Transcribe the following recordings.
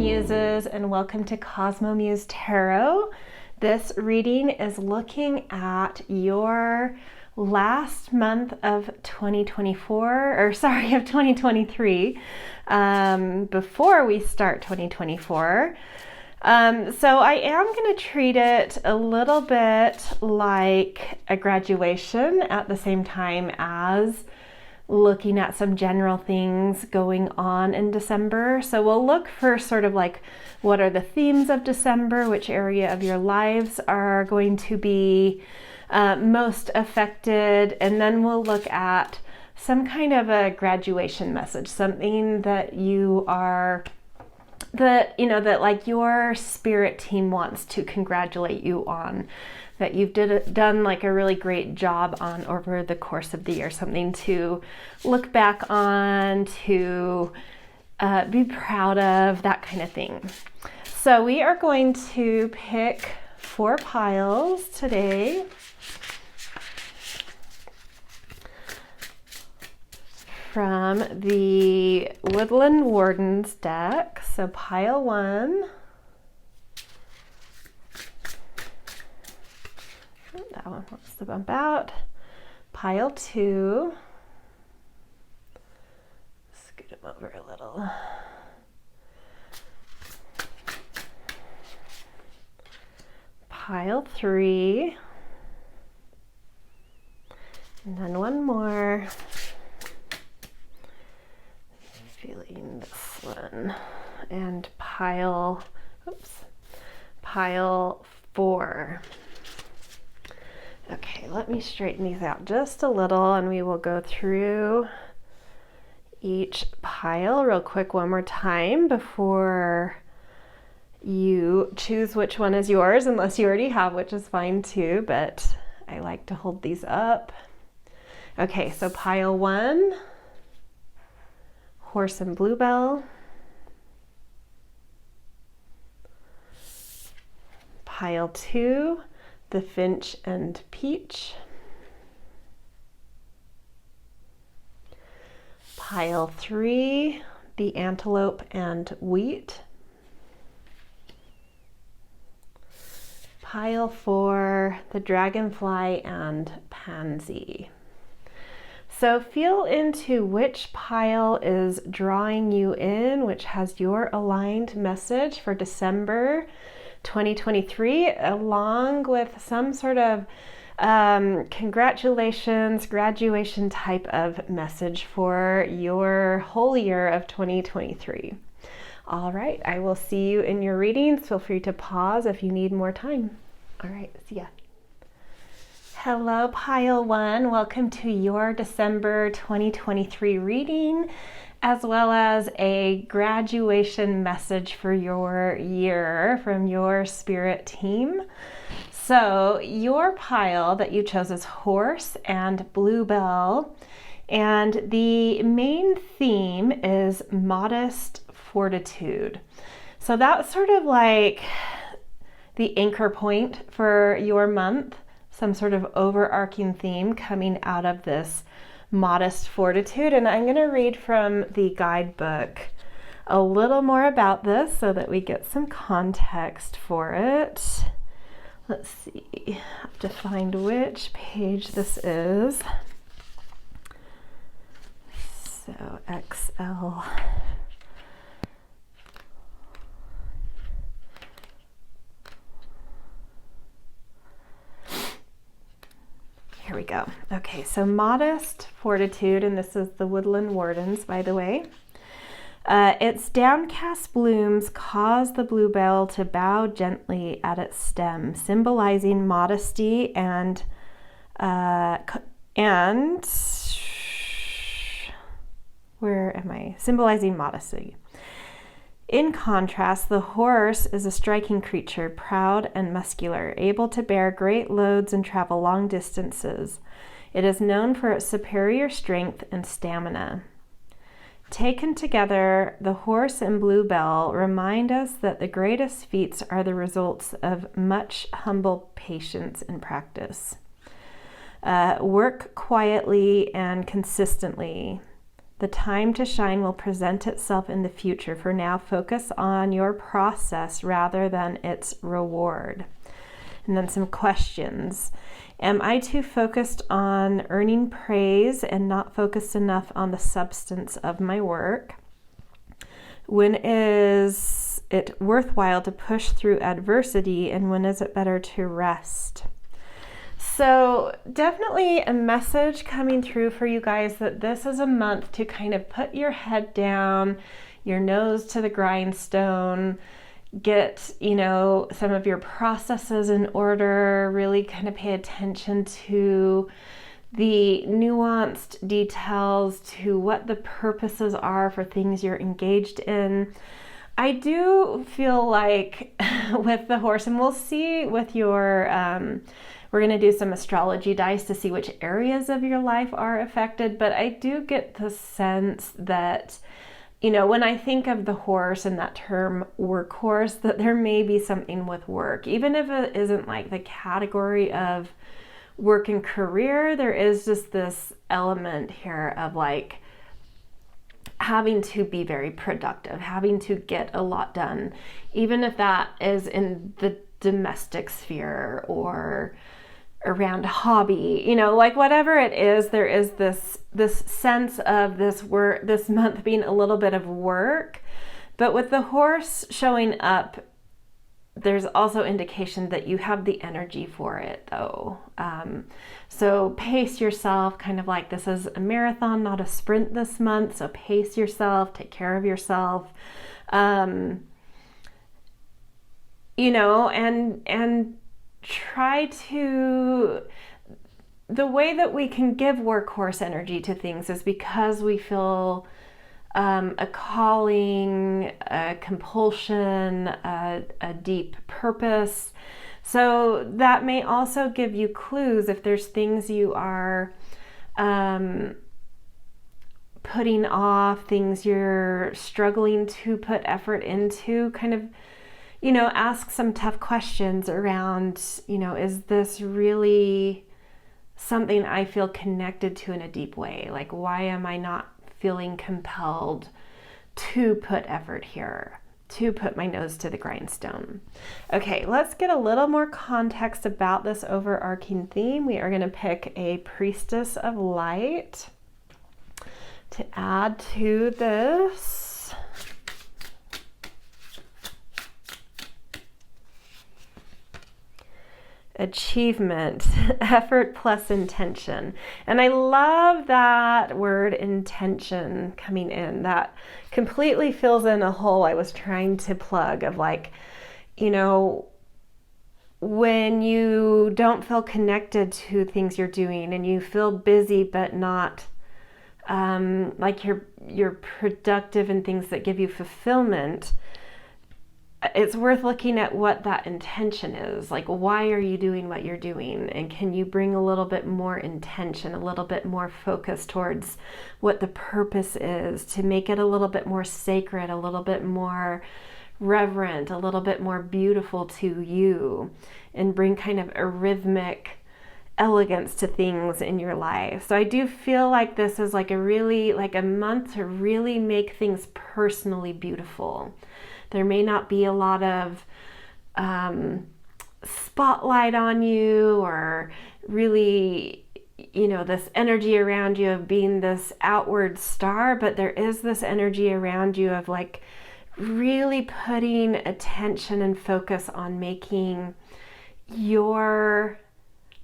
Muses, and welcome to Cosmo Muse Tarot. This reading is looking at your last month of 2023, before we start 2024. So I am going to treat it a little bit like a graduation at the same time as looking at some general things going on in December. So we'll look for sort of like what are the themes of December, which area of your lives are going to be most affected, and then we'll look at some kind of a graduation message, something that you are that like your spirit team wants to congratulate you on, that you've done like a really great job on over the course of the year, something to look back on, to be proud of, that kind of thing. So we are going to pick 4 piles today. From the Woodland Wardens deck. So pile 1. That one wants to bump out. Pile 2. Scoot him over a little. Pile 3. And then one more. Feeling this one. And pile 4. Okay, let me straighten these out just a little and we will go through each pile real quick one more time before you choose which one is yours, unless you already have, which is fine too, but I like to hold these up. Okay, so pile 1, Horse and Bluebell. Pile 2, the Finch and Peach. Pile 3, the Antelope and Wheat. Pile 4, the Dragonfly and Pansy. So feel into which pile is drawing you in, which has your aligned message for December 2023, along with some sort of congratulations, graduation type of message for your whole year of 2023. All right, I will see you in your readings. Feel free to pause if you need more time. All right, see ya. Hello, pile 1. Welcome to your December 2023 reading, as well as a graduation message for your year from your spirit team. So your pile that you chose is Horse and Bluebell, and the main theme is modest fortitude. So that's sort of like the anchor point for your month. Some sort of overarching theme coming out of this modest fortitude. And I'm going to read from the guidebook a little more about this so that we get some context for it. Let's see, I have to find which page this is. So XL. Here we go. Okay, so modest fortitude, and this is the Woodland Wardens, by the way. Its downcast blooms cause the bluebell to bow gently at its stem, symbolizing modesty and where am I? Symbolizing modesty. In contrast, the horse is a striking creature, proud and muscular, able to bear great loads and travel long distances. It is known for its superior strength and stamina. Taken together, the horse and bluebell remind us that the greatest feats are the results of much humble patience and practice. Work quietly and consistently. The time to shine will present itself in the future. For now, focus on your process rather than its reward. And then some questions. Am I too focused on earning praise and not focused enough on the substance of my work? When is it worthwhile to push through adversity, and when is it better to rest? So definitely a message coming through for you guys that this is a month to kind of put your head down, your nose to the grindstone, get, some of your processes in order, really kind of pay attention to the nuanced details, to what the purposes are for things you're engaged in. I do feel like with the horse, and we'll see with your, we're going to do some astrology dice to see which areas of your life are affected, but I do get the sense that, when I think of the horse and that term workhorse, that there may be something with work. Even if it isn't like the category of work and career, there is just this element here of like having to be very productive, having to get a lot done, even if that is in the domestic sphere or around hobby, like whatever it is, there is this sense of this month being a little bit of work. But with the horse showing up, there's also indication that you have the energy for it though. So pace yourself, kind of like this is a marathon, not a sprint this month. So pace yourself, take care of yourself, and try to, the way that we can give workhorse energy to things is because we feel a calling, a compulsion, a deep purpose. So that may also give you clues if there's things you are putting off, things you're struggling to put effort into, kind of, ask some tough questions around, is this really something I feel connected to in a deep way? Like, why am I not feeling compelled to put effort here, to put my nose to the grindstone? Okay, let's get a little more context about this overarching theme. We are going to pick a Priestess of Light to add to this. Achievement, effort plus intention. And I love that word intention coming in. That completely fills in a hole I was trying to plug of like, when you don't feel connected to things you're doing and you feel busy but not like you're productive in things that give you fulfillment, it's worth looking at what that intention is. Like, why are you doing what you're doing? And can you bring a little bit more intention, a little bit more focus towards what the purpose is, to make it a little bit more sacred, a little bit more reverent, a little bit more beautiful to you, and bring kind of a rhythmic elegance to things in your life. So I do feel like this is like a month to really make things personally beautiful. There may not be a lot of spotlight on you, or really, this energy around you of being this outward star, but there is this energy around you of like really putting attention and focus on making your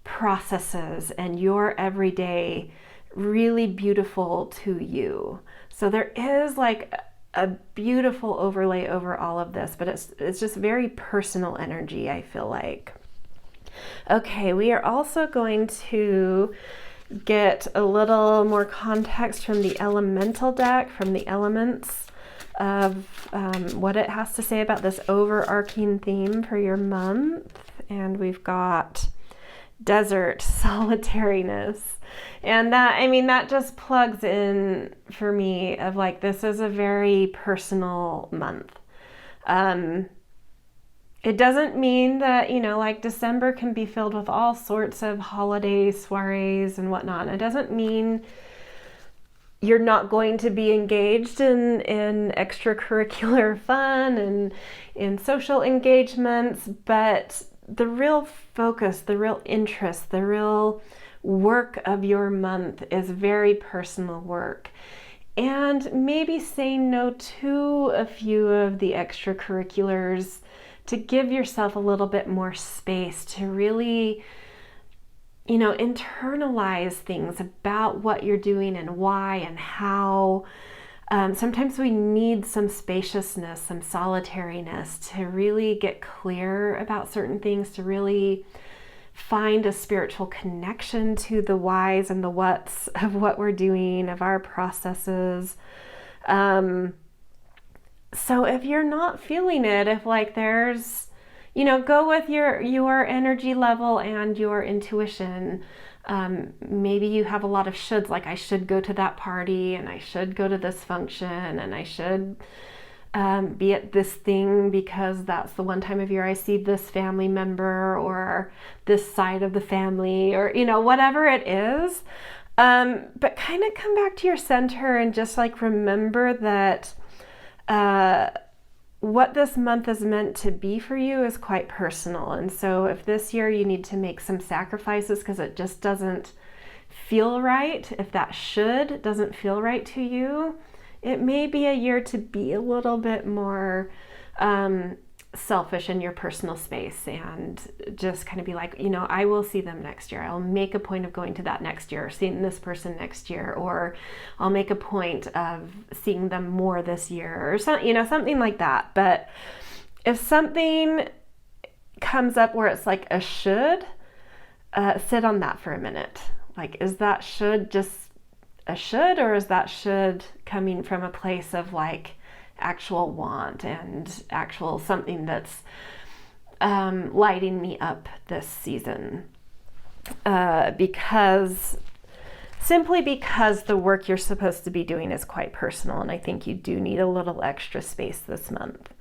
processes and your everyday really beautiful to you. So there is like a beautiful overlay over all of this, but it's just very personal energy, I feel like. Okay, we are also going to get a little more context from the elemental deck, from the elements of what it has to say about this overarching theme for your month. And we've got desert, solitariness. And that just plugs in for me of like, this is a very personal month. It doesn't mean that, like December can be filled with all sorts of holiday soirees and whatnot. It doesn't mean you're not going to be engaged in extracurricular fun and in social engagements, but the real focus, the real interest, the real work of your month is very personal work. And maybe say no to a few of the extracurriculars to give yourself a little bit more space to really, internalize things about what you're doing and why and how. Sometimes we need some spaciousness, some solitariness to really get clear about certain things, to really find a spiritual connection to the whys and the whats of what we're doing, of our processes. So if you're not feeling it, if there's, go with your energy level and your intuition. Maybe you have a lot of shoulds, I should go to that party and I should go to this function and I should be at this thing because that's the one time of year I see this family member or this side of the family or, whatever it is. But kind of come back to your center and just remember that what this month is meant to be for you is quite personal. And so if this year you need to make some sacrifices because it just doesn't feel right, if that doesn't feel right to you, it may be a year to be a little bit more selfish in your personal space and just kind of be I will see them next year. I'll make a point of going to that next year, or seeing this person next year, or I'll make a point of seeing them more this year, or something like that. But if something comes up where it's a should, sit on that for a minute. Is that should just a should, or is that should coming from a place of actual want and actual something that's lighting me up this season? Simply because the work you're supposed to be doing is quite personal, and I think you do need a little extra space this month.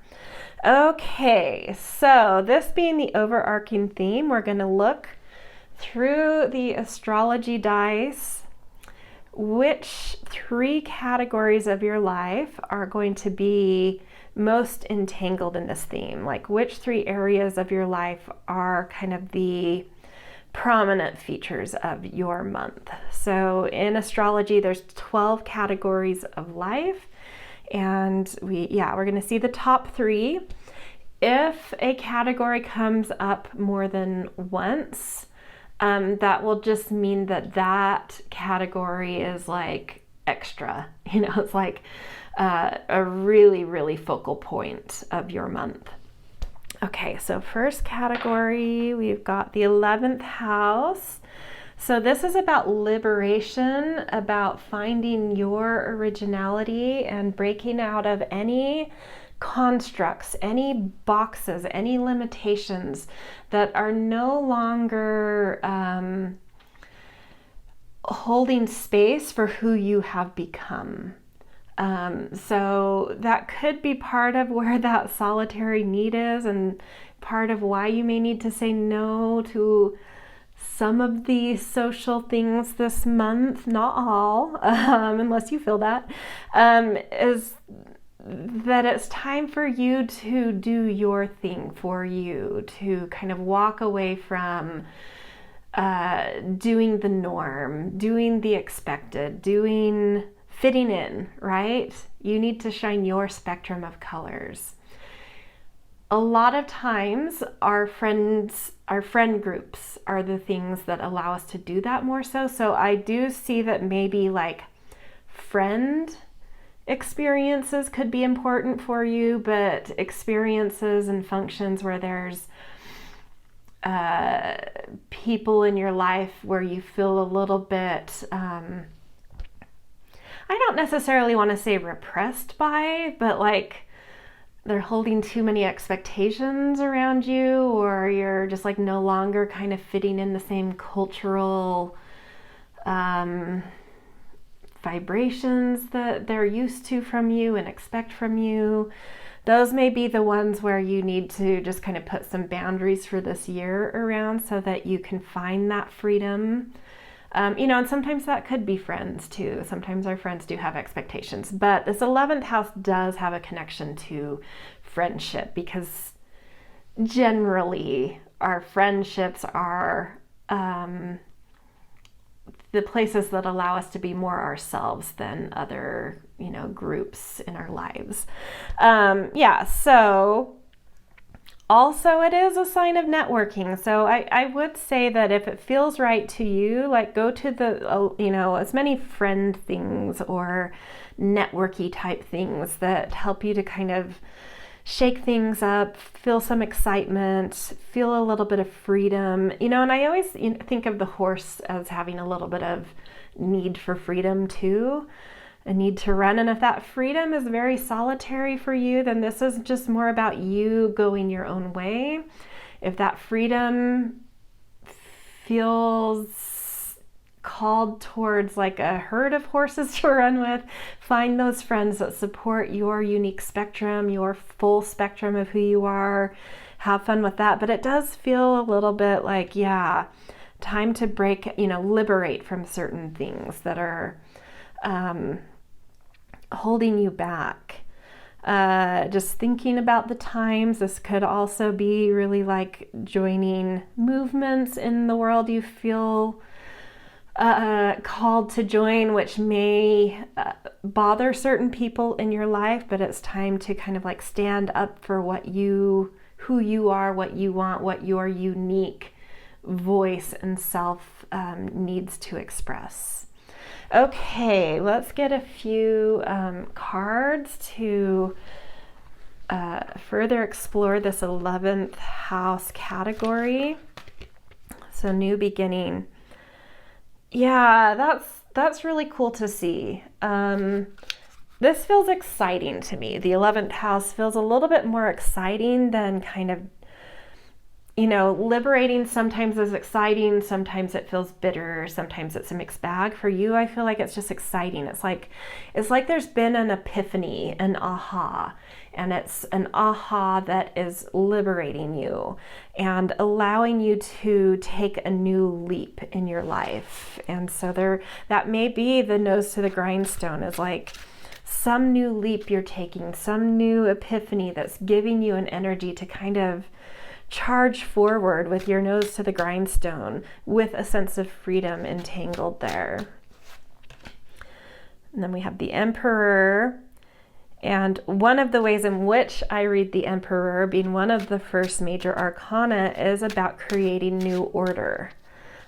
Okay, so this being the overarching theme, we're going to look through the astrology dice which 3 categories of your life are going to be most entangled in this theme. Which 3 areas of your life are kind of the prominent features of your month. So in astrology, there's 12 categories of life, and we're going to see the top 3. If a category comes up more than once, that will just mean that category is extra. It's a really, really focal point of your month. Okay, so first category, we've got the 11th house. So this is about liberation, about finding your originality and breaking out of any constructs, any boxes, any limitations that are no longer holding space for who you have become. So that could be part of where that solitary need is, and part of why you may need to say no to some of the social things this month, not all, unless you feel that, is that it's time for you to do your thing for you, to kind of walk away from doing the norm, doing the expected, fitting in, right? You need to shine your spectrum of colors. A lot of times our friend groups are the things that allow us to do that more so. So I do see that maybe friend experiences could be important for you, but experiences and functions where there's people in your life where you feel a little bit, I don't necessarily want to say repressed by, but they're holding too many expectations around you, or you're just no longer kind of fitting in the same cultural vibrations that they're used to from you and expect from you. Those may be the ones where you need to just kind of put some boundaries for this year around, so that you can find that freedom And sometimes that could be friends too. Sometimes our friends do have expectations, but this 11th house does have a connection to friendship, because generally our friendships are the places that allow us to be more ourselves than other, groups in our lives. So also it is a sign of networking. So I would say that if it feels right to you, like go to the, as many friend things or networky type things that help you to kind of shake things up, feel some excitement, feel a little bit of freedom, and I always think of the horse as having a little bit of need for freedom too, a need to run. And if that freedom is very solitary for you, then this is just more about you going your own way. If that freedom feels called towards like a herd of horses to run with, find those friends that support your unique spectrum, your full spectrum of who you are. Have fun with that. But it does feel a little bit like, time to break, liberate from certain things that are holding you back. Just thinking about the times, this could also be really like joining movements in the world you feel called to join, which may bother certain people in your life, but it's time to kind of like stand up for who you are, what you want, what your unique voice and self needs to express. Okay, let's get a few cards to further explore this 11th house category. So new beginning. Yeah, that's really cool to see. This feels exciting to me. The 11th house feels a little bit more exciting than kind of, liberating sometimes is exciting, sometimes it feels bitter, sometimes it's a mixed bag. For you, I feel like it's just exciting. It's like there's been an epiphany, an aha, and it's an aha that is liberating you and allowing you to take a new leap in your life. And so that may be the nose to the grindstone, is like some new leap you're taking, some new epiphany that's giving you an energy to kind of charge forward with your nose to the grindstone with a sense of freedom entangled there. And then we have the Emperor. And one of the ways in which I read the Emperor, being one of the first major arcana, is about creating new order.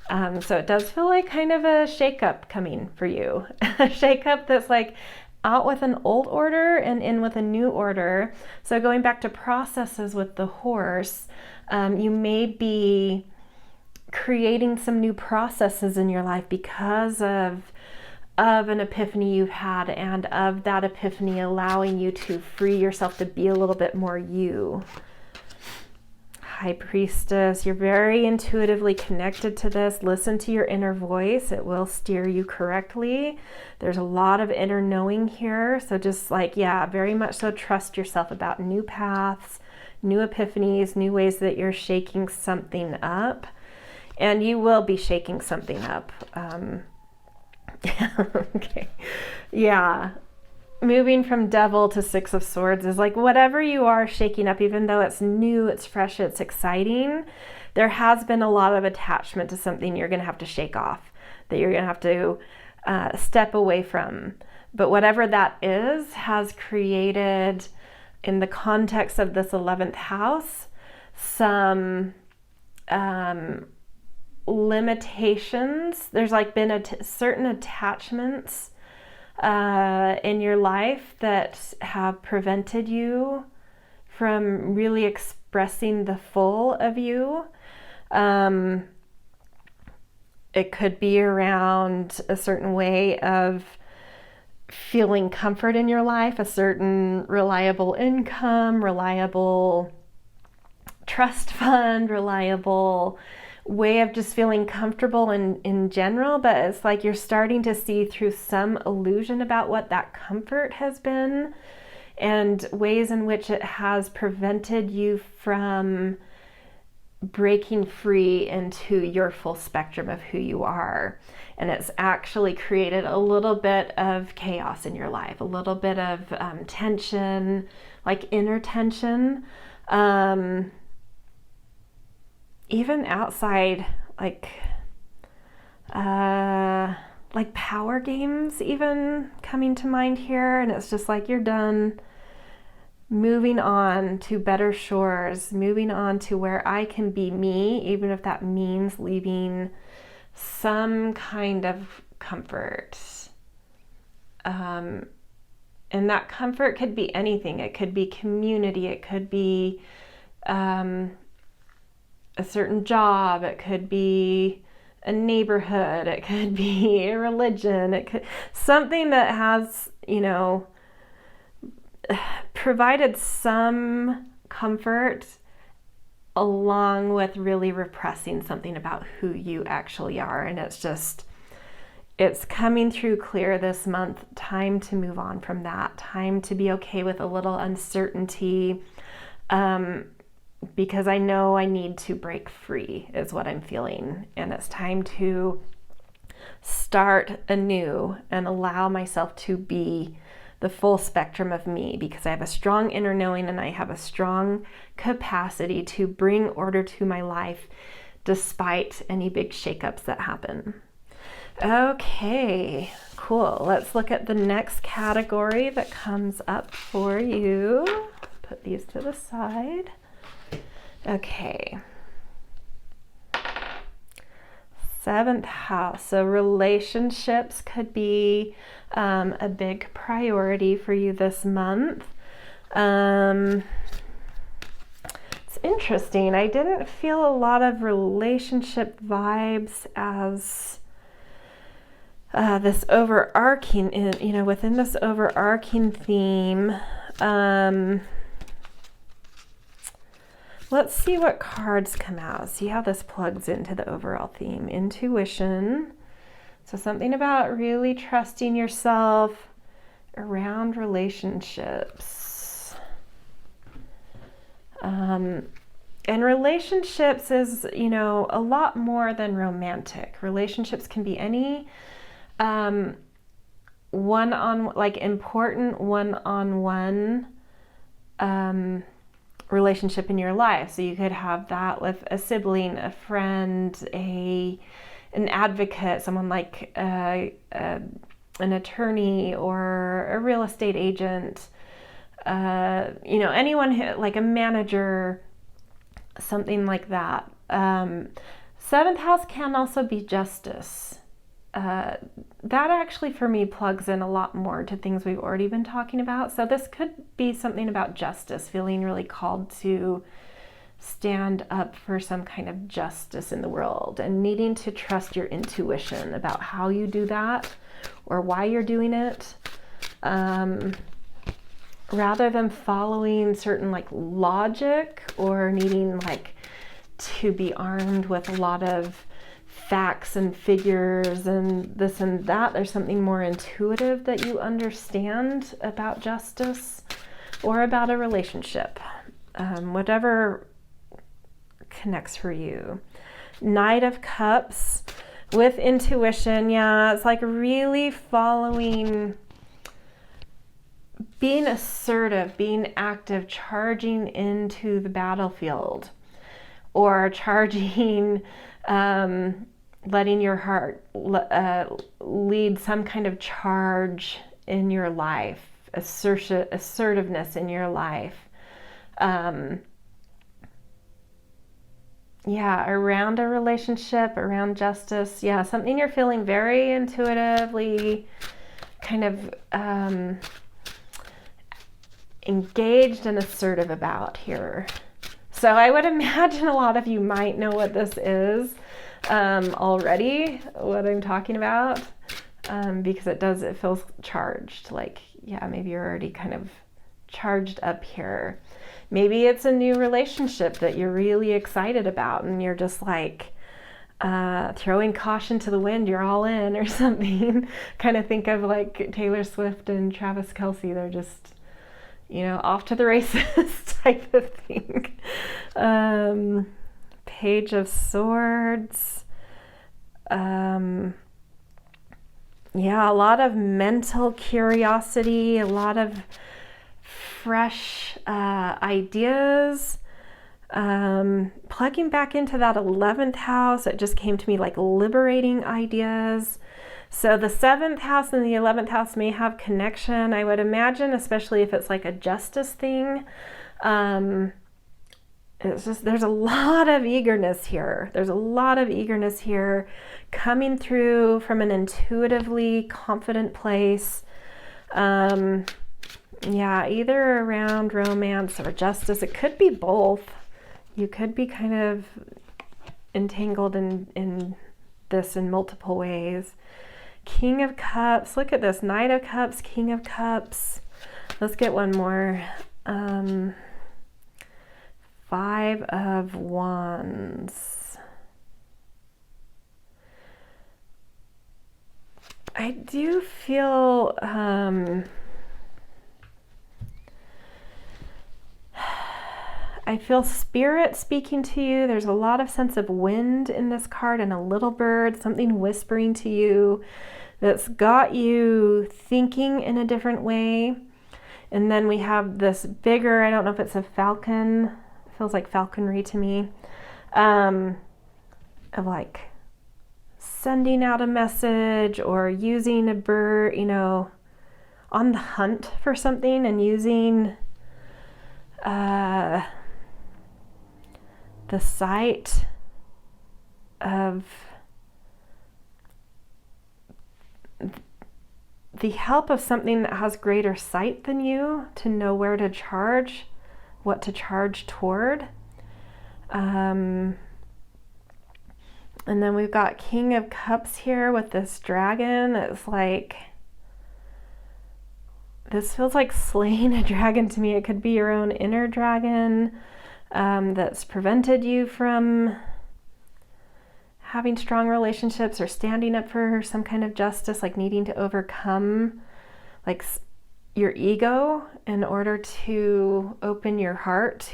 So it does feel like kind of a shakeup coming for you. A shakeup that's like out with an old order and in with a new order. So going back to processes with the horse, you may be creating some new processes in your life because of an epiphany you've had, and of that epiphany allowing you to free yourself to be a little bit more you. High Priestess, you're very intuitively connected to this. Listen to your inner voice. It will steer you correctly. There's a lot of inner knowing here. So just very much so trust yourself about new paths, new epiphanies, new ways that you're shaking something up. And you will be shaking something up. Okay. Yeah. Moving from Devil to Six of Swords is like whatever you are shaking up, even though it's new, it's fresh, it's exciting, there has been a lot of attachment to something you're going to have to shake off, that you're going to have to step away from. But whatever that is has created, in the context of this 11th house, some limitations. There's like been certain attachments in your life that have prevented you from really expressing the full of you. It could be around a certain way of feeling comfort in your life, a certain reliable income, reliable trust fund, reliable way of just feeling comfortable in general. But it's like you're starting to see through some illusion about what that comfort has been, and ways in which it has prevented you from breaking free into your full spectrum of who you are. And it's actually created a little bit of chaos in your life, a little bit of tension, like inner tension, even outside, like power games even coming to mind here. And it's just like, you're done. Moving on to better shores, moving on to where I can be me, even if that means leaving some kind of comfort. And that comfort could be anything. It could be community. It could be a certain job. It could be a neighborhood. It could be a religion. It could something that has, provided some comfort along with really repressing something about who you actually are. And it's coming through clear this month. Time to move on from that. Time to be okay with a little uncertainty, because I know I need to break free is what I'm feeling. And it's time to start anew and allow myself to be the full spectrum of me, because I have a strong inner knowing and I have a strong capacity to bring order to my life despite any big shakeups that happen. Okay, cool. Let's look at the next category that comes up for you. Put these to the side. Okay. 7th house. So relationships could be a big priority for you this month. It's interesting. I didn't feel a lot of relationship vibes as this overarching, within this overarching theme. Let's see what cards come out. See how this plugs into the overall theme. Intuition. So something about really trusting yourself around relationships. And relationships is, a lot more than romantic. Relationships can be any important one-on-one relationship in your life. So you could have that with a sibling, a friend, an advocate, someone like an attorney or a real estate agent, anyone who, like a manager, something like that. 7th house can also be justice. That actually for me plugs in a lot more to things we've already been talking about. So this could be something about justice, feeling really called to stand up for some kind of justice in the world and needing to trust your intuition about how you do that or why you're doing it, rather than following certain logic or needing to be armed with a lot of facts and figures and this and that. There's something more intuitive that you understand about justice or about a relationship, whatever connects for you. Knight of Cups with intuition. Yeah, it's really following, being assertive, being active, charging into the battlefield, or charging, letting your heart lead some kind of charge in your life, assertiveness in your life. Around a relationship, around justice. Yeah, something you're feeling very intuitively kind of engaged and assertive about here. So I would imagine a lot of you might know what this is already, what I'm talking about, because it feels charged. Maybe you're already kind of charged up here. Maybe it's a new relationship that you're really excited about and you're just throwing caution to the wind, you're all in or something. Kind of think of Taylor Swift and Travis Kelce. They're just, off to the races type of thing. Page of Swords. Yeah, a lot of mental curiosity, a lot of fresh ideas. Plugging back into that 11th house, it just came to me like liberating ideas. So the 7th house and the 11th house may have connection, I would imagine, especially if it's like a justice thing. It's just, there's a lot of eagerness here. There's a lot of eagerness here coming through from an intuitively confident place. Yeah, either around romance or justice. It could be both. You could be kind of entangled in this in multiple ways. King of Cups. Look at this. Knight of Cups, King of Cups. Let's get one more. 5 of Wands. I do feel I feel spirit speaking to you. There's a lot of sense of wind in this card and a little bird, something whispering to you that's got you thinking in a different way. And then we have this bigger, I don't know if it's a falcon, feels like falconry to me, of like sending out a message or using a bird, you know, on the hunt for something and using the sight of the help of something that has greater sight than you to know where to charge, what to charge toward. And then we've got King of Cups here with this dragon. It's like, this feels like slaying a dragon to me. It could be your own inner dragon that's prevented you from having strong relationships or standing up for some kind of justice, like needing to overcome like your ego in order to open your heart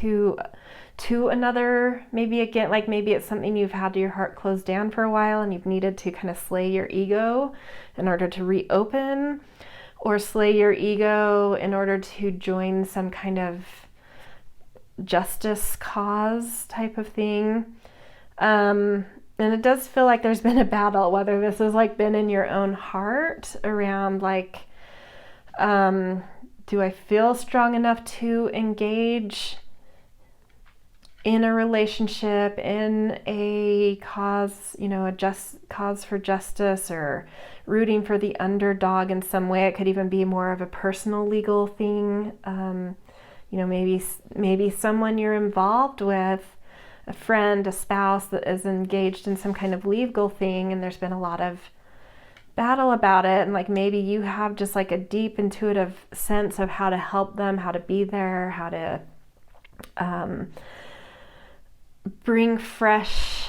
to another, maybe again, like maybe it's something you've had your heart closed down for a while and you've needed to kind of slay your ego in order to reopen, or slay your ego in order to join some kind of justice cause type of thing. And it does feel like there's been a battle, whether this has like been in your own heart around like, do I feel strong enough to engage in a relationship, in a cause, you know, a just cause for justice, or rooting for the underdog in some way. It could even be more of a personal legal thing. You know, maybe someone you're involved with, a friend, a spouse that is engaged in some kind of legal thing, and there's been a lot of battle about it, and like maybe you have just like a deep intuitive sense of how to help them, how to be there, how to bring fresh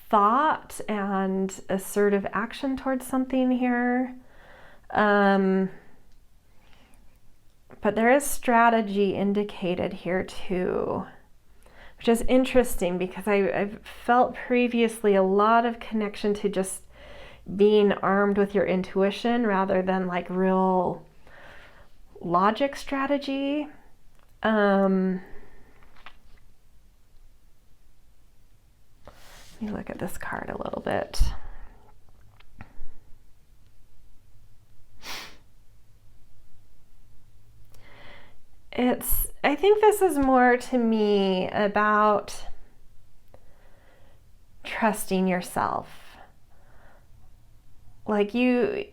thought and assertive action towards something here. But there is strategy indicated here too, which is interesting because I've felt previously a lot of connection to just being armed with your intuition rather than like real logic strategy. Let me look at this card a little bit. I think this is more to me about trusting yourself. Like you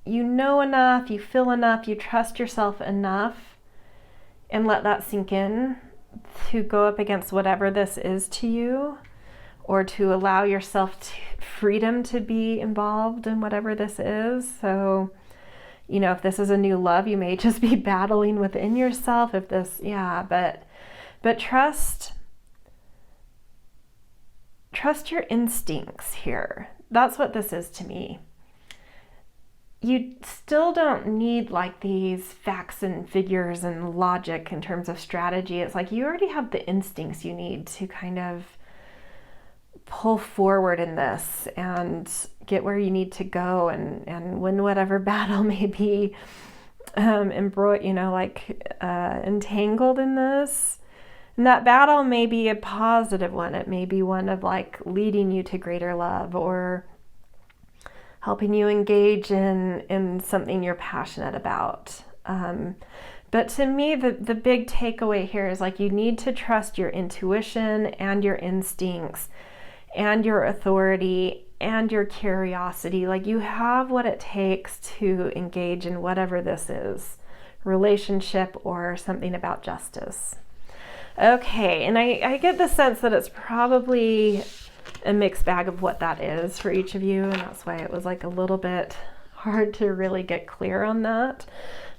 know enough, you feel enough, you trust yourself enough, and let that sink in to go up against whatever this is to you, or to allow yourself freedom to be involved in whatever this is. So, you know, if this is a new love, you may just be battling within yourself. If this, yeah, but trust your instincts here. That's what this is to me. you still don't need like these facts and figures and logic in terms of strategy. It's like you already have the instincts you need to kind of pull forward in this and get where you need to go and win whatever battle may be entangled in this. And that battle may be a positive one. It may be one of like leading you to greater love or helping you engage in something you're passionate about. But to me, the big takeaway here is like you need to trust your intuition and your instincts and your authority and your curiosity. Like you have what it takes to engage in whatever this is, relationship or something about justice. Okay, and I get the sense that it's probably a mixed bag of what that is for each of you, and that's why it was like a little bit hard to really get clear on that.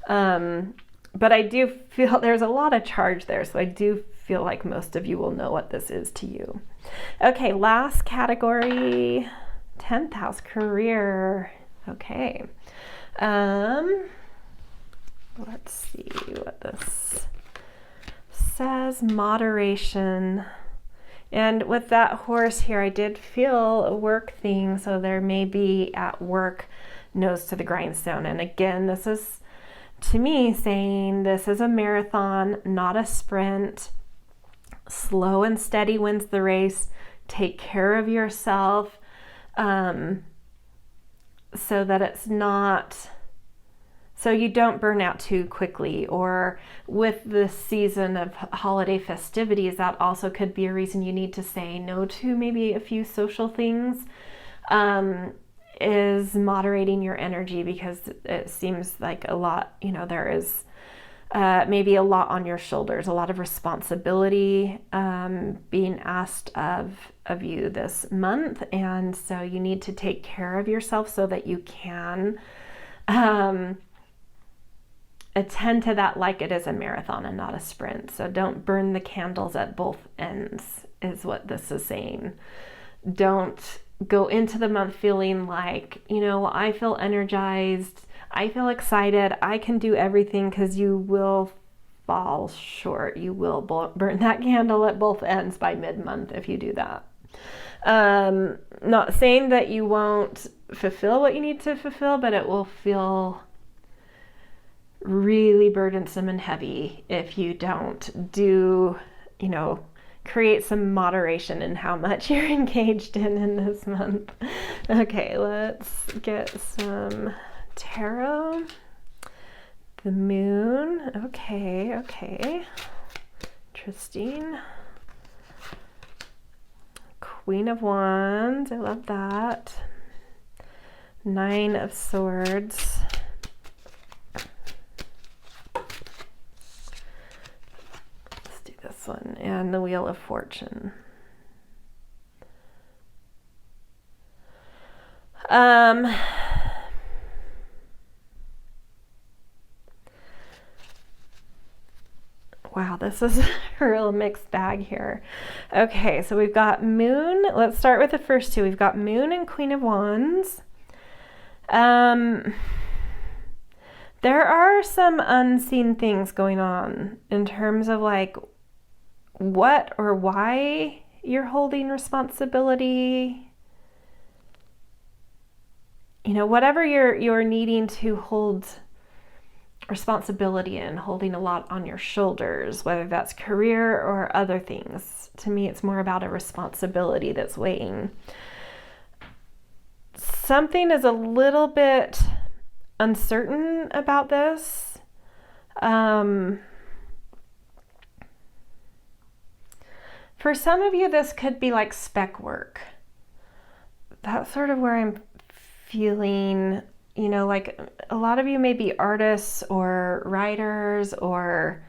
But I do feel there's a lot of charge there, so I do feel like most of you will know what this is to you. Okay, last category, 10th house, career. Okay. Let's see what this says. Moderation. And with that horse here, I did feel a work thing, so there may be at work nose to the grindstone. And again, this is to me saying this is a marathon, not a sprint. Slow and steady wins the race. Take care of yourself so that it's not, so you don't burn out too quickly. Or with the season of holiday festivities, that also could be a reason you need to say no to maybe a few social things, is moderating your energy, because it seems like a lot, there is maybe a lot on your shoulders, a lot of responsibility being asked of you this month. And so you need to take care of yourself so that you can attend to that like it is a marathon and not a sprint. So don't burn the candles at both ends is what this is saying. Don't go into the month feeling like, I feel energized, I feel excited, I can do everything, because you will fall short. You will burn that candle at both ends by mid-month if you do that. Not saying that you won't fulfill what you need to fulfill, but it will feel really burdensome and heavy if you don't do, create some moderation in how much you're engaged in this month. Okay, let's get some tarot. The moon. Okay. Interesting. Queen of Wands. I love that. 9 of Swords. Let's do this one. And the Wheel of Fortune. Wow, this is a real mixed bag here. Okay, so we've got Moon. Let's start with the first two. We've got Moon and Queen of Wands. There are some unseen things going on in terms of like what or why you're holding responsibility. Whatever you're needing to hold responsibility in, holding a lot on your shoulders, whether that's career or other things. To me, it's more about a responsibility that's weighing. Something is a little bit uncertain about this. For some of you, this could be like spec work. That's sort of where I'm feeling, like a lot of you may be artists or writers or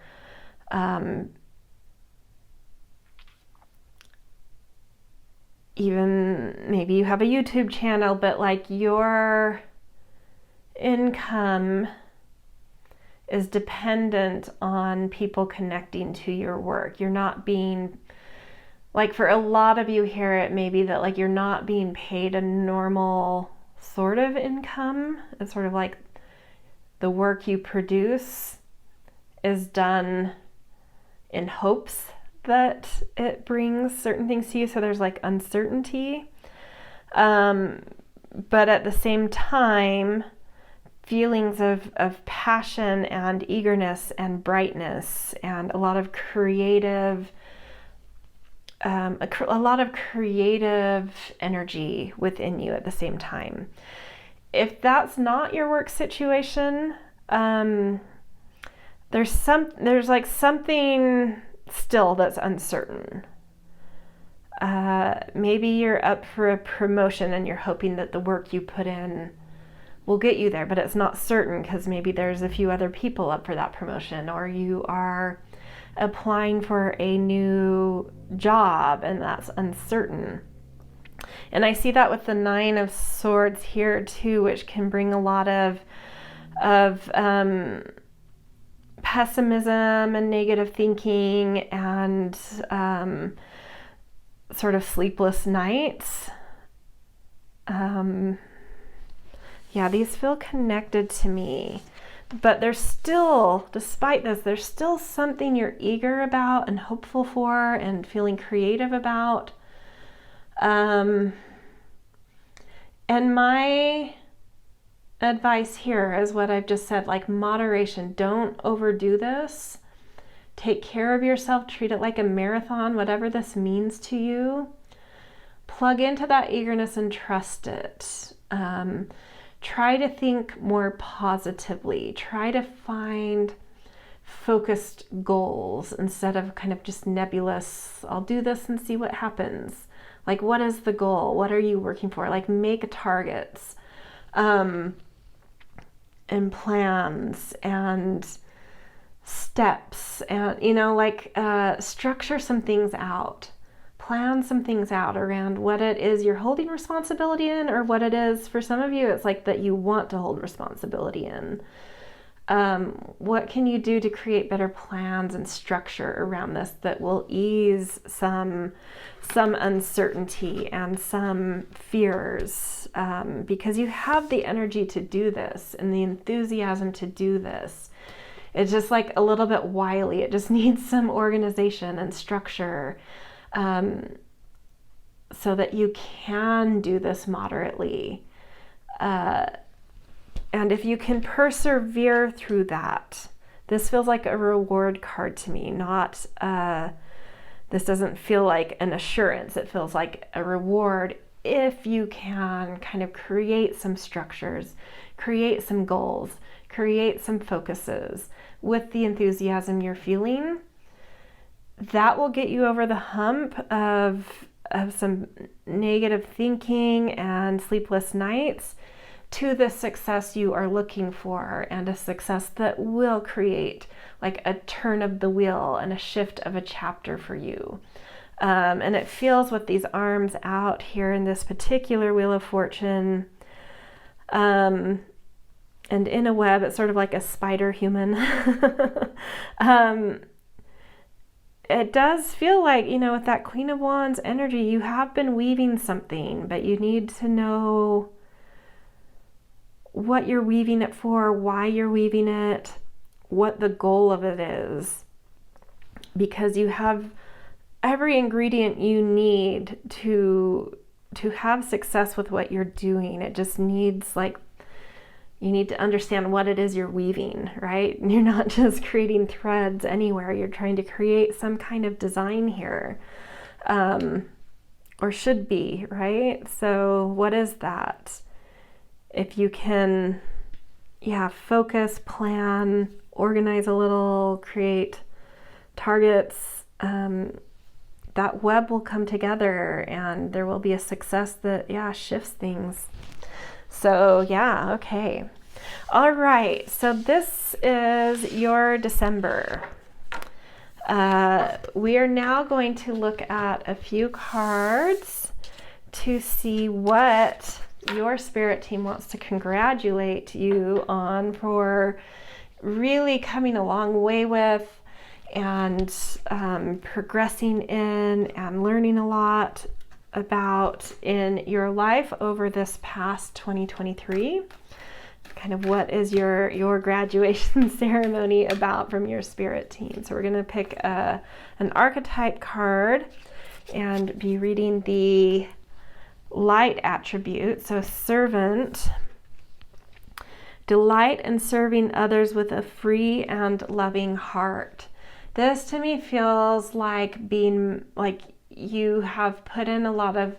even maybe you have a YouTube channel, but like your income is dependent on people connecting to your work. You're not being, like for a lot of you here, it may be that like you're not being paid a normal sort of income. It's sort of like the work you produce is done in hopes that it brings certain things to you. So there's like uncertainty. But at the same time, feelings of passion and eagerness and brightness and a lot of creative energy within you at the same time. If that's not your work situation, there's like something still that's uncertain. Maybe you're up for a promotion and you're hoping that the work you put in will get you there, but it's not certain because maybe there's a few other people up for that promotion, or you are applying for a new job and that's uncertain. And I see that with the 9 of Swords here too, which can bring a lot of pessimism and negative thinking and sort of sleepless nights. Yeah, these feel connected to me, but there's still, despite this, there's still something you're eager about and hopeful for and feeling creative about. And my advice here is what I've just said, like moderation. Don't overdo this. Take care of yourself. Treat it like a marathon, whatever this means to you. Plug into that eagerness and trust it. Try to think more positively. Try to find focused goals instead of kind of just nebulous, I'll do this and see what happens. Like, what is the goal? What are you working for? Like, make targets and plans and steps and, structure some things out. Plan some things out around what it is you're holding responsibility in, or what it is for some of you, it's like that you want to hold responsibility in. What can you do to create better plans and structure around this that will ease some uncertainty and some fears? Because you have the energy to do this and the enthusiasm to do this. It's just like a little bit wily. It just needs some organization and structure. So that you can do this moderately. And if you can persevere through that, this feels like a reward card to me, not, this doesn't feel like an assurance. It feels like a reward if you can kind of create some structures, create some goals, create some focuses with the enthusiasm you're feeling. That will get you over the hump of some negative thinking and sleepless nights to the success you are looking for, and a success that will create like a turn of the wheel and a shift of a chapter for you. And it feels with these arms out here in this particular Wheel of Fortune, and in a web, it's sort of like a spider human. It does feel like, with that Queen of Wands energy, you have been weaving something, but you need to know what you're weaving it for, why you're weaving it, what the goal of it is. Because you have every ingredient you need to have success with what you're doing. It just needs you need to understand what it is you're weaving, right? You're not just creating threads anywhere. You're trying to create some kind of design here, or should be, right? So what is that? If you can, focus, plan, organize a little, create targets, that web will come together and there will be a success that, shifts things. So okay. All right, so this is your December. We are now going to look at a few cards to see what your spirit team wants to congratulate you on for really coming a long way with and progressing in and learning a lot about in your life over this past 2023. Kind of what is your graduation ceremony about from your spirit team. So we're going to pick an archetype card and be reading the light attribute. So servant, delight in serving others with a free and loving heart. This to me feels like being like you have put in a lot of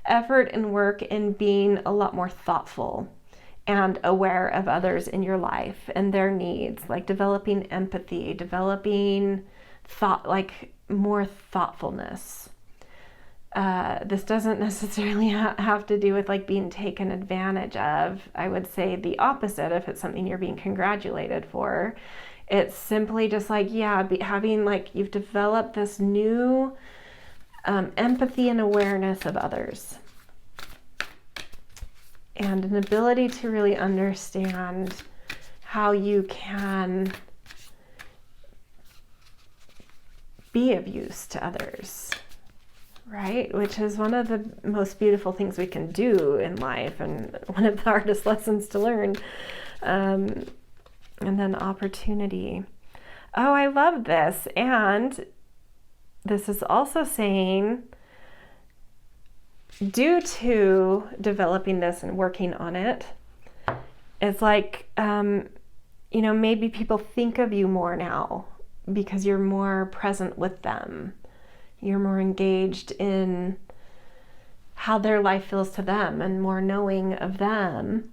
effort and work in being a lot more thoughtful and aware of others in your life and their needs, like developing empathy, developing thought, like more thoughtfulness. This doesn't necessarily have to do with like being taken advantage of. I would say the opposite if it's something you're being congratulated for. It's simply just like, having like you've developed this new empathy and awareness of others. And an ability to really understand how you can be of use to others, right? Which is one of the most beautiful things we can do in life and one of the hardest lessons to learn. And then opportunity. Oh, I love this. And this is also saying, due to developing this and working on it, it's like, maybe people think of you more now because you're more present with them. You're more engaged in how their life feels to them and more knowing of them.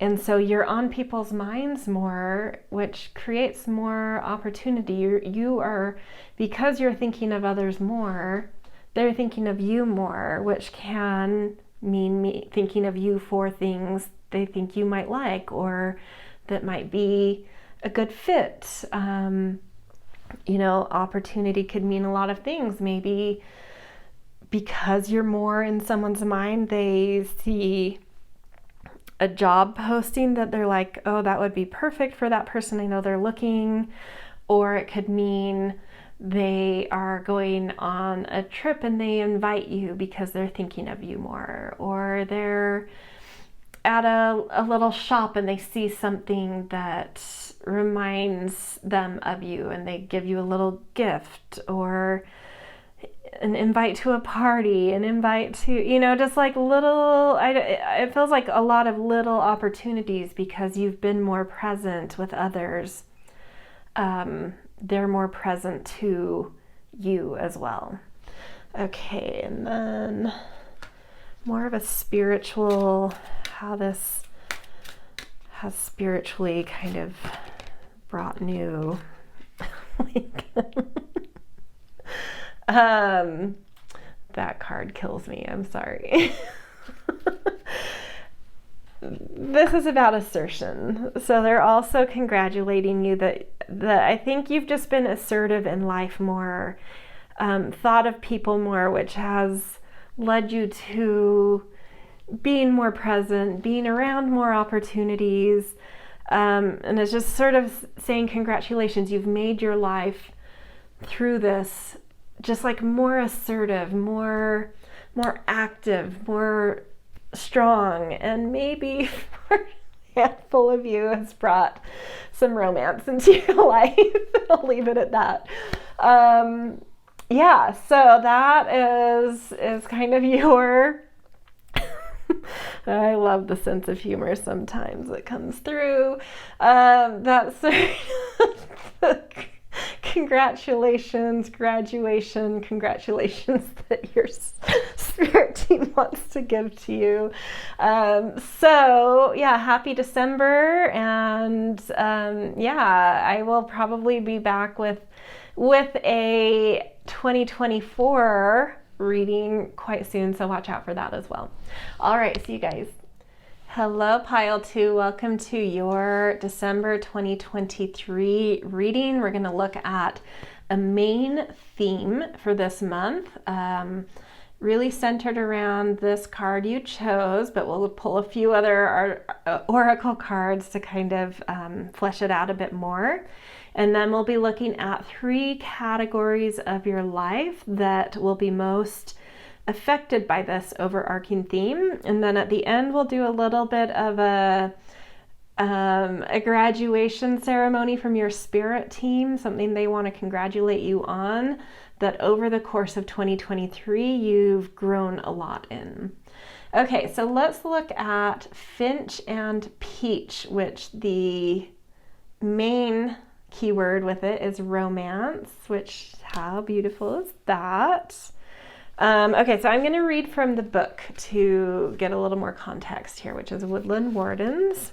And so you're on people's minds more, which creates more opportunity. You are, because you're thinking of others more, they're thinking of you more, which can mean me thinking of you for things they think you might like or that might be a good fit. Opportunity could mean a lot of things. Maybe because you're more in someone's mind, they see a job posting that they're like, oh, that would be perfect for that person. I know they're looking. Or it could mean they are going on a trip and they invite you because they're thinking of you more. Or they're at a little shop and they see something that reminds them of you and they give you a little gift, or an invite to a party, an invite to, just like little, it feels like a lot of little opportunities because you've been more present with others. They're more present to you as well. Okay, and then more of a spiritual, how this has spiritually kind of brought new, that card kills me, I'm sorry. This is about assertion. So they're also congratulating you that I think you've just been assertive in life more, thought of people more, which has led you to being more present, being around more opportunities. And it's just sort of saying congratulations, you've made your life through this just like more assertive, more active, more strong, and maybe for a handful of you has brought some romance into your life. I'll leave it at that. So that is kind of your I love the sense of humor sometimes that comes through. That's congratulations, graduation, congratulations that your spirit team wants to give to you. Happy December, and I will probably be back with a 2024 reading quite soon, so watch out for that as well. All right, see you guys. Hello, Pile 2. Welcome to your December 2023 reading. We're going to look at a main theme for this month, really centered around this card you chose, but we'll pull a few other oracle cards to kind of flesh it out a bit more. And then we'll be looking at 3 categories of your life that will be most affected by this overarching theme. And then at the end, we'll do a little bit of a graduation ceremony from your spirit team, something they want to congratulate you on, that over the course of 2023, you've grown a lot in. Okay, so let's look at Finch and Peach, which the main keyword with it is romance, which how beautiful is that? Okay, so I'm going to read from the book to get a little more context here, which is Woodland, Wardens.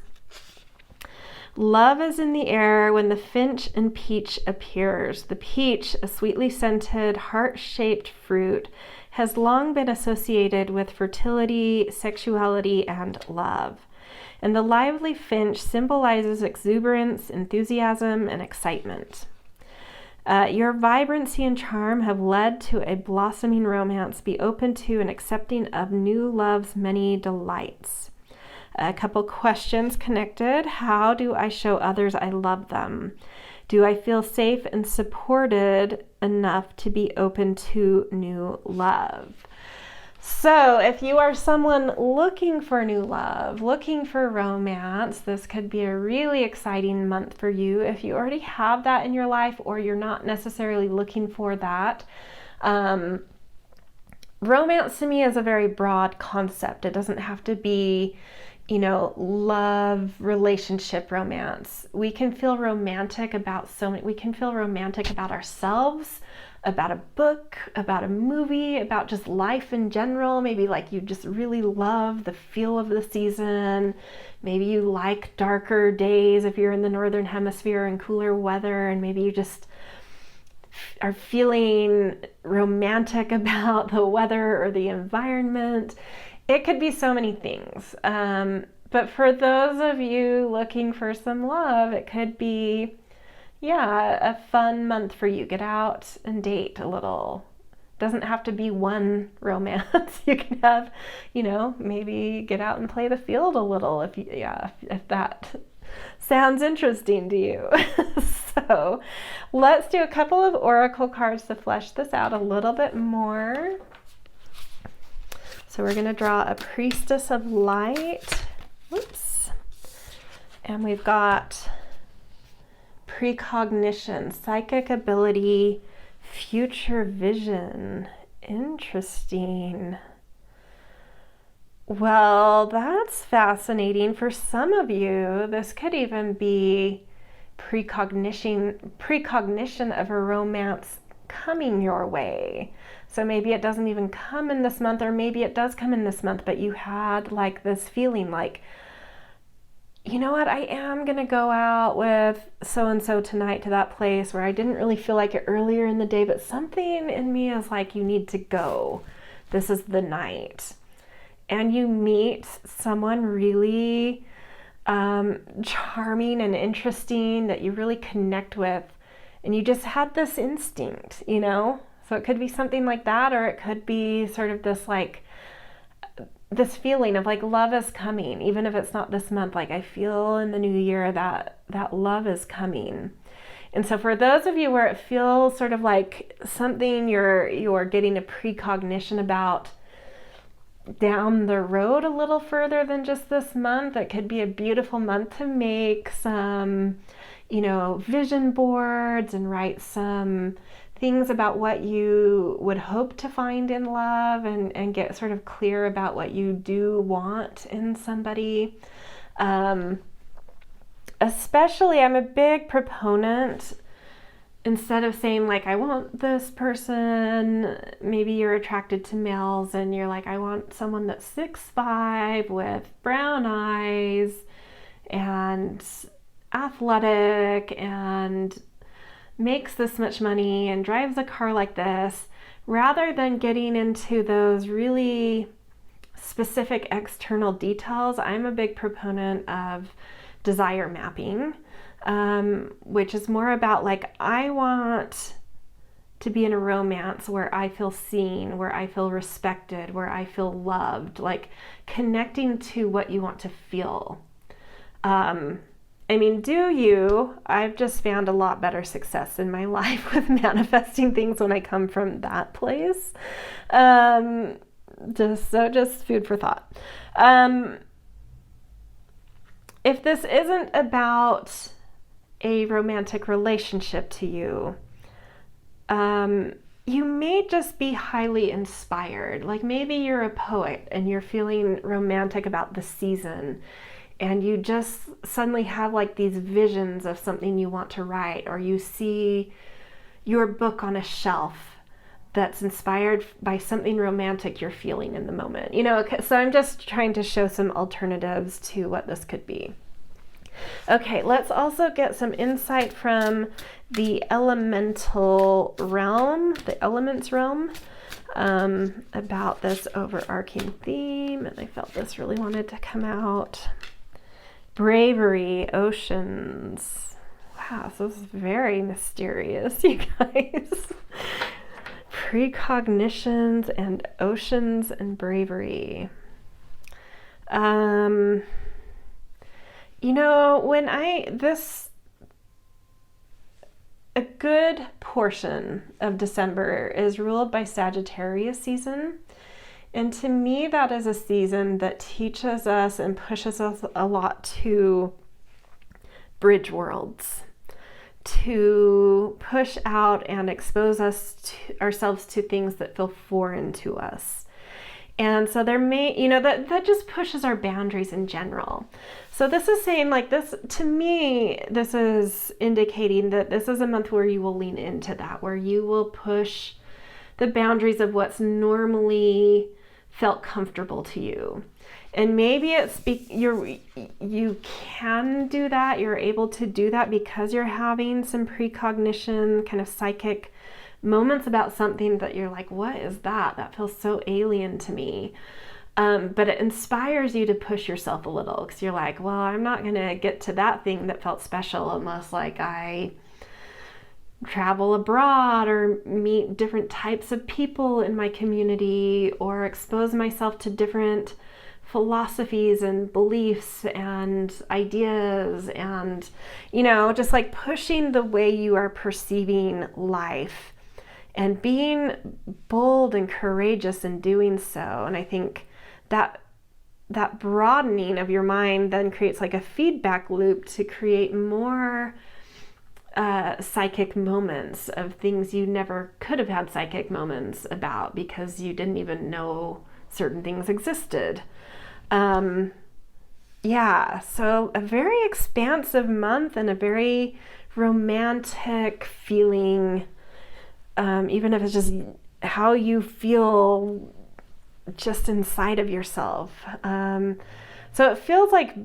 Love is in the air when the finch and peach appears. The peach, a sweetly scented, heart-shaped fruit, has long been associated with fertility, sexuality, and love. And the lively finch symbolizes exuberance, enthusiasm, and excitement. Your vibrancy and charm have led to a blossoming romance. Be open to and accepting of new love's many delights. A couple questions connected. How do I show others I love them? Do I feel safe and supported enough to be open to new love? So if you are someone looking for new love, looking for romance, this could be a really exciting month for you. If you already have that in your life or you're not necessarily looking for that, romance to me is a very broad concept. It doesn't have to be, love, relationship romance. We can feel romantic about we can feel romantic about ourselves, about a book, about a movie, about just life in general. Maybe like you just really love the feel of the season. Maybe you like darker days if you're in the northern hemisphere and cooler weather, and maybe you just are feeling romantic about the weather or the environment. It could be so many things. But for those of you looking for some love, it could be, a fun month for you. Get out and date a little. Doesn't have to be one romance. You can have, maybe get out and play the field a little if that sounds interesting to you. So let's do a couple of oracle cards to flesh this out a little bit more. So we're going to draw a Priestess of Light. Whoops. And we've got precognition, psychic ability, future vision. Interesting. Well, that's fascinating. For some of you, this could even be precognition of a romance coming your way. So maybe it doesn't even come in this month, or maybe it does come in this month, but you had like this feeling like, you know what, I am going to go out with so-and-so tonight to that place where I didn't really feel like it earlier in the day, but something in me is like, you need to go. This is the night. And you meet someone really charming and interesting that you really connect with, and you just had this instinct, So it could be something like that, or it could be sort of this feeling of like love is coming, even if it's not this month. Like I feel in the new year that love is coming. And so for those of you where it feels sort of like something you're getting a precognition about down the road a little further than just this month, it could be a beautiful month to make some, vision boards and write some things about what you would hope to find in love, and get sort of clear about what you do want in somebody. Especially, I'm a big proponent, instead of saying like, I want this person, maybe you're attracted to males and you're like, I want someone that's 6'5" with brown eyes and athletic and makes this much money and drives a car like this, rather than getting into those really specific external details. I'm a big proponent of desire mapping, which is more about like, I want to be in a romance where I feel seen, where I feel respected, where I feel loved, like connecting to what you want to feel. Do you? I've just found a lot better success in my life with manifesting things when I come from that place. Just food for thought. If this isn't about a romantic relationship to you, you may just be highly inspired. Like maybe you're a poet and you're feeling romantic about the season, and you just suddenly have like these visions of something you want to write, or you see your book on a shelf that's inspired by something romantic you're feeling in the moment. So I'm just trying to show some alternatives to what this could be. Okay, let's also get some insight from the elemental realm, the elements realm, about this overarching theme. And I felt this really wanted to come out. Bravery, oceans. Wow, so this is very mysterious, you guys. Precognitions and oceans and bravery. A good portion of December is ruled by Sagittarius season. And to me, that is a season that teaches us and pushes us a lot to bridge worlds, to push out and expose ourselves to things that feel foreign to us. And so there may, that just pushes our boundaries in general. So this is saying like this, to me, this is indicating that this is a month where you will lean into that, where you will push the boundaries of what's normally felt comfortable to you. And maybe you can do that, you're able to do that because you're having some precognition, kind of psychic moments about something that you're like, what is that? That feels so alien to me. But it inspires you to push yourself a little, because you're like, well, I'm not going to get to that thing that felt special unless like I travel abroad or meet different types of people in my community, or expose myself to different philosophies and beliefs and ideas, and just like pushing the way you are perceiving life and being bold and courageous in doing so. And I think that broadening of your mind then creates like a feedback loop to create more psychic moments of things you never could have had psychic moments about because you didn't even know certain things existed. So a very expansive month and a very romantic feeling, even if it's just how you feel just inside of yourself. So it feels like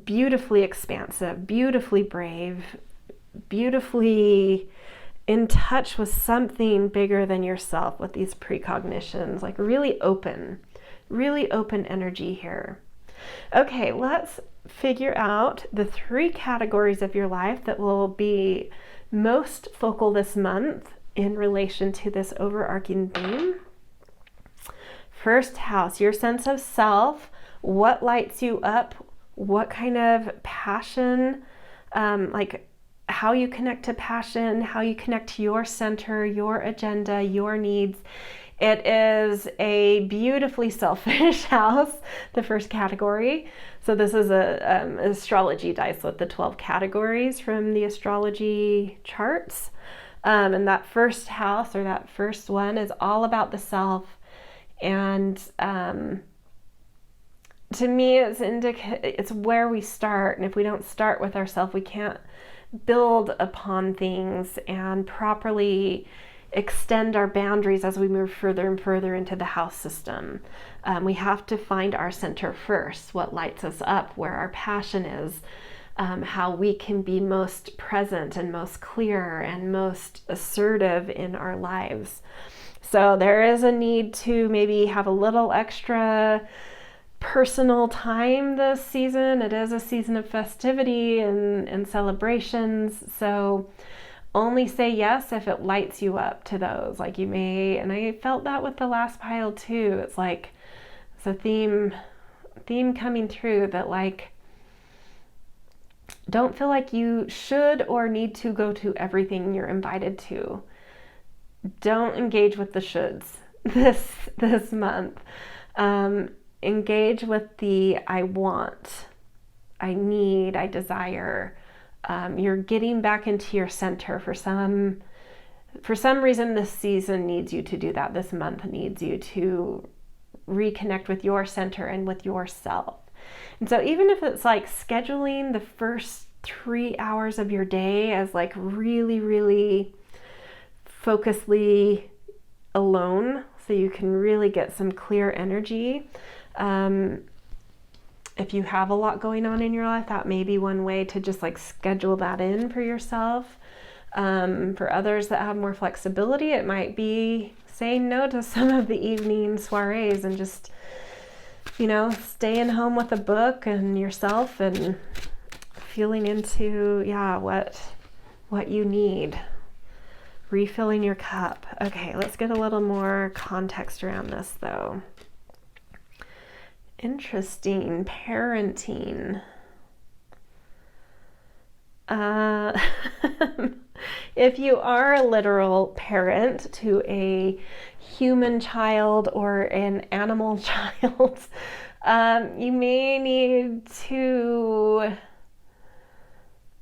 beautifully expansive, beautifully brave, beautifully in touch with something bigger than yourself with these precognitions, like really open energy here. Okay, let's figure out the 3 categories of your life that will be most focal this month in relation to this overarching theme. First house, your sense of self, what lights you up, what kind of passion, like how you connect to passion, how you connect to your center, your agenda, your needs. It is a beautifully selfish house, the first category. So this is a astrology dice with the 12 categories from the astrology charts. And that first house, or that first one, is all about the self. And to me, it's where we start. And if we don't start with ourselves, we can't build upon things and properly extend our boundaries as we move further and further into the house system. We have to find our center first, what lights us up, where our passion is, how we can be most present and most clear and most assertive in our lives. So there is a need to maybe have a little extra personal time this season. It is a season of festivity and celebrations. So only say yes if it lights you up to those. Like you may, and I felt that with the last pile too. It's like, it's a theme coming through that like, don't feel like you should or need to go to everything you're invited to. Don't engage with the shoulds this month. Engage with the I want, I need, I desire. You're getting back into your center. For some reason, this season needs you to do that. This month needs you to reconnect with your center and with yourself. And so even if it's like scheduling the first 3 hours of your day as like really, really focusedly alone, so you can really get some clear energy. If you have a lot going on in your life, that may be one way to just like schedule that in for yourself. For others that have more flexibility, it might be saying no to some of the evening soirees and just, staying home with a book and yourself and feeling into, what you need. Refilling your cup. Okay, let's get a little more context around this though. Interesting. Parenting. If you are a literal parent to a human child or an animal child, you may need to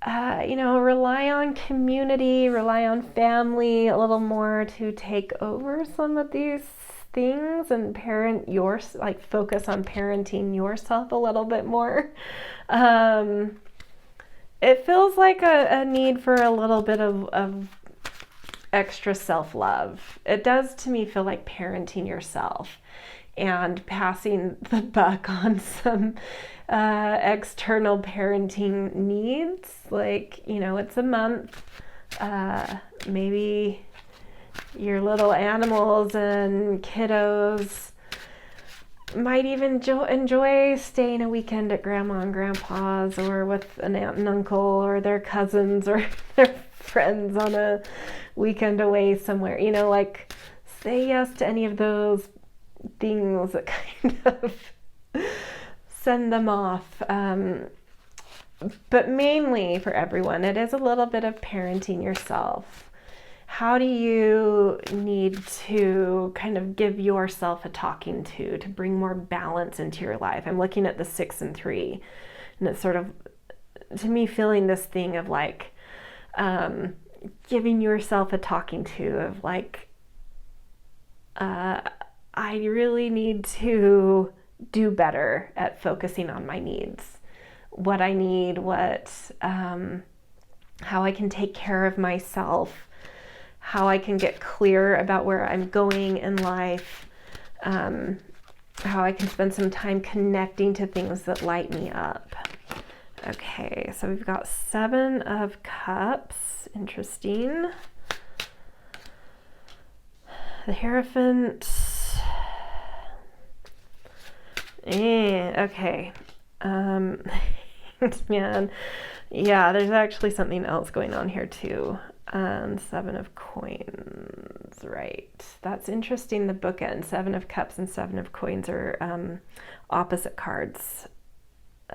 rely on community, rely on family a little more to take over some of these things and focus on parenting yourself a little bit more. It feels like a need for a little bit of extra self-love. It does to me feel like parenting yourself and passing the buck on some external parenting needs. Like, it's a month. Maybe your little animals and kiddos might even enjoy staying a weekend at grandma and grandpa's or with an aunt and uncle or their cousins or their friends on a weekend away somewhere. Say yes to any of those things that kind of send them off. But mainly for everyone, it is a little bit of parenting yourself. How do you need to kind of give yourself a talking to bring more balance into your life? I'm looking at the 6 and 3, and it's sort of, to me, feeling this thing of like giving yourself a talking to of like, I really need to do better at focusing on my needs, what I need, how I can take care of myself, how I can get clear about where I'm going in life, how I can spend some time connecting to things that light me up. Okay, so we've got 7 of Cups. Interesting. The Hierophant. Okay. Man. Yeah, there's actually something else going on here too. 7 of Coins, right. That's interesting, the bookend. 7 of Cups and 7 of Coins are opposite cards.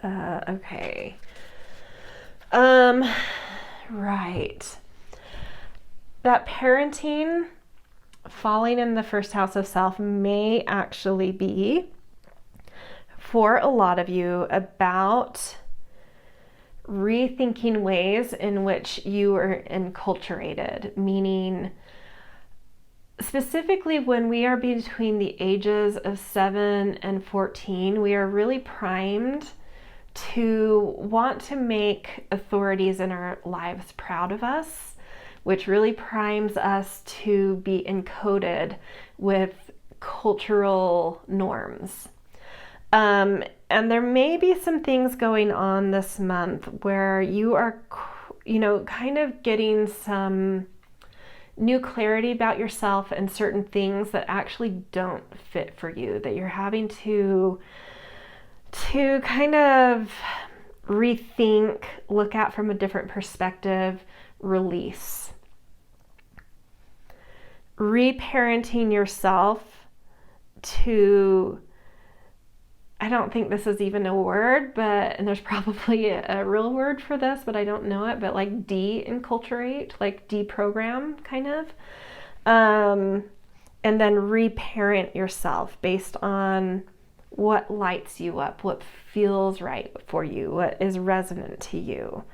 Okay. Right. That parenting, falling in the first house of self, may actually be, for a lot of you, about rethinking ways in which you are enculturated, meaning specifically when we are between the ages of 7 and 14, we are really primed to want to make authorities in our lives proud of us, which really primes us to be encoded with cultural norms. And there may be some things going on this month where you are, kind of getting some new clarity about yourself and certain things that actually don't fit for you, that you're having to kind of rethink, look at from a different perspective, release. Reparenting yourself to, I don't think this is even a word, and there's probably a real word for this, but I don't know it, but like de-enculturate, like deprogram kind of. and then reparent yourself based on what lights you up, what feels right for you, what is resonant to you.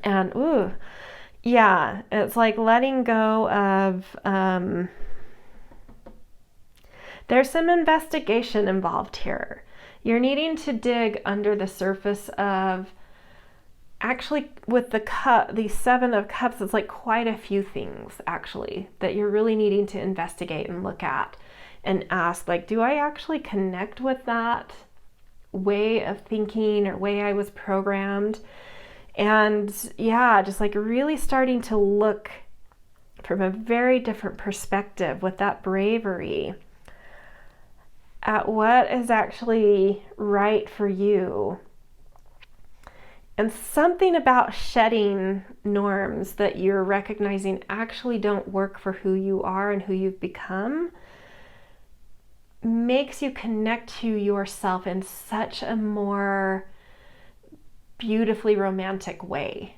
And yeah, it's like letting go of, there's some investigation involved here. You're needing to dig under the surface of, actually with the 7 of Cups, it's like quite a few things actually that you're really needing to investigate and look at and ask, like, do I actually connect with that way of thinking or way I was programmed? And yeah, just like really starting to look from a very different perspective with that bravery at what is actually right for you. And something about shedding norms that you're recognizing actually don't work for who you are and who you've become makes you connect to yourself in such a more beautifully romantic way.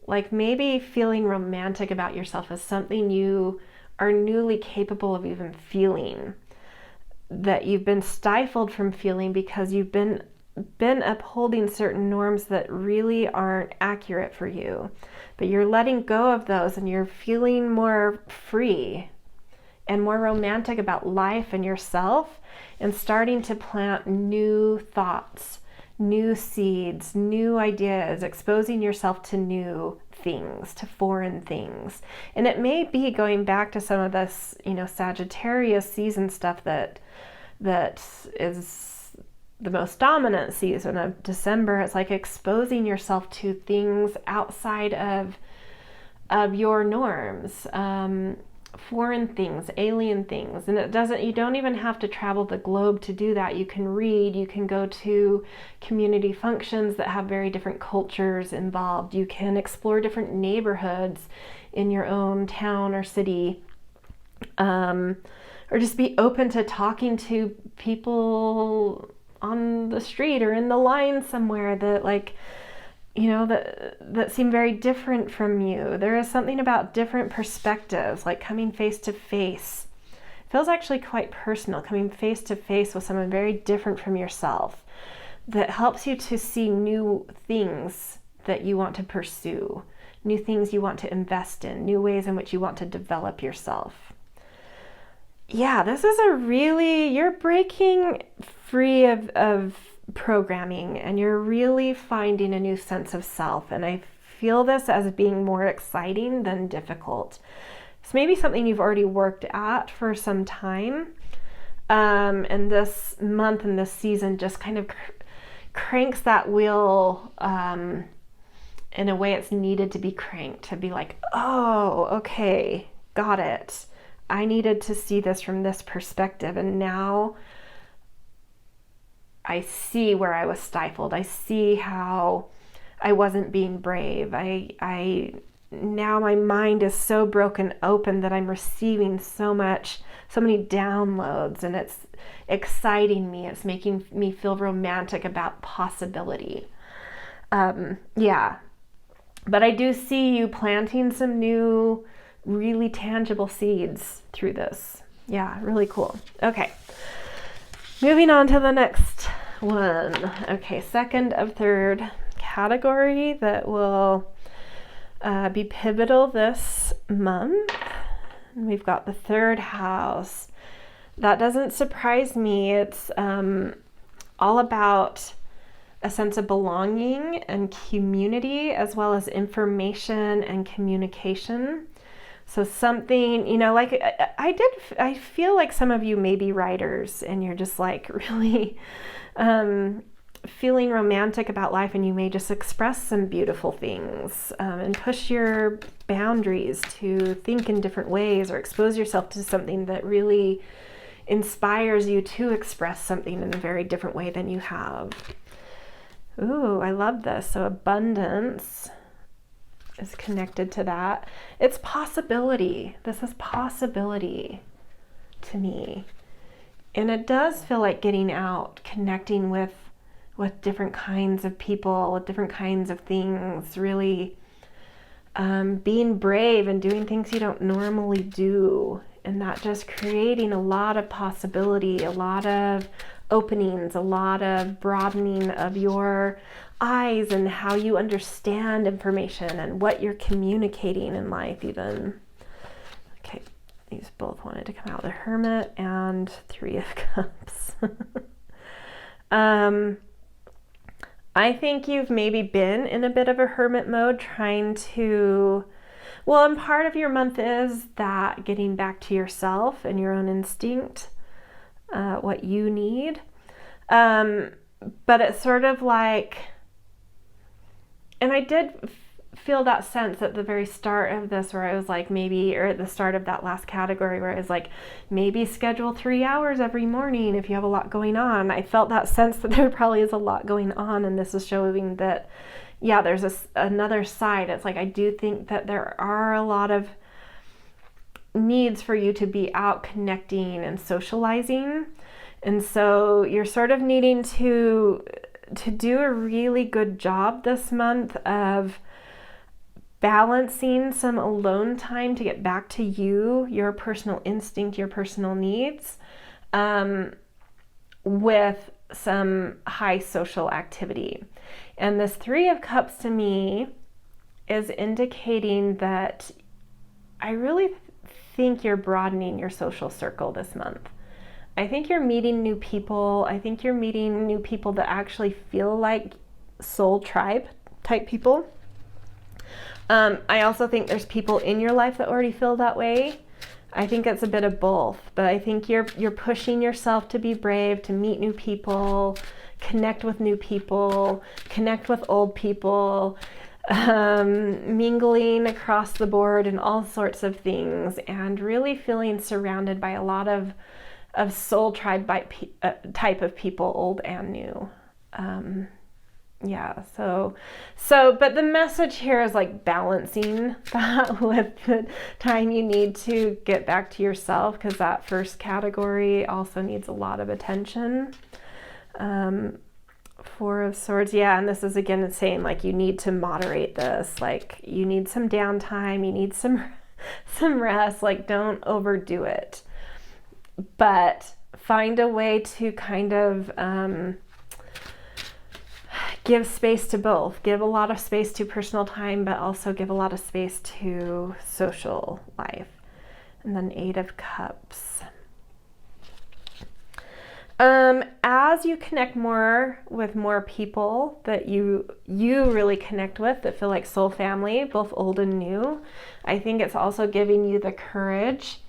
Like maybe feeling romantic about yourself is something you are newly capable of even feeling, that you've been stifled from feeling because you've been upholding certain norms that really aren't accurate for you. But you're letting go of those and you're feeling more free and more romantic about life and yourself, and starting to plant new thoughts, new seeds, new ideas, exposing yourself to new things, to foreign things. And it may be going back to some of this, Sagittarius season stuff that is the most dominant season of December. It's like exposing yourself to things outside of your norms, foreign things, alien things. And you don't even have to travel the globe to do that. You can read, you can go to community functions that have very different cultures involved. You can explore different neighborhoods in your own town or city, or just be open to talking to people on the street or in the line somewhere that that seem very different from you. There is something about different perspectives, like coming face to face. It feels actually quite personal, coming face to face with someone very different from yourself, that helps you to see new things that you want to pursue, new things you want to invest in, new ways in which you want to develop yourself. Yeah, this is you're breaking free of programming, and you're really finding a new sense of self. And I feel this as being more exciting than difficult. It's maybe something you've already worked at for some time. And this month and this season just kind of cranks that wheel in a way it's needed to be cranked, to be like, oh, okay, got it. I needed to see this from this perspective, and now I see where I was stifled. I see how I wasn't being brave. I now my mind is so broken open that I'm receiving so many downloads, and it's exciting me. It's making me feel romantic about possibility. Yeah. But I do see you planting some new, really tangible seeds through this. Yeah, really cool. Okay. Moving on to the next one. Okay, second of third category that will be pivotal this month. And we've got the 3rd house. That doesn't surprise me. It's all about a sense of belonging and community, as well as information and communication. So something, like I feel like some of you may be writers, and you're just like really feeling romantic about life, and you may just express some beautiful things and push your boundaries to think in different ways, or expose yourself to something that really inspires you to express something in a very different way than you have. Ooh, I love this. So abundance is connected to that. It's possibility. This is possibility to me. And it does feel like getting out, connecting with different kinds of people, with different kinds of things, really being brave and doing things you don't normally do. And that just creating a lot of possibility, a lot of openings, a lot of broadening of your eyes and how you understand information and what you're communicating in life even. Okay, these both wanted to come out, the Hermit and Three of Cups. I think you've maybe been in a bit of a hermit mode trying to, well, and part of your month is that getting back to yourself and your own instinct, what you need. But it's sort of like, and I did feel that sense at the very start of this where I was like maybe, or at the start of that last category where I was like, maybe schedule 3 hours every morning if you have a lot going on. I felt that sense that there probably is a lot going on, and this is showing that, yeah, there's another side. It's like, I do think that there are a lot of needs for you to be out connecting and socializing. And so you're sort of needing to do a really good job this month of balancing some alone time to get back to you, your personal instinct, your personal needs, with some high social activity. And this Three of Cups to me is indicating that I really think you're broadening your social circle this month. I think you're meeting new people. I think you're meeting new people that actually feel like soul tribe type people. I also think there's people in your life that already feel that way. I think it's a bit of both, but I think you're pushing yourself to be brave, to meet new people, connect with new people, connect with old people, mingling across the board and all sorts of things, and really feeling surrounded by a lot of soul tribe type of people, old and new. Yeah, so, but the message here is like balancing that with the time you need to get back to yourself, because that first category also needs a lot of attention. Four of Swords, yeah, and this is again saying like you need to moderate this, like you need some downtime, you need some rest, like don't overdo it, but find a way to kind of give space to both. Give a lot of space to personal time, but also give a lot of space to social life. And then Eight of Cups. As you connect more with more people that you really connect with, that feel like soul family, both old and new, I think it's also giving you the courage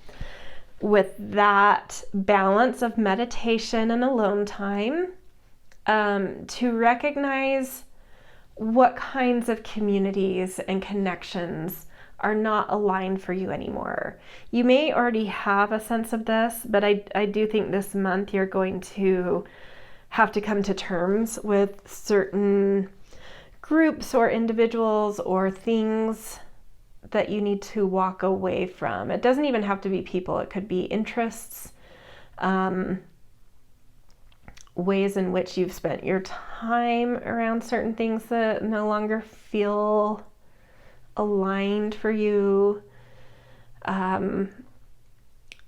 with that balance of meditation and alone time, to recognize what kinds of communities and connections are not aligned for you anymore. You may already have a sense of this, but I do think this month you're going to have to come to terms with certain groups or individuals or things that you need to walk away from. It doesn't even have to be people. It could be interests, ways in which you've spent your time around certain things that no longer feel aligned for you. But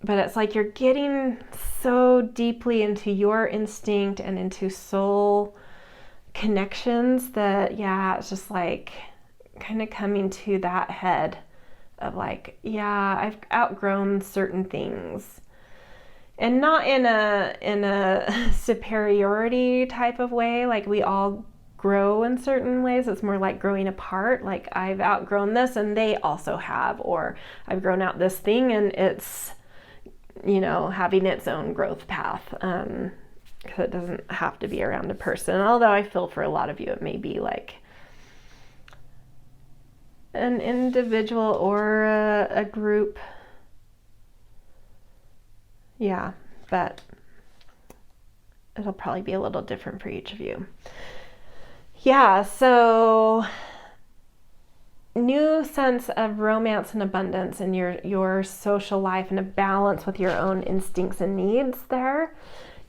it's like you're getting so deeply into your instinct and into soul connections that, yeah, it's just like kind of coming to that head of like, yeah, I've outgrown certain things. And not in a superiority type of way, like we all grow in certain ways. It's more like growing apart, like I've outgrown this and they also have, or I've grown out this thing and it's, you know, having its own growth path. Because it doesn't have to be around a person. Although I feel for a lot of you, it may be like an individual or a group. Yeah, but it'll probably be a little different for each of you. Yeah, so new sense of romance and abundance in your social life and a balance with your own instincts and needs there,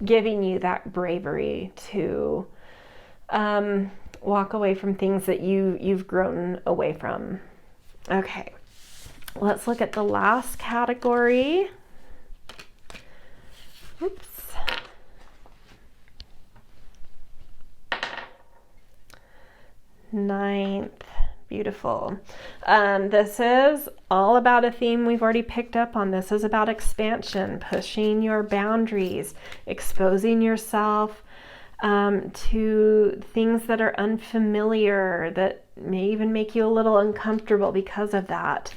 giving you that bravery to walk away from things that you've grown away from. Okay, let's look at the last category. Oops. Ninth. Beautiful. This is all about a theme we've already picked up on. This is about expansion, pushing your boundaries, exposing yourself to things that are unfamiliar, that may even make you a little uncomfortable because of that.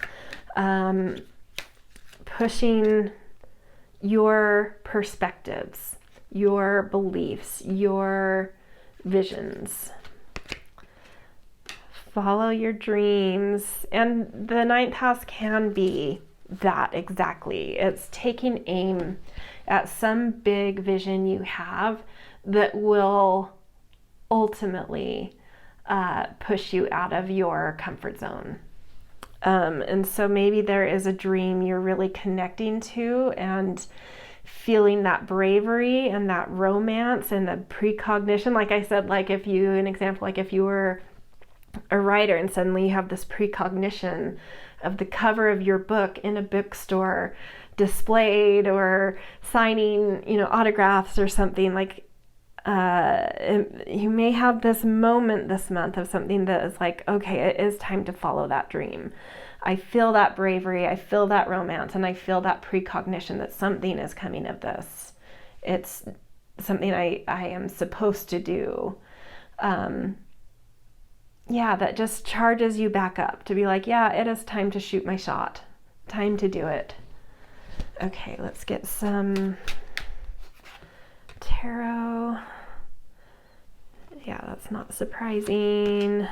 Pushing your perspectives, your beliefs, your visions. Follow your dreams. And the ninth house can be that exactly. It's taking aim at some big vision you have that will ultimately push you out of your comfort zone. And so maybe there is a dream you're really connecting to and feeling that bravery and that romance and the precognition. Like I said, like if you, an example, like if you were a writer and suddenly you have this precognition of the cover of your book in a bookstore displayed, or signing, autographs or something, like you may have this moment this month of something that is like, okay, it is time to follow that dream. I feel that bravery, I feel that romance, and I feel that precognition that something is coming of this. It's something I am supposed to do. That just charges you back up to be like, yeah, it is time to shoot my shot. Time to do it. Okay, let's get some tarot. Yeah, that's not surprising.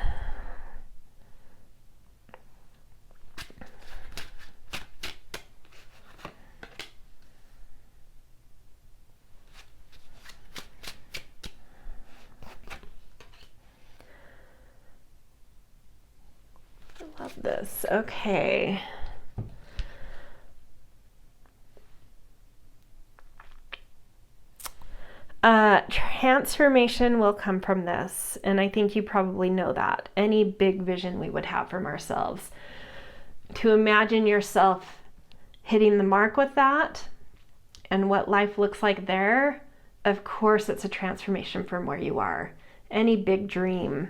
Love this. Okay. Transformation will come from this, and I think you probably know that. Any big vision we would have from ourselves, to imagine yourself hitting the mark with that and what life looks like there, of course it's a transformation from where you are. Any big dream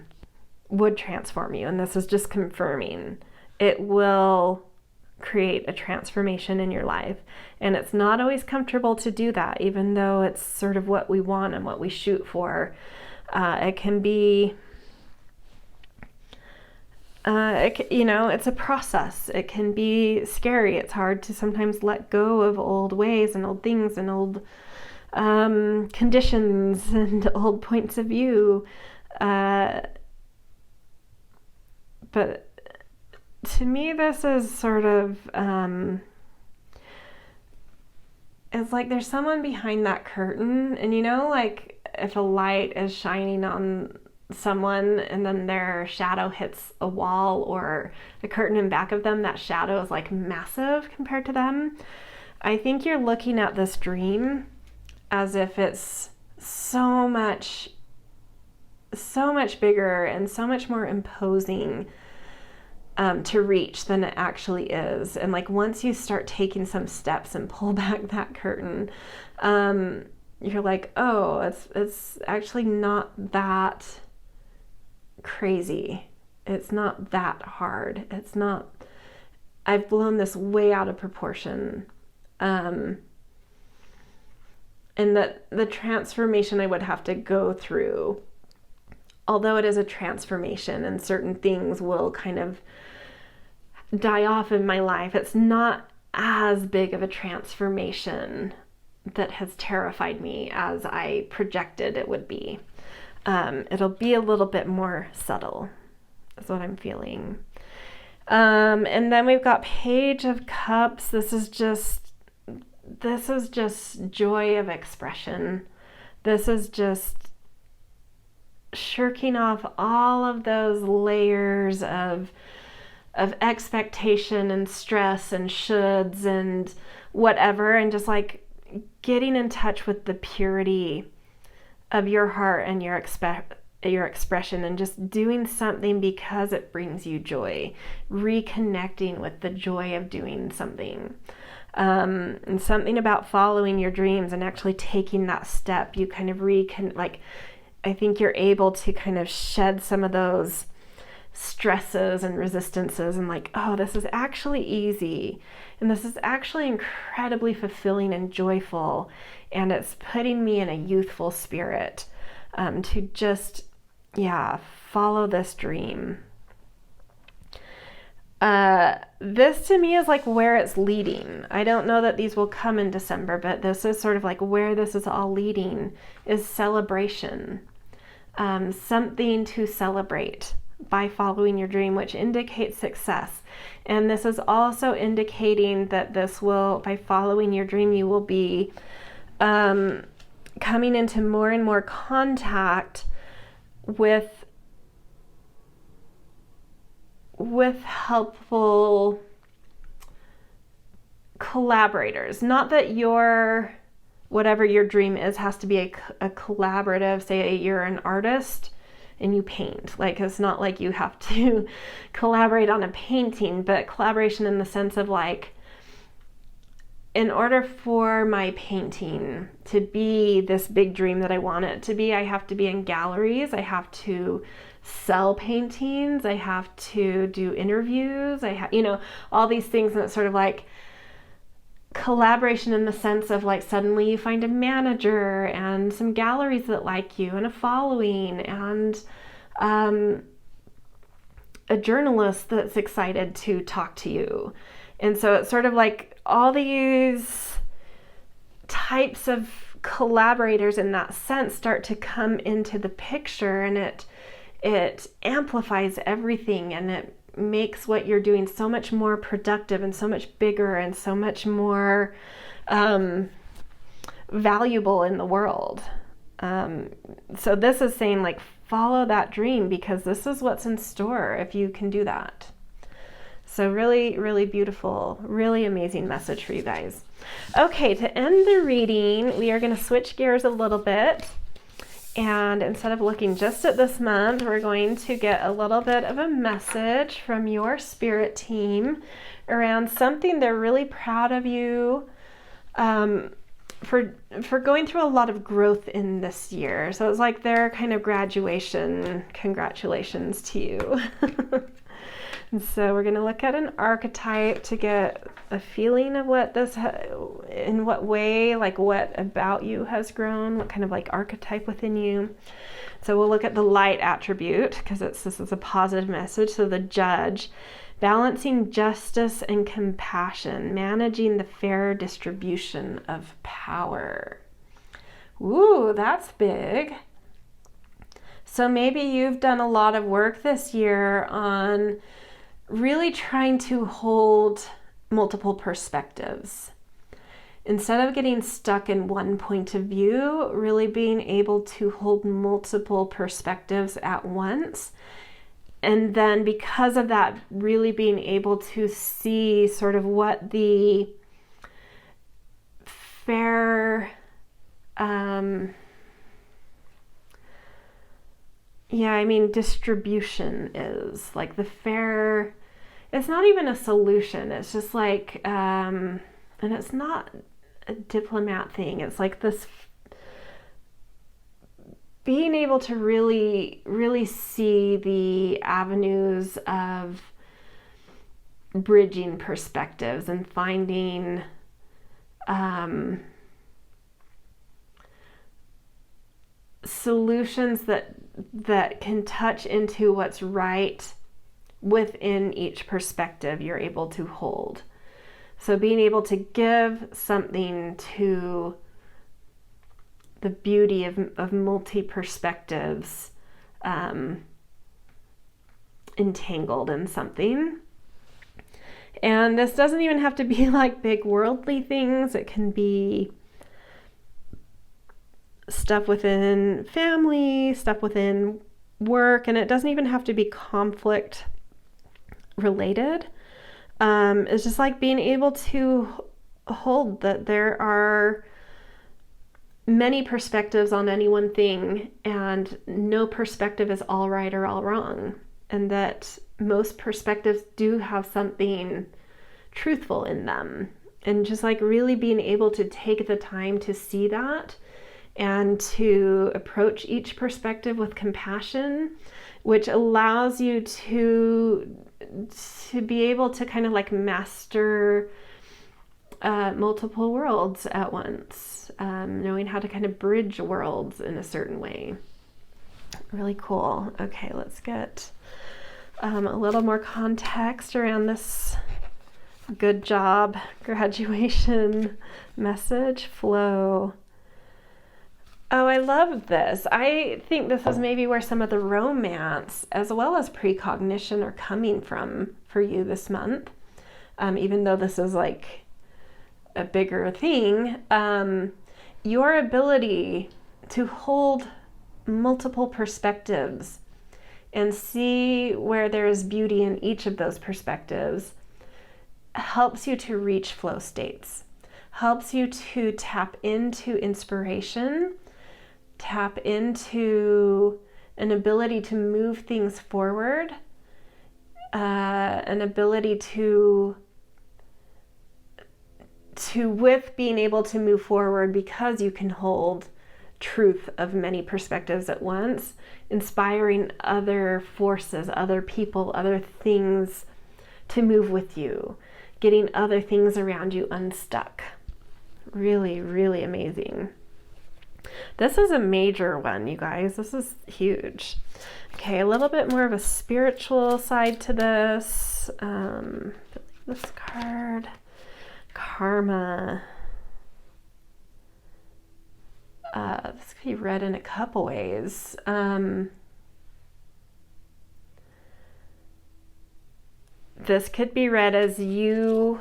would transform you, and this is just confirming it will create a transformation in your life. And it's not always comfortable to do that, even though it's sort of what we want and what we shoot for. It can be, it's a process. It can be scary. It's hard to sometimes let go of old ways and old things and old conditions and old points of view. But to me, this is sort of, it's like there's someone behind that curtain, and like if a light is shining on someone and then their shadow hits a wall or the curtain in back of them, that shadow is like massive compared to them. I think you're looking at this dream as if it's so much bigger and so much more imposing to reach than it actually is. And like once you start taking some steps and pull back that curtain, you're like, oh, it's actually not that crazy. It's not that hard. It's not, I've blown this way out of proportion. And that the transformation I would have to go through, although it is a transformation and certain things will kind of die off in my life, it's not as big of a transformation that has terrified me as I projected it would be. It'll be a little bit more subtle, is what I'm feeling. And then we've got Page of Cups. This is just joy of expression. This is just shirking off all of those layers of expectation and stress and shoulds and whatever, and just like getting in touch with the purity of your heart and your your expression and just doing something because it brings you joy, reconnecting with the joy of doing something. And something about following your dreams and actually taking that step, you kind of I think you're able to kind of shed some of those stresses and resistances and like, oh, this is actually easy. And this is actually incredibly fulfilling and joyful. And it's putting me in a youthful spirit to just, follow this dream. This to me is like where it's leading. I don't know that these will come in December, but this is sort of like where this is all leading is celebration. Something to celebrate by following your dream, which indicates success. And this is also indicating that by following your dream, you will be coming into more and more contact with helpful collaborators. Not that whatever your dream is has to be a collaborative, say you're an artist and you paint. Like, it's not like you have to collaborate on a painting, but collaboration in the sense of like, in order for my painting to be this big dream that I want it to be, I have to be in galleries, I have to sell paintings, I have to do interviews, all these things. And it's sort of like collaboration in the sense of like suddenly you find a manager and some galleries that like you and a following and a journalist that's excited to talk to you. And so it's sort of like all these types of collaborators in that sense start to come into the picture, and it amplifies everything, and it makes what you're doing so much more productive and so much bigger and so much more valuable in the world. So this is saying like follow that dream, because this is what's in store if you can do that. So really, really beautiful, really amazing message for you guys. Okay, to end the reading, we are going to switch gears a little bit. And instead of looking just at this month, we're going to get a little bit of a message from your spirit team around something they're really proud of you for going through a lot of growth in this year. So it's like their kind of graduation. Congratulations to you. And so we're going to look at an archetype to get a feeling of what in what way, like what about you has grown, what kind of like archetype within you. So we'll look at the light attribute, because this is a positive message. So the judge, balancing justice and compassion, managing the fair distribution of power. Ooh, that's big. So maybe you've done a lot of work this year on really trying to hold multiple perspectives. Instead of getting stuck in one point of view, really being able to hold multiple perspectives at once. And then because of that, really being able to see sort of what the fair, distribution is. Like the fair, it's not even a solution. It's just like, and it's not a diplomat thing. It's like this being able to really, really see the avenues of bridging perspectives and finding solutions that can touch into what's right within each perspective you're able to hold. So being able to give something to the beauty of multi-perspectives entangled in something. And this doesn't even have to be like big worldly things. It can be stuff within family, stuff within work, and it doesn't even have to be conflict related. It's just like being able to hold that there are many perspectives on any one thing, and no perspective is all right or all wrong, and that most perspectives do have something truthful in them. And just like really being able to take the time to see that and to approach each perspective with compassion, which allows you to be able to kind of like master multiple worlds at once, knowing how to kind of bridge worlds in a certain way. Really cool. Okay, let's get a little more context around this good job graduation message flow. Oh, I love this. I think this is maybe where some of the romance as well as precognition are coming from for you this month. Even though this is like a bigger thing, your ability to hold multiple perspectives and see where there is beauty in each of those perspectives helps you to reach flow states, helps you to tap into inspiration, tap into an ability to move things forward, an ability to with being able to move forward because you can hold truth of many perspectives at once, inspiring other forces, other people, other things to move with you, getting other things around you unstuck. Really, really amazing. This is a major one, you guys. This is huge. Okay, a little bit more of a spiritual side to this. This card, Karma. This could be read in a couple ways. This could be read as you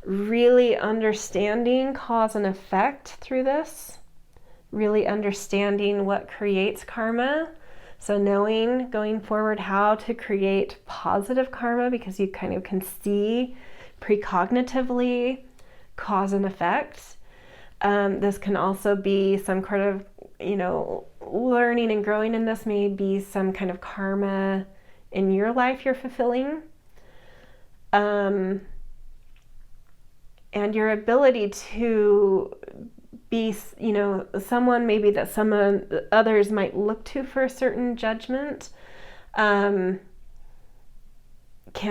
really understanding cause and effect through this, really understanding what creates karma. So knowing going forward how to create positive karma, because you kind of can see precognitively cause and effect. This can also be some kind of, learning and growing in this may be some kind of karma in your life you're fulfilling. And your ability to be, someone maybe that some others might look to for a certain judgment, can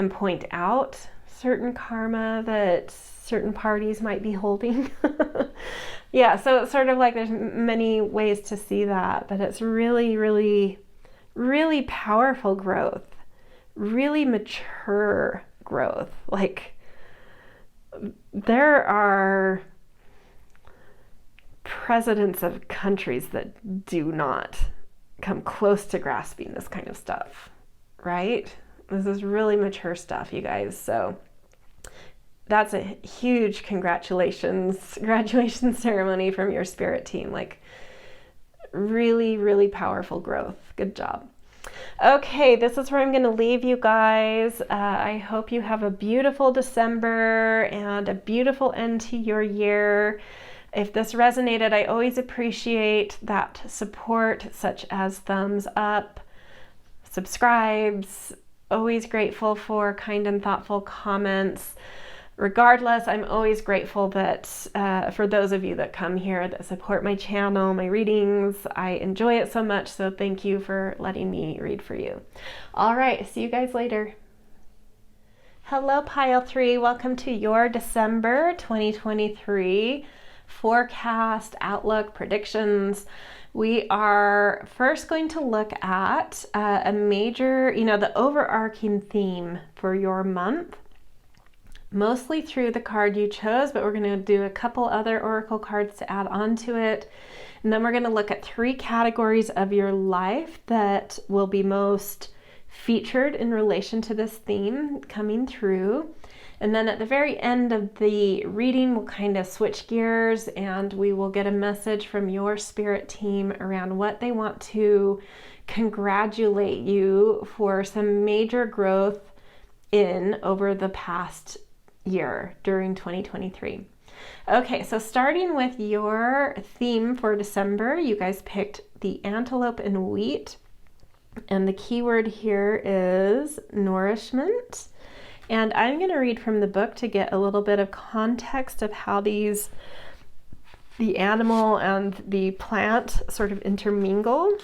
point out certain karma that certain parties might be holding. Yeah, so it's sort of like there's many ways to see that, but it's really, really, really powerful growth, really mature growth. Like, there are presidents of countries that do not come close to grasping this kind of stuff, right? This is really mature stuff, you guys. So that's a huge congratulations graduation ceremony from your spirit team. Like, really, really powerful growth. Good job. Okay, this is where I'm going to leave you guys. I hope you have a beautiful December and a beautiful end to your year. If this resonated, I always appreciate that support, such as thumbs up, subscribes. Always grateful for kind and thoughtful comments. Regardless, I'm always grateful that for those of you that come here that support my channel, my readings. I enjoy it so much, so thank you for letting me read for you. All right, see you guys later. Hello, Pile 3. Welcome to your December 2023 forecast, outlook, predictions. We are first going to look at a major, the overarching theme for your month, mostly through the card you chose, but we're going to do a couple other oracle cards to add on to it. And then we're going to look at 3 categories of your life that will be most featured in relation to this theme coming through. And then at the very end of the reading, we'll kind of switch gears and we will get a message from your spirit team around what they want to congratulate you for some major growth in over the past year during 2023. Okay, so starting with your theme for December, you guys picked the antelope and wheat. And the keyword here is nourishment. And I'm going to read from the book to get a little bit of context of how the animal and the plant sort of intermingle.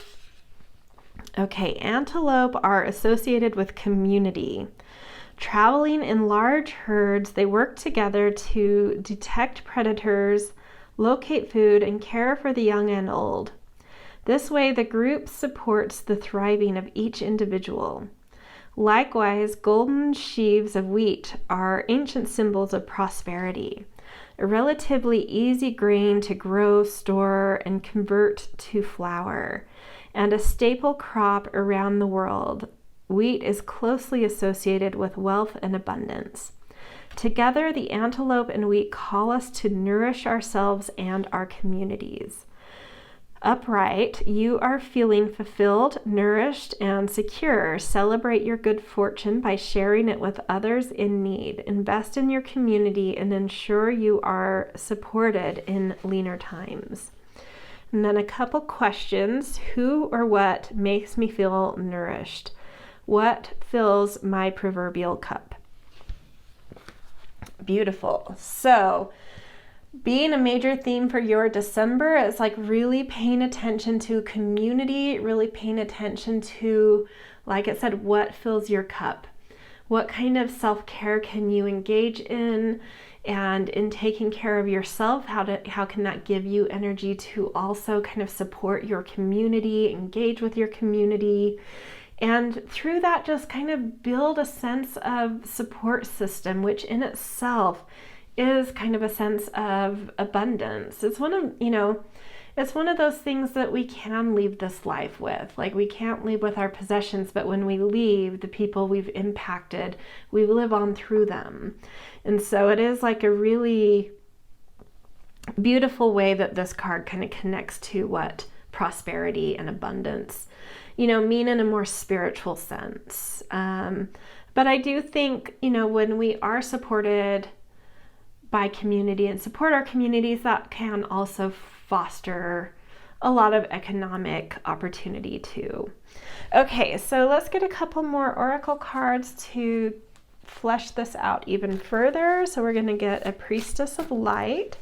Okay, antelope are associated with community. Traveling in large herds, they work together to detect predators, locate food, and care for the young and old. This way, the group supports the thriving of each individual. Likewise, golden sheaves of wheat are ancient symbols of prosperity, a relatively easy grain to grow, store, and convert to flour, and a staple crop around the world. Wheat is closely associated with wealth and abundance. Together, the antelope and wheat call us to nourish ourselves and our communities. Upright, you are feeling fulfilled, nourished, and secure. Celebrate your good fortune by sharing it with others in need. Invest in your community and ensure you are supported in leaner times. And then a couple questions. Who or what makes me feel nourished? What fills my proverbial cup? Beautiful. So, being a major theme for your December is like really paying attention to community, really paying attention to, like it said, what fills your cup? What kind of self-care can you engage in? And in taking care of yourself, how can that give you energy to also kind of support your community, engage with your community? And through that, just kind of build a sense of support system, which in itself is kind of a sense of abundance. It's one of those things that we can leave this life with. Like, we can't leave with our possessions, but when we leave, the people we've impacted, we live on through them. And so it is like a really beautiful way that this card kind of connects to what prosperity and abundance, mean in a more spiritual sense. But I do think, when we are supported by community and support our communities, that can also foster a lot of economic opportunity too. Okay, so let's get a couple more oracle cards to flesh this out even further. So we're going to get a Priestess of Light,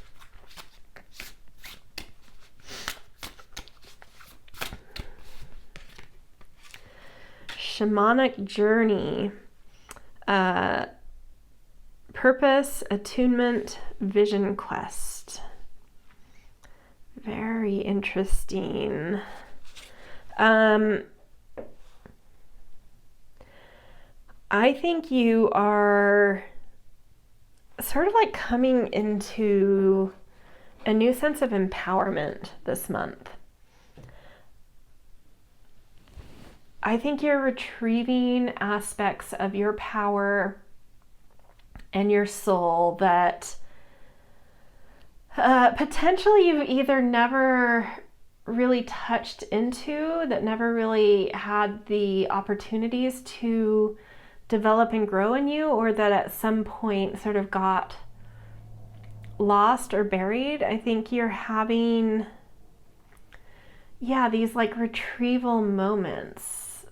Shamanic Journey, Purpose, Attunement, Vision Quest. Very interesting. I think you are sort of like coming into a new sense of empowerment this month. I think you're retrieving aspects of your power and your soul that potentially you've either never really touched into, that never really had the opportunities to develop and grow in you, or that at some point sort of got lost or buried. I think you're having, these like retrieval moments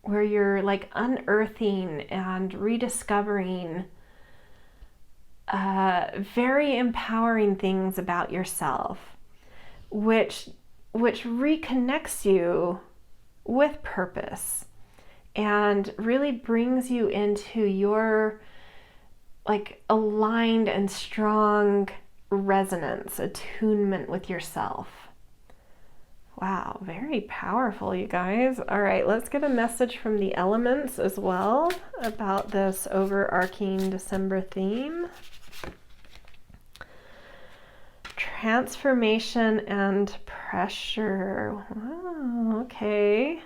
where you're like unearthing and rediscovering very empowering things about yourself, which reconnects you with purpose and really brings you into your like aligned and strong resonance, attunement with yourself. Wow, very powerful, you guys. All right, let's get a message from the elements as well about this overarching December theme. Transformation and pressure. Wow, okay.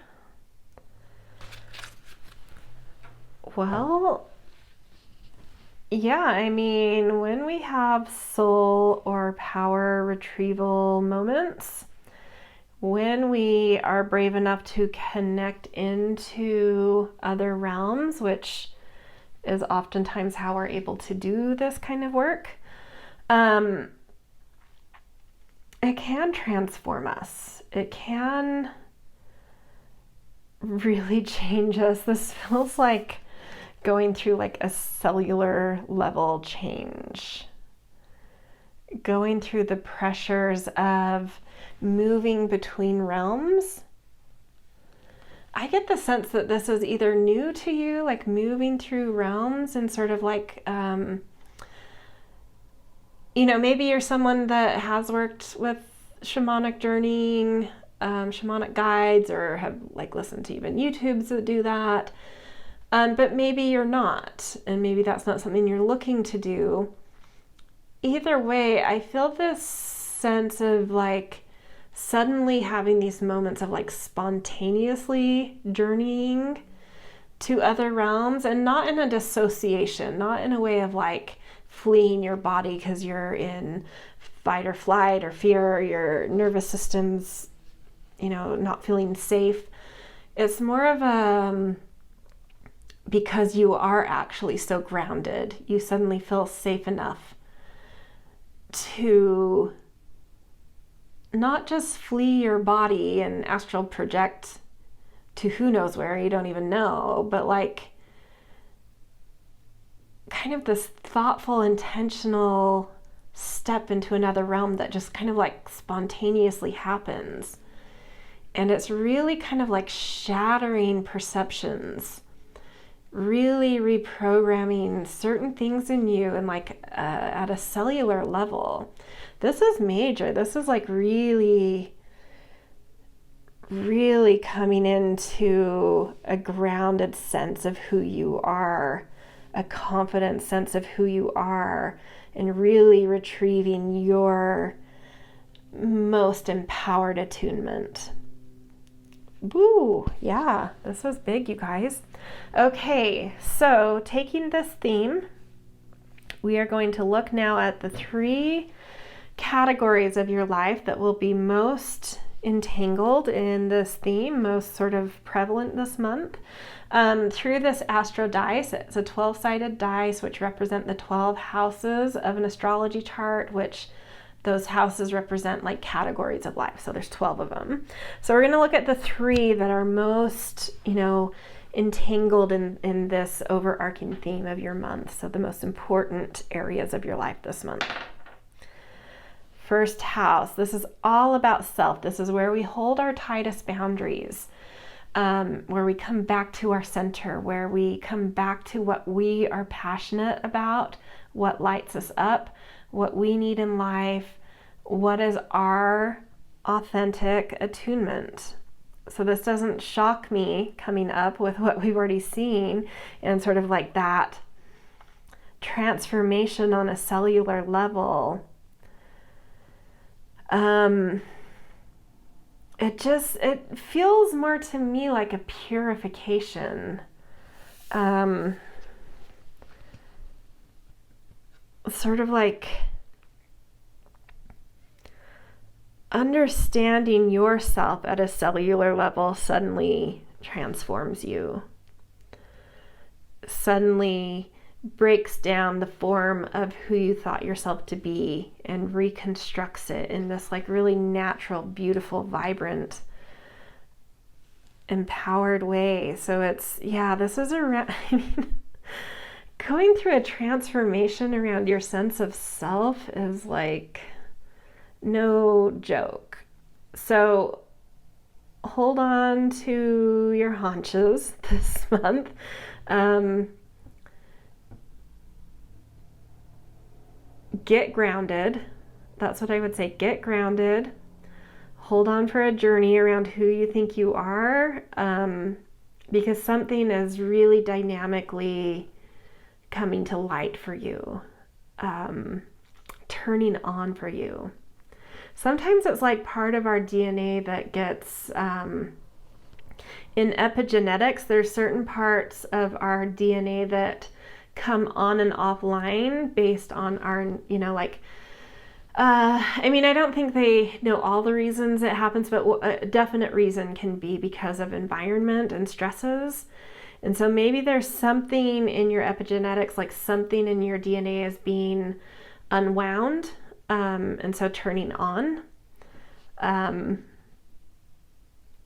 Well, yeah, I mean, when we have soul or power retrieval moments, when we are brave enough to connect into other realms, which is oftentimes how we're able to do this kind of work, it can transform us. It can really change us. This feels like going through like a cellular level change, going through the pressures of moving between realms. I get the sense that this is either new to you, like moving through realms and sort of like, maybe you're someone that has worked with shamanic journeying, shamanic guides, or have like listened to even YouTubes that do that. But maybe you're not, and maybe that's not something you're looking to do. Either way, I feel this sense of like suddenly having these moments of like spontaneously journeying to other realms, and not in a dissociation, not in a way of like fleeing your body because you're in fight or flight or fear, or your nervous system's, not feeling safe. It's more of a, because you are actually so grounded, you suddenly feel safe enough to not just flee your body and astral project to who knows where, you don't even know, but like kind of this thoughtful, intentional step into another realm that just kind of like spontaneously happens. And it's really kind of like shattering perceptions, really reprogramming certain things in you, and like at a cellular level. This is major. This is like really, really coming into a grounded sense of who you are, a confident sense of who you are, and really retrieving your most empowered attunement. Woo, yeah, this was big, you guys. Okay, so taking this theme, we are going to look now at the 3 categories of your life that will be most entangled in this theme, most sort of prevalent this month. Through this astro dice, it's a 12-sided dice which represent the 12 houses of an astrology chart, which those houses represent like categories of life. So there's 12 of them. So we're going to look at the 3 that are most, entangled in this overarching theme of your month. So the most important areas of your life this month. First house, this is all about self. This is where we hold our tightest boundaries, where we come back to our center, where we come back to what we are passionate about, what lights us up, what we need in life, what is our authentic attunement. So this doesn't shock me coming up with what we've already seen, and sort of like that transformation on a cellular level. It feels more to me like a purification. Sort of like understanding yourself at a cellular level suddenly transforms you, suddenly breaks down the form of who you thought yourself to be and reconstructs it in this like really natural, beautiful, vibrant, empowered way. So this is going through a transformation around your sense of self is like no joke. So hold on to your haunches this month. Get grounded. That's what I would say. Get grounded. Hold on for a journey around who you think you are, because something is really dynamically coming to light for you, turning on for you. Sometimes it's like part of our DNA that gets, in epigenetics, there's certain parts of our DNA that come on and offline based on our, I don't think they know all the reasons it happens, but a definite reason can be because of environment and stresses. And so maybe there's something in your epigenetics, like something in your DNA is being unwound, and so turning on. And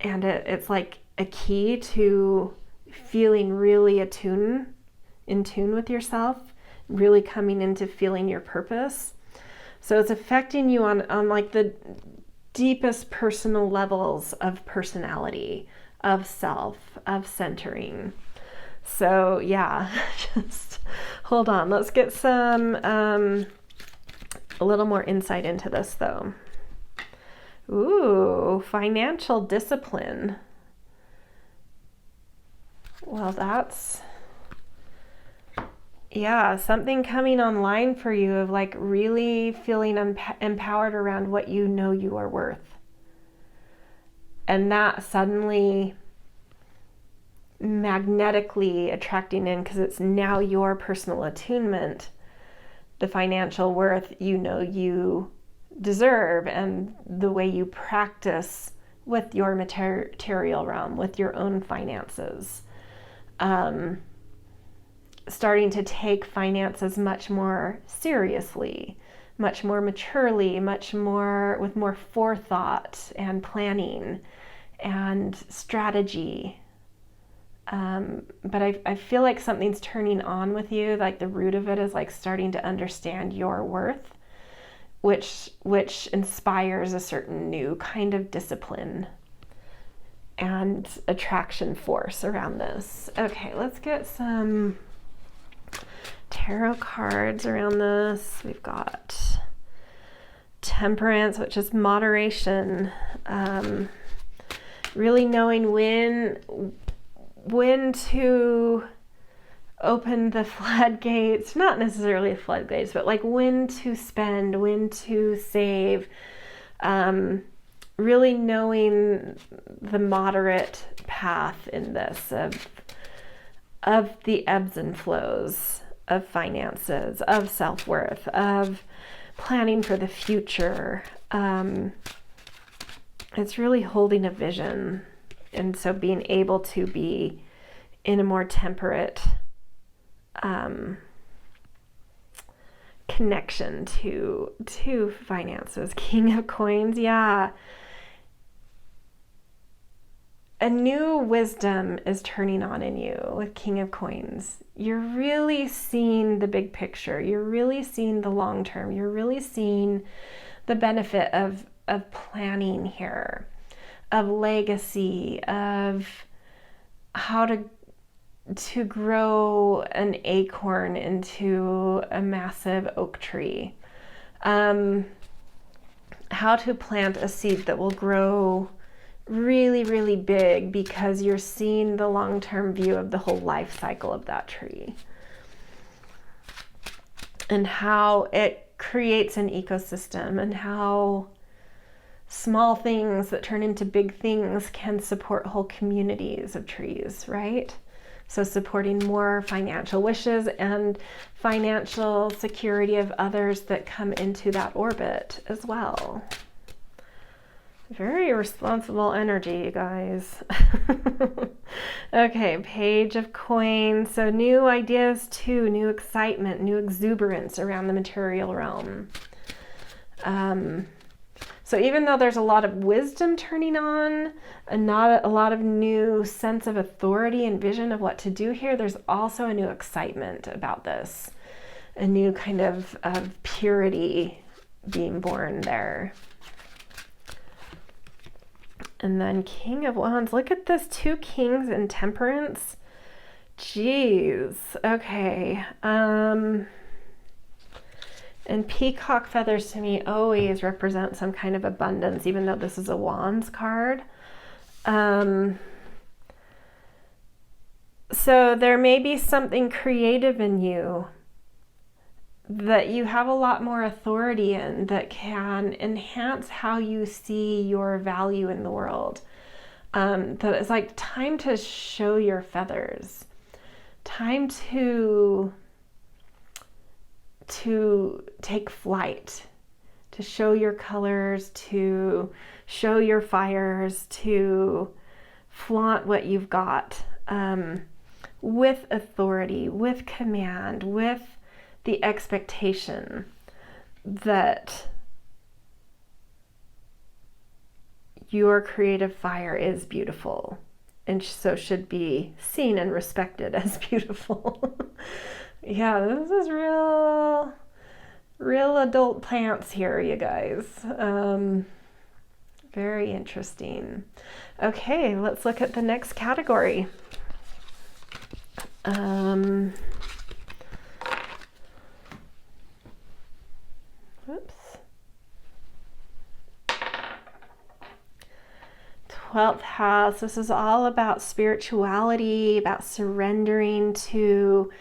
it's like a key to feeling really in tune with yourself, really coming into feeling your purpose. So it's affecting you on like the deepest personal levels of personality, of self, of centering. So yeah, just hold on. Let's get some, a little more insight into this though. Ooh, financial discipline. Well, that's, yeah, something coming online for you of like really feeling empowered around what you know you are worth. And that suddenly magnetically attracting in, because it's now your personal attunement, the financial worth you know you deserve, and the way you practice with your material realm, with your own finances. Starting to take finances much more seriously, much more maturely, much more with more forethought and planning and strategy. But I feel like something's turning on with you, like the root of it is like starting to understand your worth, which inspires a certain new kind of discipline and attraction force around this. Okay, let's get some tarot cards around this. We've got Temperance, which is moderation. Really knowing when to open the floodgates, not necessarily floodgates, but like when to spend, when to save. Really knowing the moderate path in this of the ebbs and flows of finances, of self-worth, of planning for the future. It's really holding a vision. And so being able to be in a more temperate connection to finances. King of Coins, yeah. A new wisdom is turning on in you with King of Coins. You're really seeing the big picture. You're really seeing the long term. You're really seeing the benefit of planning here, of legacy, of how to grow an acorn into a massive oak tree. How to plant a seed that will grow really, really big, because you're seeing the long-term view of the whole life cycle of that tree and how it creates an ecosystem, and how small things that turn into big things can support whole communities of trees, right? So supporting more financial wishes and financial security of others that come into that orbit as well. Very responsible energy, you guys. Okay, Page of Coins. So new ideas too, new excitement, new exuberance around the material realm. So even though there's a lot of wisdom turning on and not a lot of new sense of authority and vision of what to do here, there's also a new excitement about this, a new kind of purity being born there. And then King of Wands. Look at this, 2 kings in Temperance. Jeez. Okay. And peacock feathers to me always represent some kind of abundance, even though this is a Wands card. So there may be something creative in you that you have a lot more authority in, that can enhance how you see your value in the world. That it's like time to show your feathers, time to take flight, to show your colors, to show your fires, to flaunt what you've got, with authority, with command, with the expectation that your creative fire is beautiful and so should be seen and respected as beautiful. Yeah, this is real adult pants here, you guys. Very interesting. Okay, let's look at the next category. Whoops. 12th house. This is all about spirituality, about surrendering to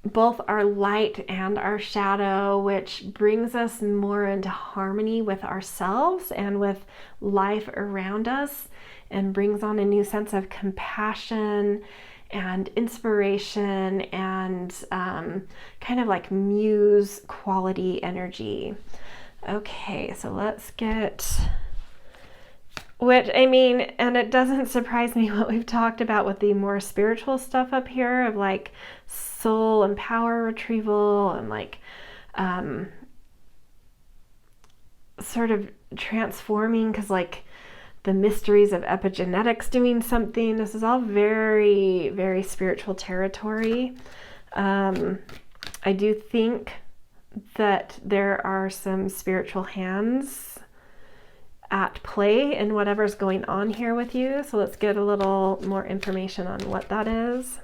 both our light and our shadow, which brings us more into harmony with ourselves and with life around us, and brings on a new sense of compassion and inspiration and kind of like muse quality energy. Okay, so let's get, which, I mean, and it doesn't surprise me what we've talked about with the more spiritual stuff up here of like soul and power retrieval and like sort of transforming, because like the mysteries of epigenetics doing something. This is all very, very spiritual territory. I do think that there are some spiritual hands at play in whatever's going on here with you. So let's get a little more information on what that is.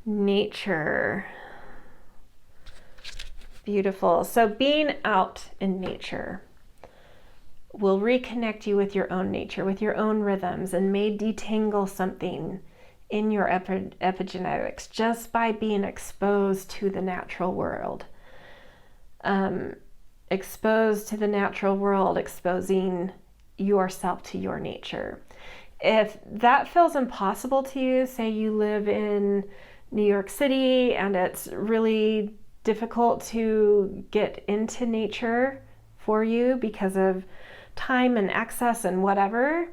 Nature. Beautiful. So being out in nature will reconnect you with your own nature, with your own rhythms, and may detangle something in your epigenetics just by being exposed to the natural world. Exposed to the natural world, exposing yourself to your nature. If that feels impossible to you, say you live in New York City and it's really difficult to get into nature for you because of time and access and whatever,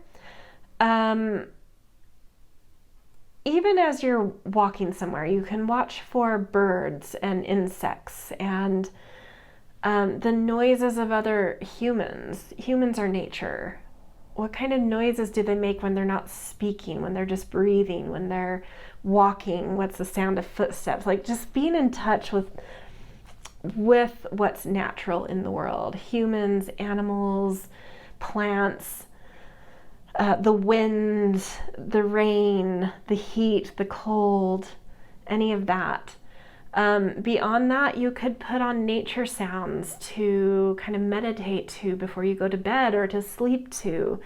even as you're walking somewhere, you can watch for birds and insects and the noises of other humans. Humans are nature. What kind of noises do they make when they're not speaking, when they're just breathing, when they're walking? What's the sound of footsteps? Like just being in touch with what's natural in the world. Humans, animals, plants, the wind, the rain, the heat, the cold, any of that. Beyond that, you could put on nature sounds to kind of meditate to before you go to bed or to sleep to.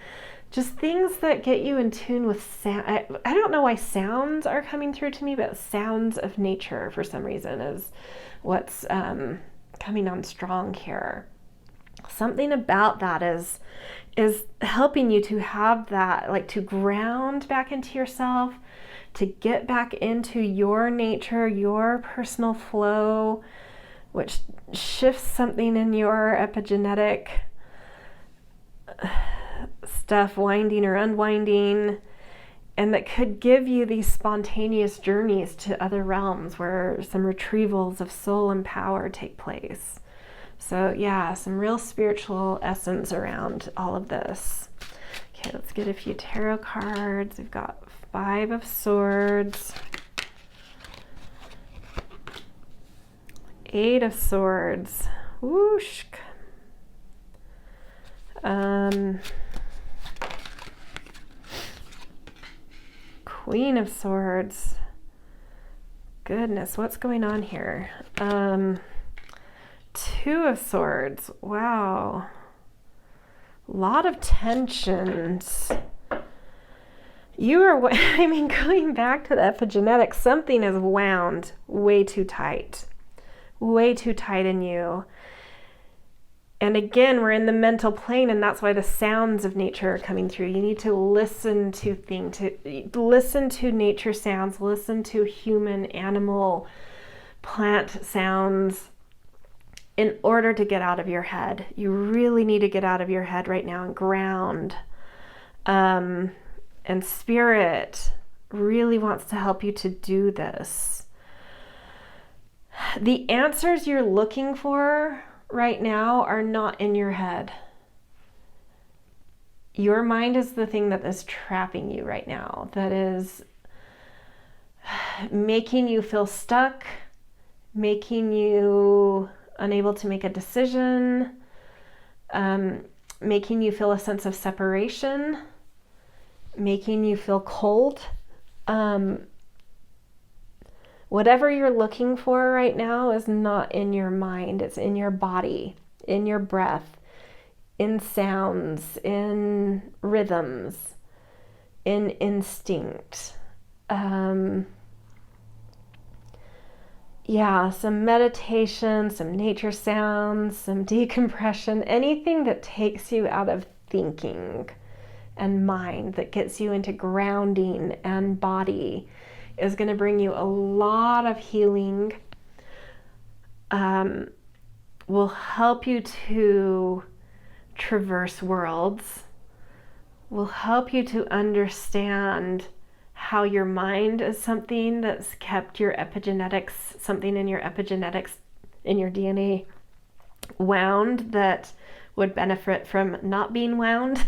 Just things that get you in tune with sound. I don't know why sounds are coming through to me, but sounds of nature for some reason is what's coming on strong here. Something about that is helping you to have that, like to ground back into yourself, to get back into your nature, your personal flow, which shifts something in your epigenetic stuff, winding or unwinding, and that could give you these spontaneous journeys to other realms where some retrievals of soul and power take place. So yeah, some real spiritual essence around all of this. Okay, let's get a few tarot cards. We've got 5 of Swords, 8 of Swords, whoosh, Queen of Swords. Goodness, what's going on here? 2 of Swords. Wow. A lot of tensions. You are, I mean, going back to the epigenetics, something is wound way too tight in you. And again, we're in the mental plane, and that's why the sounds of nature are coming through. You need to listen to things, listen to nature sounds, listen to human, animal, plant sounds in order to get out of your head. You really need to get out of your head right now and ground. And Spirit really wants to help you to do this. The answers you're looking for right now are not in your head. Your mind is the thing that is trapping you right now, that is making you feel stuck, making you unable to make a decision, making you feel a sense of separation, making you feel cold. Whatever you're looking for right now is not in your mind. It's in your body, in your breath, in sounds, in rhythms, in instinct. Some meditation, some nature sounds, some decompression, anything that takes you out of thinking and mind, that gets you into grounding and body, is going to bring you a lot of healing, will help you to traverse worlds, will help you to understand how your mind is something that's kept your epigenetics, something in your epigenetics, in your DNA wound that would benefit from not being wound.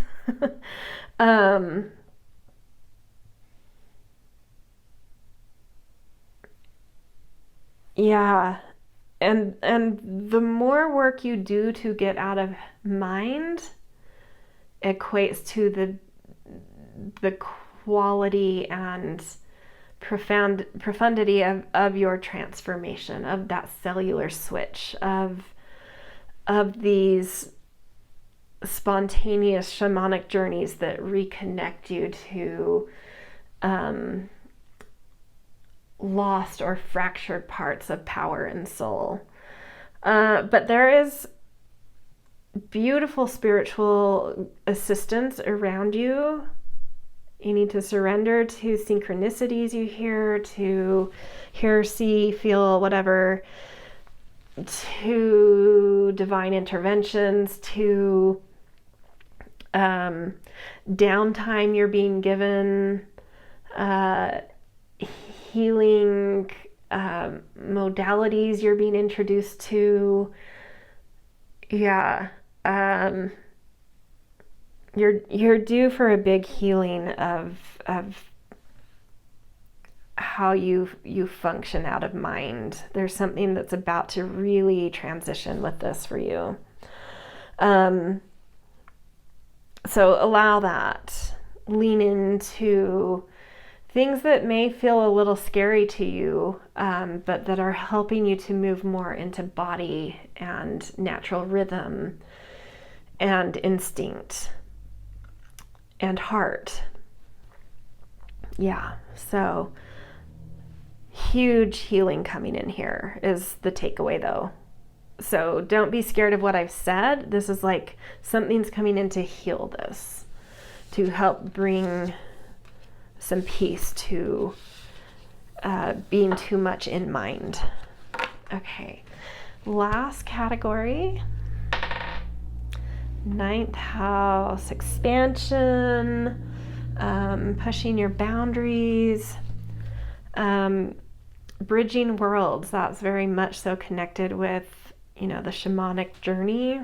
And the more work you do to get out of mind equates to the quality and profundity of your transformation, of that cellular switch, of these spontaneous shamanic journeys that reconnect you to lost or fractured parts of power and soul. But there is beautiful spiritual assistance around you. You need to surrender to synchronicities you hear, to hear, see, feel, whatever, to divine interventions, to downtime you're being given, healing modalities you're being introduced to. You're due for a big healing of how you function out of mind. There's something that's about to really transition with this for you. So allow that. Lean into things that may feel a little scary to you, but that are helping you to move more into body and natural rhythm and instinct and heart. So huge healing coming in here is the takeaway, though. So don't be scared of what I've said. This is like something's coming in to heal this, to help bring some peace to being too much in mind. Okay, last category, 9th house expansion, pushing your boundaries, bridging worlds. That's very much so connected with, the shamanic journey.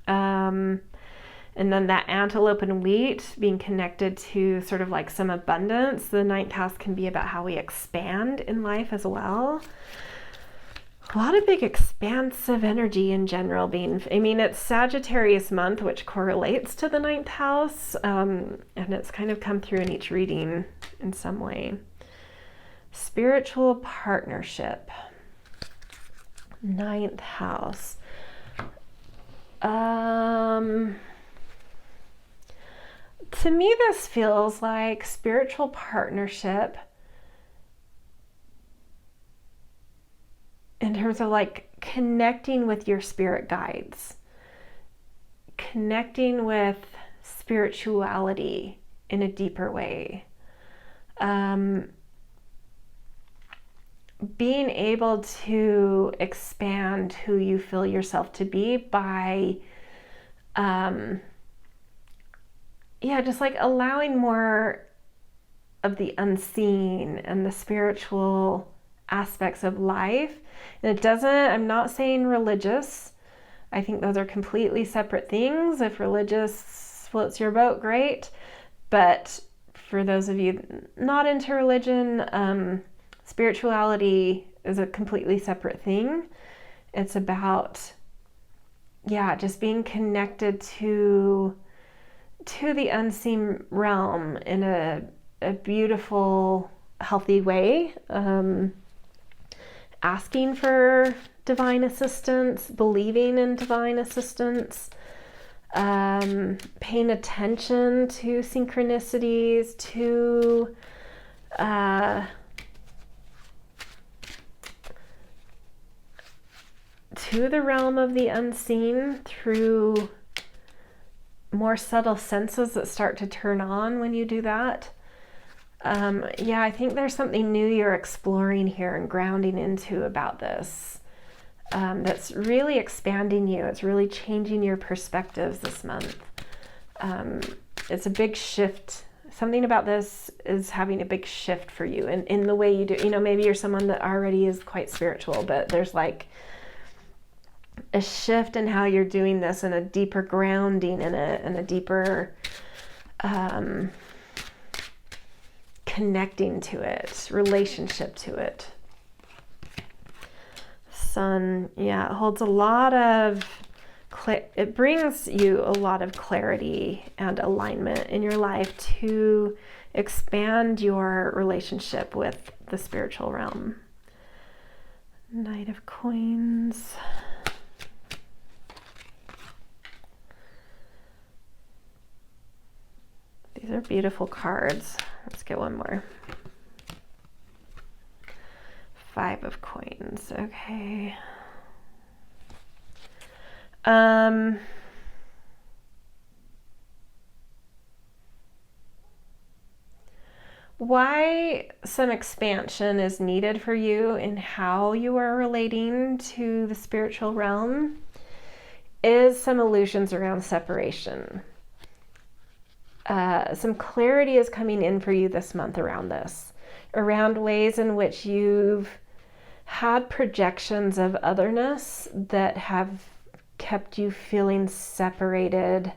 And then that antelope and wheat being connected to sort of like some abundance. The 9th house can be about how we expand in life as well. A lot of big expansive energy in general it's Sagittarius month, which correlates to the 9th house. And it's kind of come through in each reading in some way. Spiritual partnership. 9th house. To me, this feels like spiritual partnership in terms of like connecting with your spirit guides, connecting with spirituality in a deeper way, being able to expand who you feel yourself to be by just like allowing more of the unseen and the spiritual aspects of life. And it doesn't, I'm not saying religious. I think those are completely separate things. If religious floats your boat, great. But for those of you not into religion, spirituality is a completely separate thing. It's about, just being connected to the unseen realm in a beautiful, healthy way. Asking for divine assistance, believing in divine assistance, paying attention to synchronicities, to the realm of the unseen through more subtle senses that start to turn on when you do that. I think there's something new you're exploring here and grounding into about this. That's really expanding you. It's really changing your perspectives this month. It's a big shift. Something about this is having a big shift for you in the way you do. Maybe you're someone that already is quite spiritual, but there's like a shift in how you're doing this, and a deeper grounding in it, and a deeper connecting to it, relationship to it. Sun, it holds a lot of, it brings you a lot of clarity and alignment in your life to expand your relationship with the spiritual realm. Knight of Coins. These are beautiful cards. Let's get one more. 5 of Coins. Okay. Why some expansion is needed for you in how you are relating to the spiritual realm is some illusions around separation. Some clarity is coming in for you this month around this, around ways in which you've had projections of otherness that have kept you feeling separated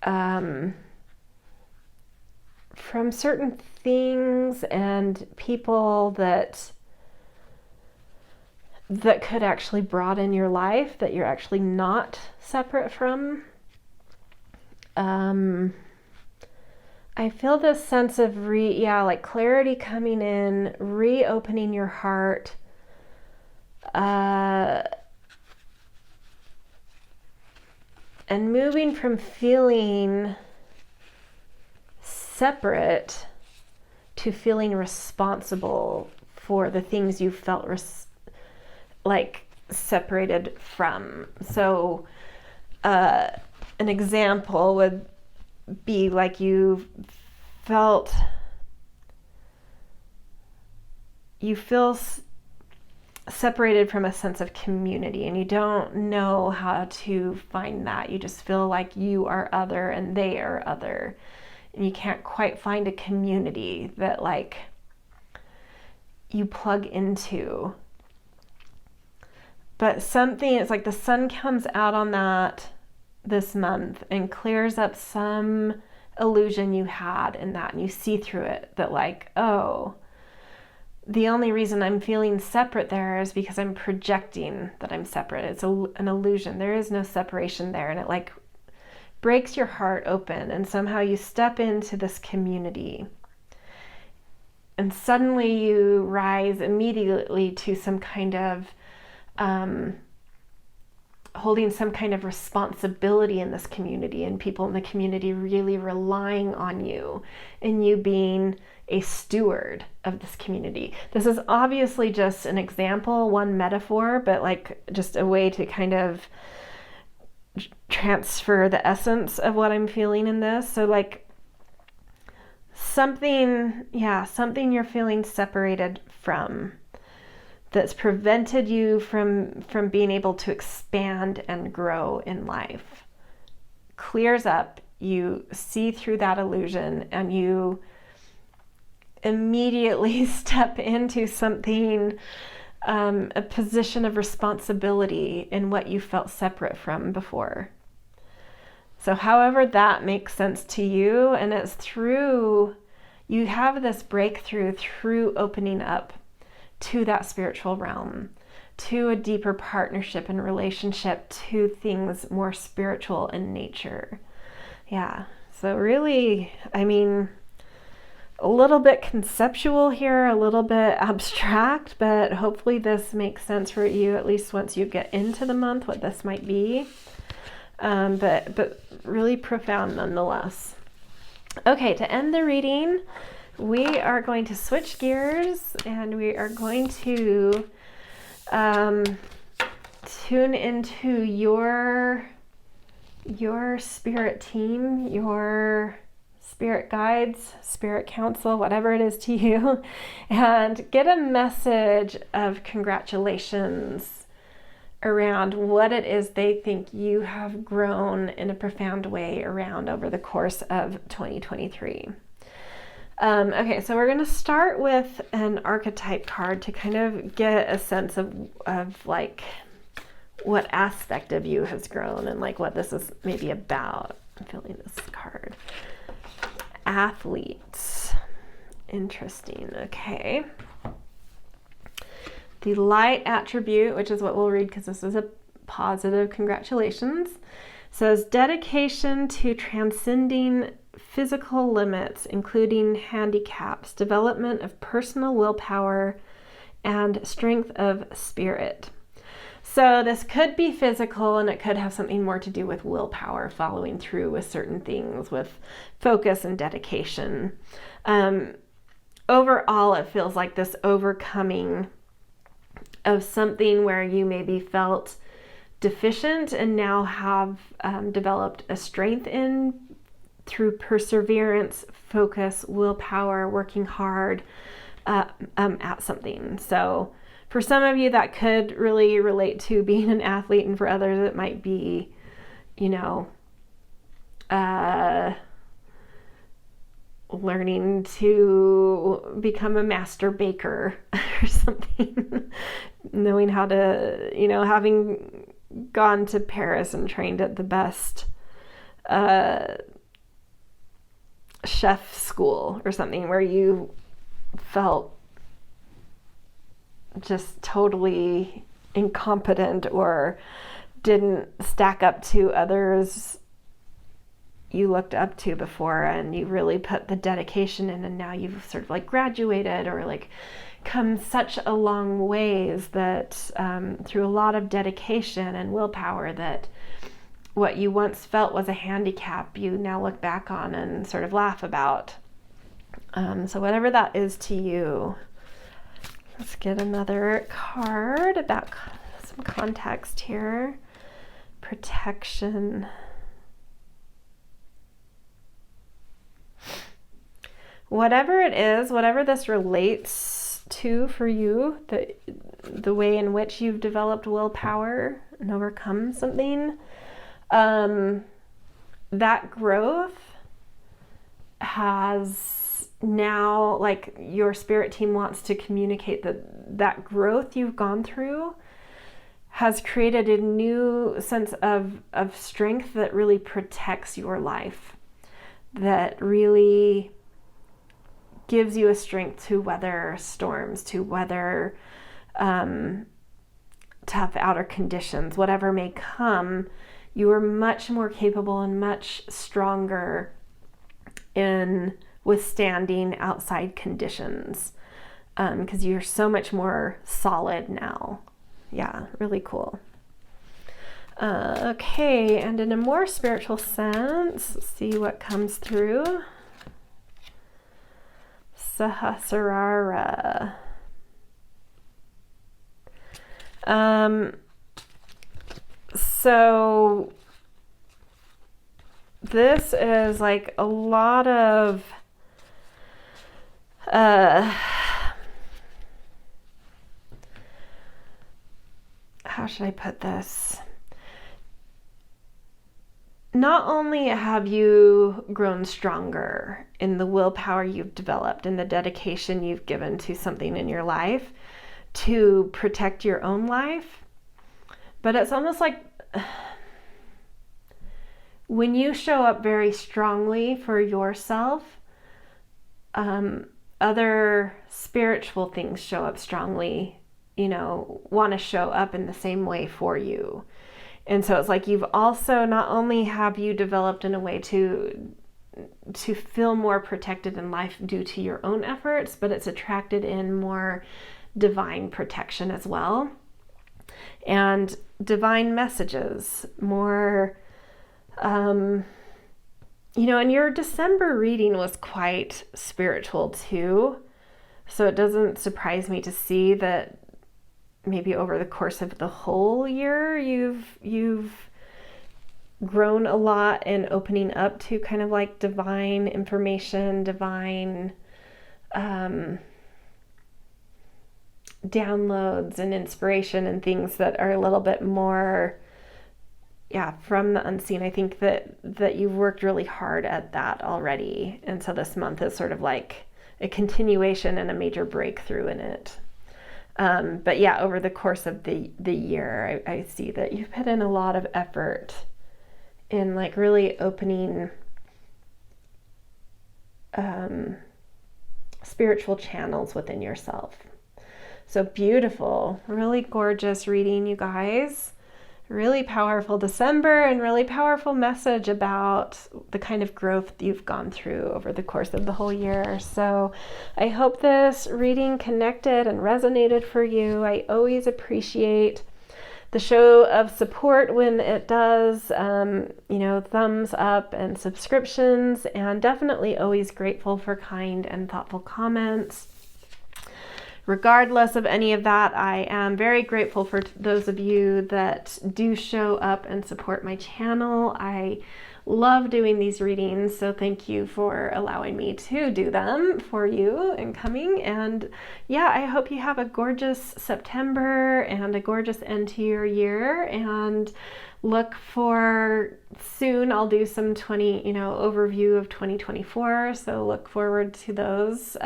from certain things and people that could actually broaden your life, that you're actually not separate from. I feel this sense of clarity coming in, reopening your heart, and moving from feeling separate to feeling responsible for the things you felt separated from. So, an example would be like you feel separated from a sense of community, and you don't know how to find that. You just feel like you are other and they are other, and you can't quite find a community that you plug into. But it's like the sun comes out on that this month and clears up some illusion you had in that, and you see through it that the only reason I'm feeling separate there is because I'm projecting that I'm separate. It's an illusion. There is no separation there, and it breaks your heart open, and somehow you step into this community, and suddenly you rise immediately to some kind of holding some kind of responsibility in this community, and people in the community really relying on you, and you being a steward of this community. This is obviously just an example, one metaphor, but just a way to kind of transfer the essence of what I'm feeling in this. So something you're feeling separated from, that's prevented you from being able to expand and grow in life, clears up. You see through that illusion, and immediately step into something, a position of responsibility in what you felt separate from before. So however that makes sense to you, and it's through, you have this breakthrough through opening up to that spiritual realm, to a deeper partnership and relationship, to things more spiritual in nature. Yeah, so really, I mean, a little bit conceptual here, a little bit abstract, but hopefully this makes sense for you, at least once you get into the month, what this might be. But really profound nonetheless. Okay, to end the reading, we are going to switch gears and we are going to tune into your spirit team, your spirit guides, spirit council, whatever it is to you, and get a message of congratulations around what it is they think you have grown in a profound way around over the course of 2023. Okay, so we're going to start with an archetype card to kind of get a sense of like what aspect of you has grown and like what this is maybe about. I'm feeling this card. Athletes. Interesting. Okay. The light attribute, which is what we'll read because this is a positive congratulations, says dedication to transcending physical limits, including handicaps, development of personal willpower, and strength of spirit. So this could be physical, and it could have something more to do with willpower, following through with certain things, with focus and dedication. Overall, it feels like this overcoming of something where you maybe felt deficient and now have developed a strength in through perseverance, focus, willpower, working hard at something. So for some of you, that could really relate to being an athlete, and for others, it might be, you know, learning to become a master baker or something, knowing how to, you know, having gone to Paris and trained at the best chef school or something where you felt just totally incompetent or didn't stack up to others you looked up to before, and you really put the dedication in, and now you've sort of like graduated or like come such a long ways that through a lot of dedication and willpower, that what you once felt was a handicap, you now look back on and sort of laugh about. So whatever that is to you, let's get another card about some context here. Protection. Whatever it is, whatever this relates to for you, the way in which you've developed willpower and overcome something, that growth has now, like, your spirit team wants to communicate that growth you've gone through has created a new sense of strength that really protects your life, that really gives you a strength to weather storms, to weather tough outer conditions, whatever may come. You are much more capable and much stronger in withstanding outside conditions because you're so much more solid now. Yeah, really cool. Okay, and in a more spiritual sense, let's see what comes through. Sahasrara. So this is like a lot of how should I put this? not only have you grown stronger in the willpower you've developed and the dedication you've given to something in your life to protect your own life, but it's almost like when you show up very strongly for yourself, other spiritual things show up strongly, want to show up in the same way for you. And so it's like you've also, not only have you developed in a way to feel more protected in life due to your own efforts, but it's attracted in more divine protection as well. And divine messages, more, and your December reading was quite spiritual too. So it doesn't surprise me to see that maybe over the course of the whole year, you've grown a lot in opening up to kind of like divine information, divine downloads and inspiration and things that are a little bit more, from the unseen. I think that you've worked really hard at that already. And so this month is sort of like a continuation and a major breakthrough in it. But yeah, over the course of the year, I see that you've put in a lot of effort in like really opening spiritual channels within yourself. So beautiful, really gorgeous reading, you guys. Really powerful December and really powerful message about the kind of growth you've gone through over the course of the whole year. So I hope this reading connected and resonated for you. I always appreciate the show of support when it does, thumbs up and subscriptions, and definitely always grateful for kind and thoughtful comments. Regardless of any of that, I am very grateful for those of you that do show up and support my channel. I love doing these readings, so thank you for allowing me to do them for you and coming. And yeah, I hope you have a gorgeous September and a gorgeous end to your year, and look for soon I'll do some overview of 2024, so look forward to those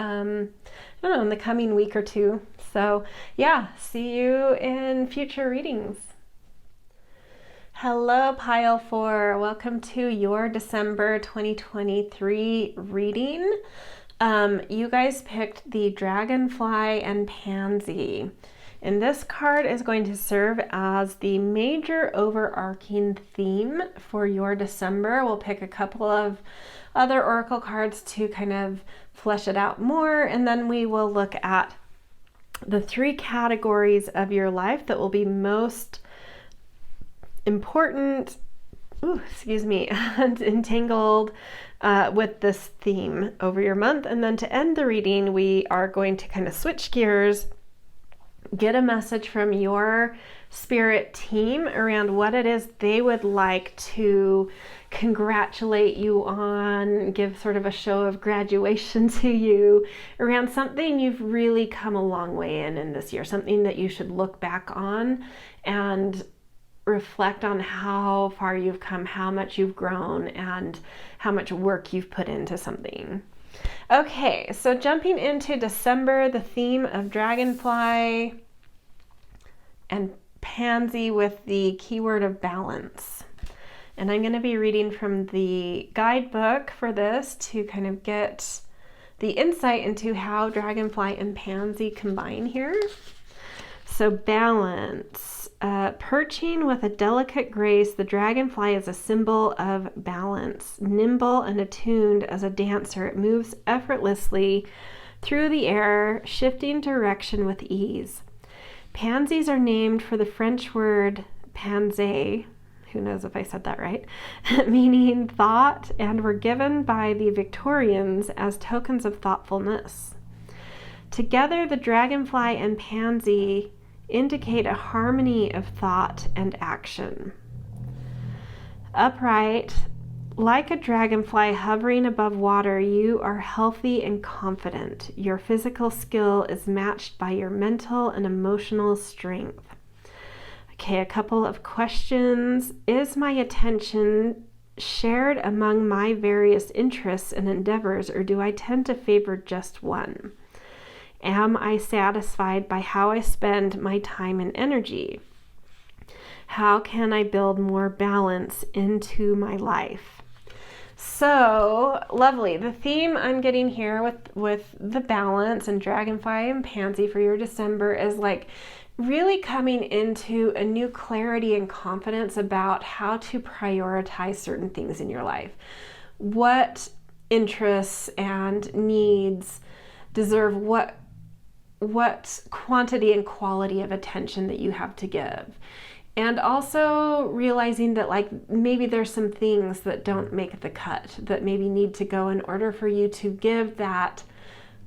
in the coming week or two. So yeah, see you in future readings. Hello, Pile 4. Welcome to your December 2023 reading. You guys picked the Dragonfly and Pansy. And this card is going to serve as the major overarching theme for your December. We'll pick a couple of other oracle cards to kind of flesh it out more, and then we will look at the 3 categories of your life that will be most important, and entangled with this theme over your month. And then to end the reading, we are going to kind of switch gears, get a message from your spirit team around what it is they would like to congratulate you on, give sort of a show of graduation to you around something you've really come a long way in this year, something that you should look back on and reflect on how far you've come, how much you've grown, and how much work you've put into something. Okay, so jumping into December, the theme of Dragonfly and Pansy with the keyword of balance. And I'm going to be reading from the guidebook for this to kind of get the insight into how Dragonfly and Pansy combine here. So balance. Perching with a delicate grace, the dragonfly is a symbol of balance. Nimble and attuned as a dancer, it moves effortlessly through the air, shifting direction with ease. Pansies are named for the French word panser, who knows if I said that right, meaning thought, and were given by the Victorians as tokens of thoughtfulness. Together, the dragonfly and pansy indicate a harmony of thought and action. Upright, like a dragonfly hovering above water, you are healthy and confident. Your physical skill is matched by your mental and emotional strength. Okay, a couple of questions. Is my attention shared among my various interests and endeavors, or do I tend to favor just one? Am I satisfied by how I spend my time and energy? How can I build more balance into my life? So lovely. The theme I'm getting here with the balance and Dragonfly and Pansy for your December is like really coming into a new clarity and confidence about how to prioritize certain things in your life. What interests and needs deserve what quantity and quality of attention that you have to give. And also realizing that like maybe there's some things that don't make the cut that maybe need to go in order for you to give that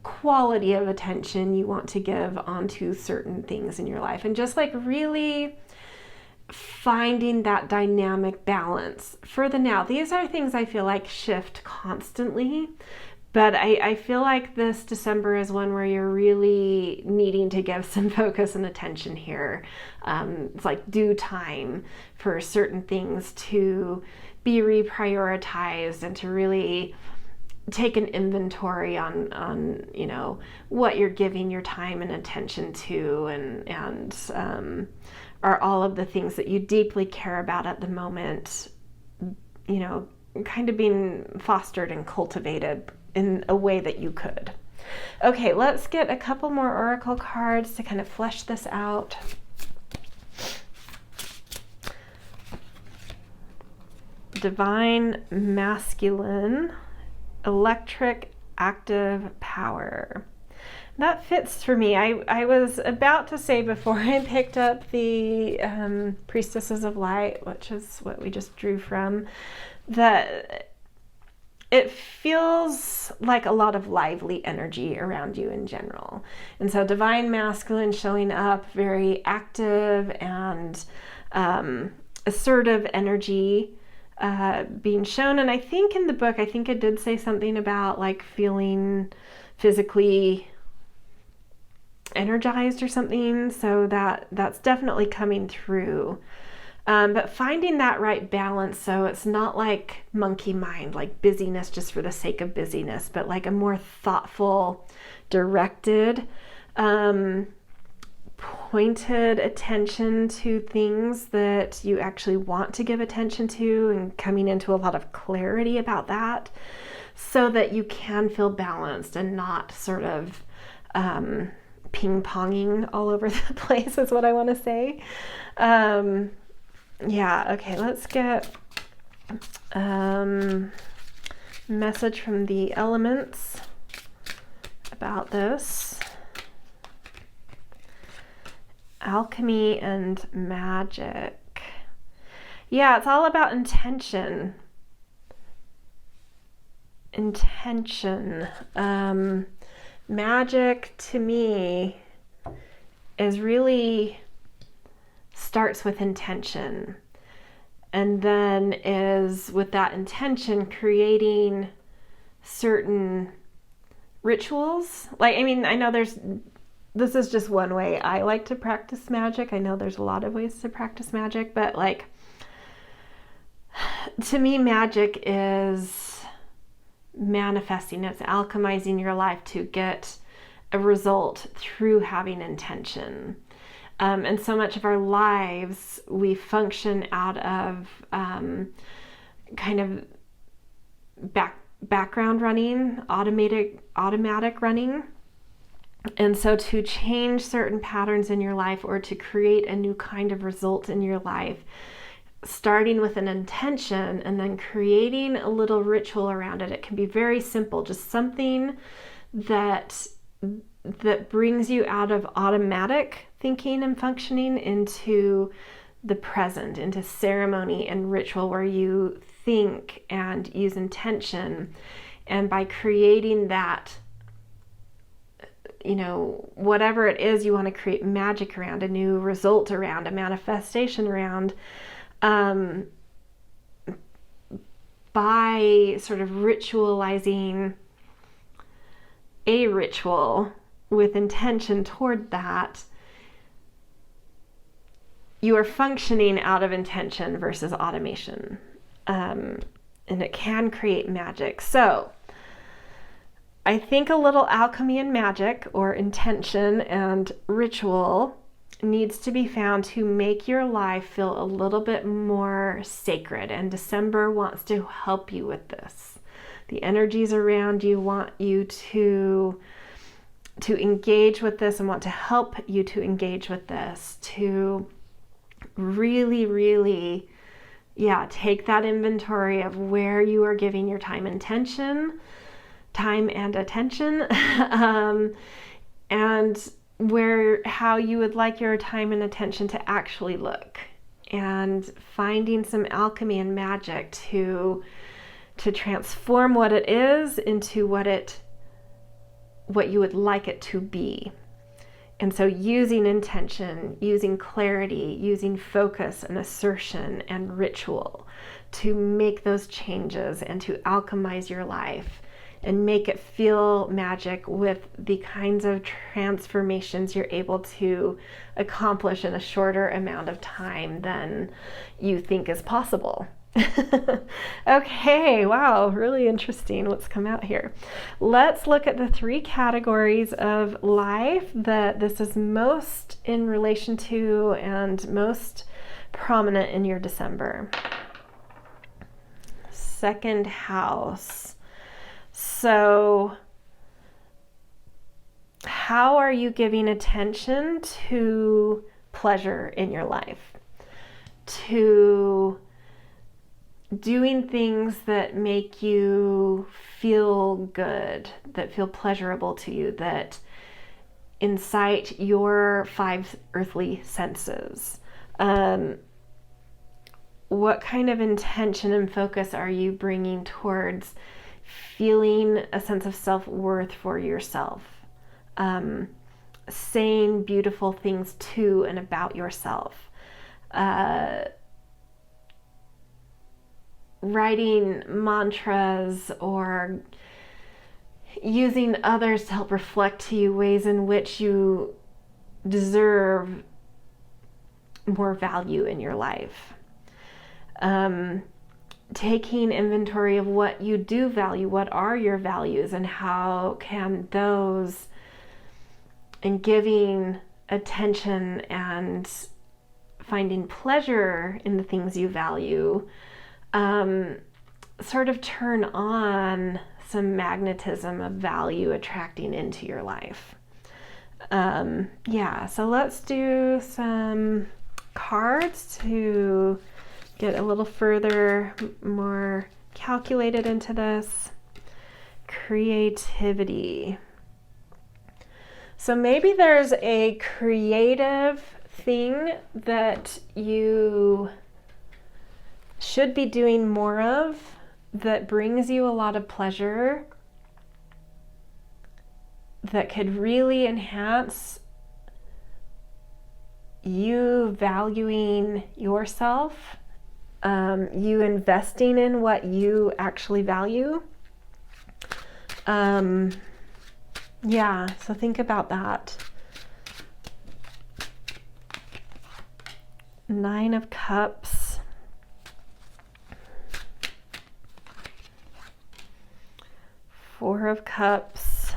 quality of attention you want to give onto certain things in your life. And just like really finding that dynamic balance for the now. These are things I feel like shift constantly, but I feel like this December is one where you're really needing to give some focus and attention here. It's like due time for certain things to be reprioritized and to really take an inventory on you know, what you're giving your time and attention to, and are all of the things that you deeply care about at the moment, you know, kind of being fostered and cultivated in a way that you could. Okay, let's get a couple more oracle cards to kind of flesh this out. Divine Masculine, Electric Active Power. That fits for me. I was about to say before I picked up the Priestesses of Light, which is what we just drew from, that it feels like a lot of lively energy around you in general. And so Divine Masculine showing up, very active and assertive energy being shown. And I think in the book, I think it did say something about like feeling physically energized or something. So that's definitely coming through. But finding that right balance, so it's not like monkey mind, like busyness just for the sake of busyness, but like a more thoughtful, directed, pointed attention to things that you actually want to give attention to, and coming into a lot of clarity about that so that you can feel balanced and not sort of ping-ponging all over the place is what I want to say. Yeah, okay, let's get message from the elements about this. Alchemy and magic. Yeah, it's all about intention. Intention. Magic to me is really starts with intention, and then is with that intention creating certain rituals. Like, I mean, I know this is just one way I like to practice magic. I know there's a lot of ways to practice magic, but like, to me, magic is manifesting, it's alchemizing your life to get a result through having intention. And so much of our lives, we function out of kind of background running, automatic running. And so to change certain patterns in your life, or to create a new kind of result in your life, starting with an intention and then creating a little ritual around it. It can be very simple, just something that brings you out of automatic thinking and functioning into the present, into ceremony and ritual where you think and use intention. And by creating that, you know, whatever it is you want to create magic around, a new result around, a manifestation around, by sort of ritualizing a ritual with intention toward that, you are functioning out of intention versus automation. and it can create magic. So I think a little alchemy and magic, or intention and ritual, needs to be found to make your life feel a little bit more sacred. And December wants to help you with this. The energies around you want you to engage with this and want to help you to engage with this, to really, really, take that inventory of where you are giving your time and attention, and how you would like your time and attention to actually look, and finding some alchemy and magic to transform what it is into what you would like it to be. And so using intention, using clarity, using focus and assertion and ritual to make those changes and to alchemize your life and make it feel magic with the kinds of transformations you're able to accomplish in a shorter amount of time than you think is possible. Okay, wow, really interesting what's come out here. Let's look at the 3 categories of life that this is most in relation to and most prominent in your December. 2nd house. So, how are you giving attention to pleasure in your life? To doing things that make you feel good, that feel pleasurable to you, that incite your 5 earthly senses. What kind of intention and focus are you bringing towards feeling a sense of self-worth for yourself? Saying beautiful things to and about yourself. Writing mantras or using others to help reflect to you ways in which you deserve more value in your life. Taking inventory of what you do value, what are your values, and how can those, and giving attention and finding pleasure in the things you value, sort of turn on some magnetism of value attracting into your life. So let's do some cards to get a little further, more calculated into this. Creativity. So maybe there's a creative thing that you should be doing more of that brings you a lot of pleasure, that could really enhance you valuing yourself, you investing in what you actually value. So think about that. 9 of Cups. 4 of Cups.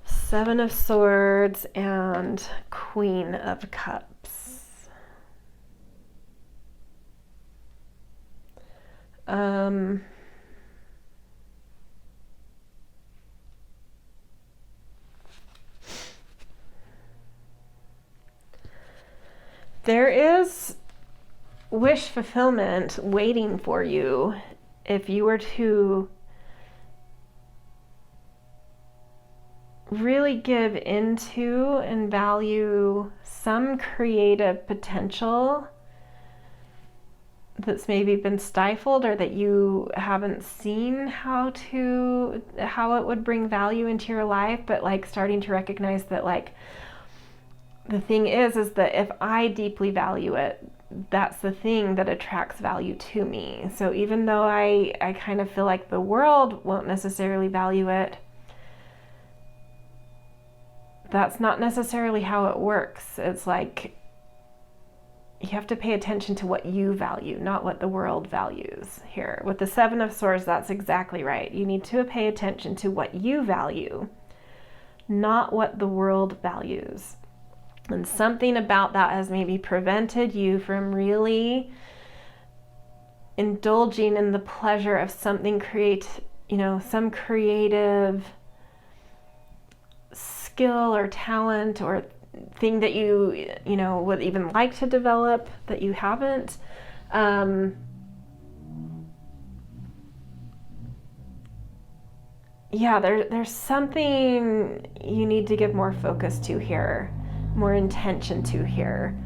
7 of Swords and Queen of Cups. There is wish fulfillment waiting for you if you were to really give into and value some creative potential that's maybe been stifled, or that you haven't seen how it would bring value into your life, but like starting to recognize that, like, the thing is that if I deeply value it, that's the thing that attracts value to me. So even though I kind of feel like the world won't necessarily value it, that's not necessarily how it works. It's like you have to pay attention to what you value, not what the world values here. With the Seven of Swords, that's exactly right. You need to pay attention to what you value, not what the world values. And something about that has maybe prevented you from really indulging in the pleasure of something some creative skill or talent or thing that you would even like to develop that you haven't. There's something you need to give more focus to here, more intention to here.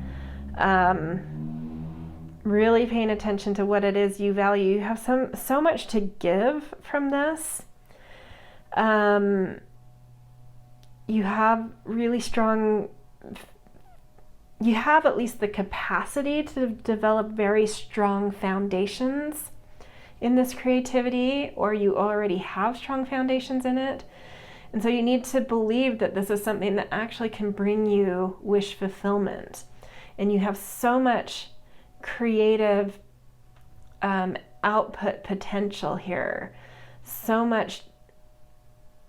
Really paying attention to what it is you value. You have so much to give from this. You have really strong, you have at least the capacity to develop very strong foundations in this creativity, or you already have strong foundations in it. And so you need to believe that this is something that actually can bring you wish fulfillment. And you have so much creative output potential here, so much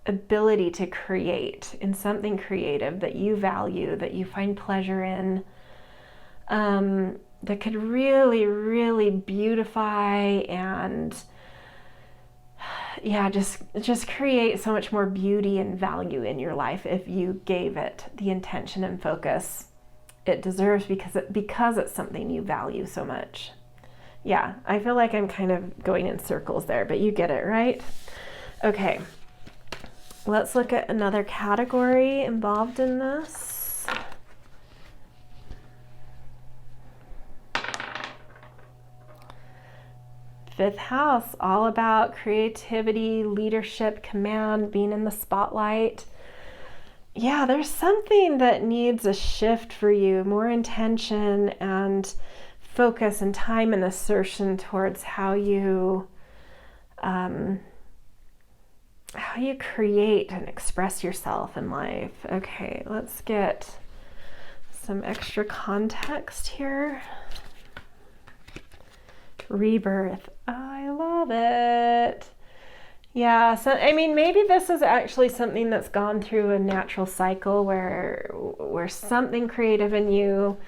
ability to create in something creative that you value, that you find pleasure in, that could really, really beautify and just create so much more beauty and value in your life if you gave it the intention and focus it deserves, because it's something you value so much. Yeah, I feel like I'm kind of going in circles there, but you get it, right? Okay. Let's look at another category involved in this. Fifth house, all about creativity, leadership, command, being in the spotlight. Yeah, there's something that needs a shift for you, more intention and focus and time and assertion towards how you create and express yourself in life. Okay, let's get some extra context here. Rebirth. I love it. Yeah, so I mean, maybe this is actually something that's gone through a natural cycle where something creative in you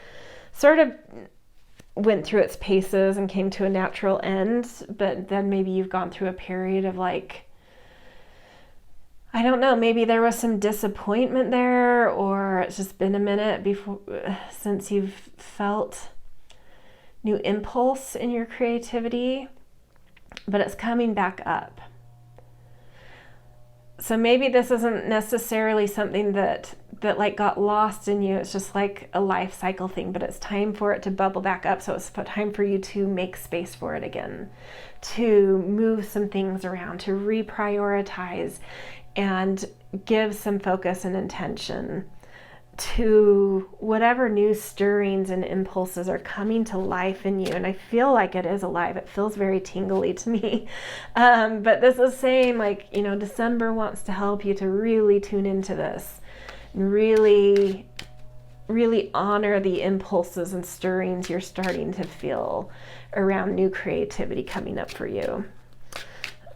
sort of went through its paces and came to a natural end, but then maybe you've gone through a period of I don't know, maybe there was some disappointment there, or it's just been a minute since you've felt new impulse in your creativity, but it's coming back up. So maybe this isn't necessarily something that got lost in you. It's just like a life cycle thing, but it's time for it to bubble back up. So it's time for you to make space for it again, to move some things around, to reprioritize and give some focus and intention to whatever new stirrings and impulses are coming to life in you. And I feel like it is alive. It feels very tingly to me. But this is saying December wants to help you to really tune into this and really, really honor the impulses and stirrings you're starting to feel around new creativity coming up for you.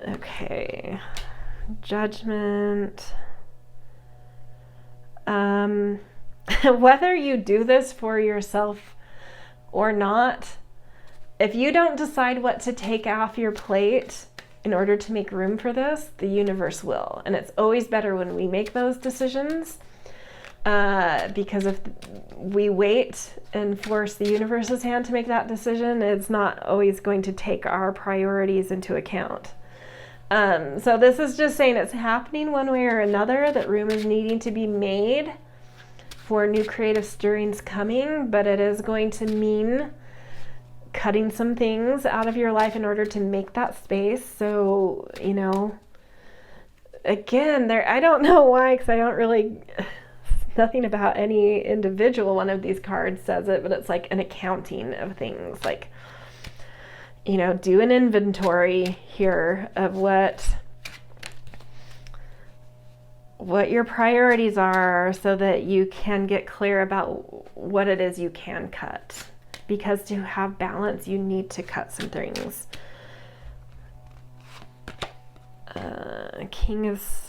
Okay. Judgment. Whether you do this for yourself or not, if you don't decide what to take off your plate in order to make room for this, the universe will. And it's always better when we make those decisions, because if we wait and force the universe's hand to make that decision, it's not always going to take our priorities into account. So this is just saying it's happening one way or another, that room is needing to be made for new creative stirrings coming, but it is going to mean cutting some things out of your life in order to make that space. So, again, I don't know why, because I don't really, nothing about any individual one of these cards says it, but it's like an accounting of things, do an inventory here of what your priorities are, so that you can get clear about what it is you can cut because to have balance, you need to cut some things.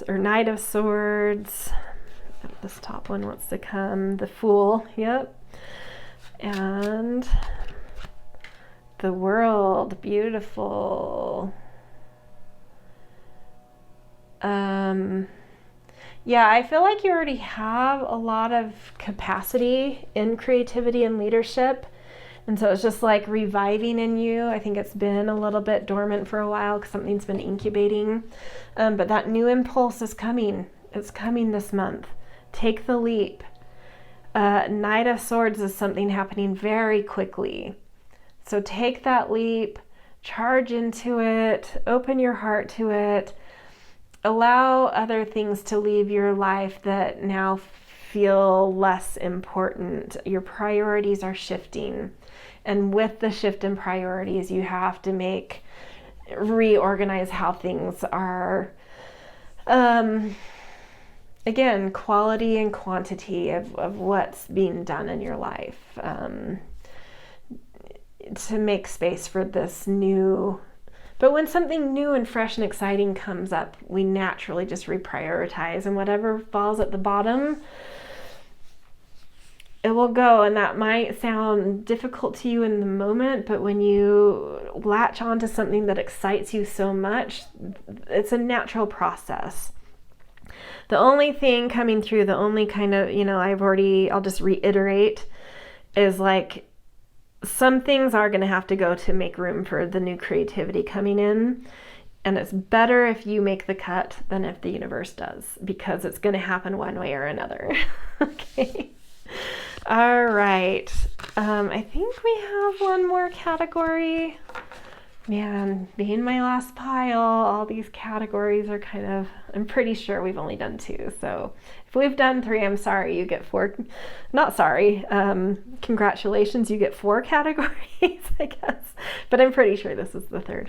Knight of Swords. This top one wants to come. The Fool. Yep. And the World. Beautiful. Yeah, I feel like you already have a lot of capacity in creativity and leadership. And so it's just like reviving in you. I think it's been a little bit dormant for a while because something's been incubating. But that new impulse is coming. It's coming this month. Take the leap. Knight of Swords is something happening very quickly. So take that leap, charge into it, open your heart to it. Allow other things to leave your life that now feel less important. Your priorities are shifting. And with the shift in priorities, you have to reorganize how things are. Again, quality and quantity of what's being done in your life. To make space for this new. But when something new and fresh and exciting comes up, we naturally just reprioritize, and whatever falls at the bottom, it will go. And that might sound difficult to you in the moment, but when you latch onto something that excites you so much, it's a natural process. The only thing coming through, the only kind of, I'll just reiterate, is like, some things are going to have to go to make room for the new creativity coming in. And it's better if you make the cut than if the universe does, because it's going to happen one way or another. Okay. All right. I think we have one more category. Man, being my last pile, all these categories are I'm pretty sure we've only done 2. So if we've done 3, I'm sorry, you get 4. Not sorry. Congratulations, you get 4 categories, I guess. But I'm pretty sure this is the 3rd.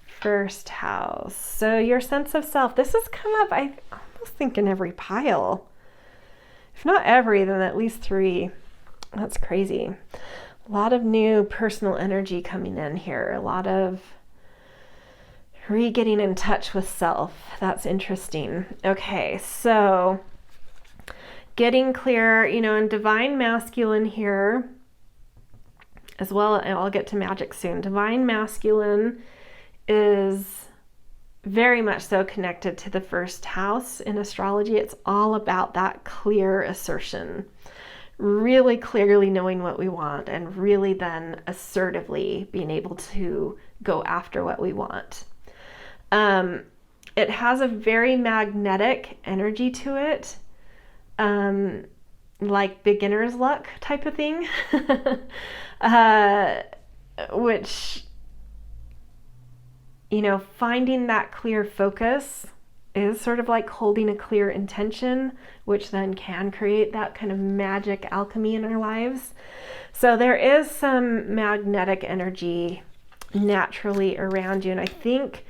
First house. So your sense of self. This has come up, I almost think, in every pile. If not every, then at least 3. That's crazy. A lot of new personal energy coming in here. A lot of getting in touch with self. That's interesting. Okay, so getting clear, in Divine Masculine here as well, and I'll get to magic soon. Divine Masculine is very much so connected to the first house in astrology. It's all about that clear assertion. Really clearly knowing what we want and really then assertively being able to go after what we want. It has a very magnetic energy to it, like beginner's luck type of thing, which, finding that clear focus is sort of like holding a clear intention, which then can create that kind of magic alchemy in our lives. So there is some magnetic energy naturally around you. And I think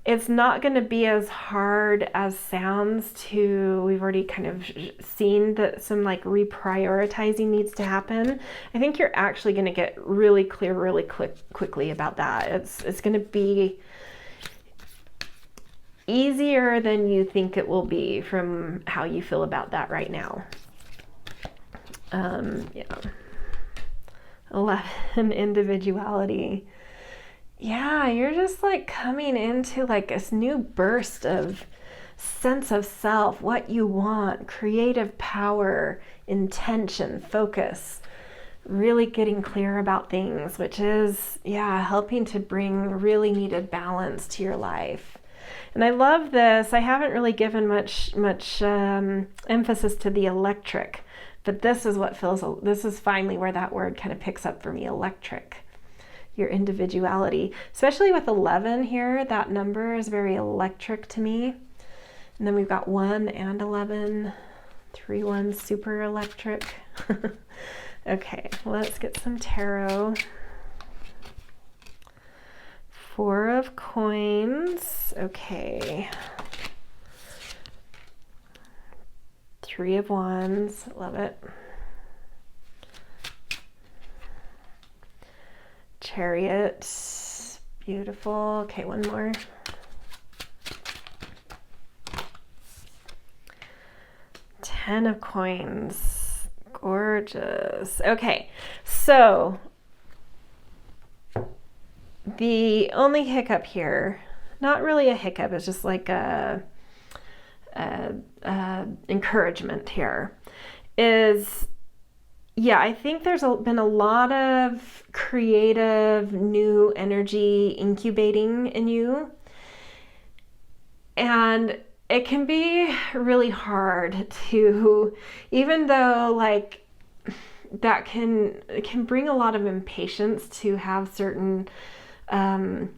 it's not going to be as hard as sounds we've already kind of seen that some like reprioritizing needs to happen. I think you're actually going to get really clear really quickly about that. It's going to be easier than you think it will be from how you feel about that right now. 11, individuality. Yeah, you're just like coming into like this new burst of sense of self, what you want, creative power, intention, focus, really getting clear about things, which is, helping to bring really needed balance to your life. And I love this. I haven't really given much emphasis to the electric, but this is finally where that word kind of picks up for me, electric. Your individuality, especially with 11 here, that number is very electric to me. And then we've got 1 and 11, 3 1, super electric. Okay, let's get some tarot. 4 of coins. Okay. 3 of wands. Love it. Chariot. Beautiful. Okay, one more. Ten of Coins. Gorgeous. Okay, so the only hiccup here, not really a hiccup, it's just like a encouragement here, is, yeah, I think there's been a lot of creative new energy incubating in you. And it can be really hard to, even though like that it can bring a lot of impatience to have certain, to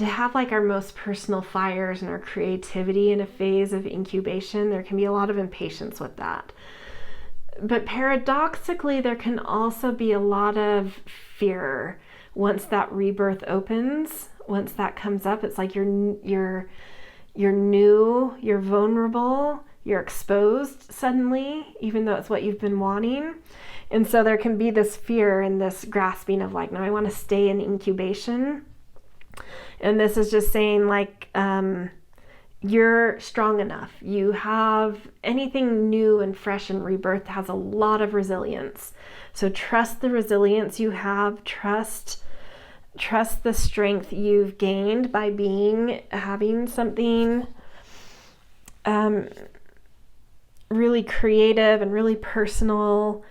have like our most personal fires and our creativity in a phase of incubation. There can be a lot of impatience with that. But paradoxically, there can also be a lot of fear once that rebirth opens. Once that comes up, it's like you're new, you're vulnerable, you're exposed suddenly, even though it's what you've been wanting. And so there can be this fear and this grasping of like, no, I want to stay in incubation. And this is just saying like, you're strong enough. You have anything new and fresh and rebirth has a lot of resilience. So trust the resilience you have. Trust the strength you've gained by having something really creative and really personal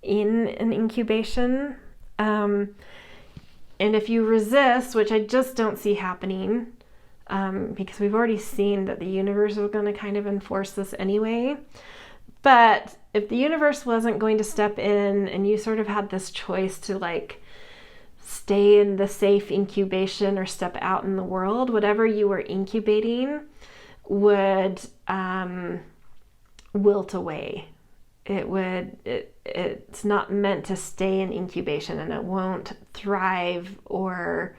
in an incubation. And if you resist, which I just don't see happening, because we've already seen that the universe is going to kind of enforce this anyway. But if the universe wasn't going to step in and you sort of had this choice to like stay in the safe incubation or step out in the world, whatever you were incubating would wilt away. It's not meant to stay in incubation, and it won't thrive or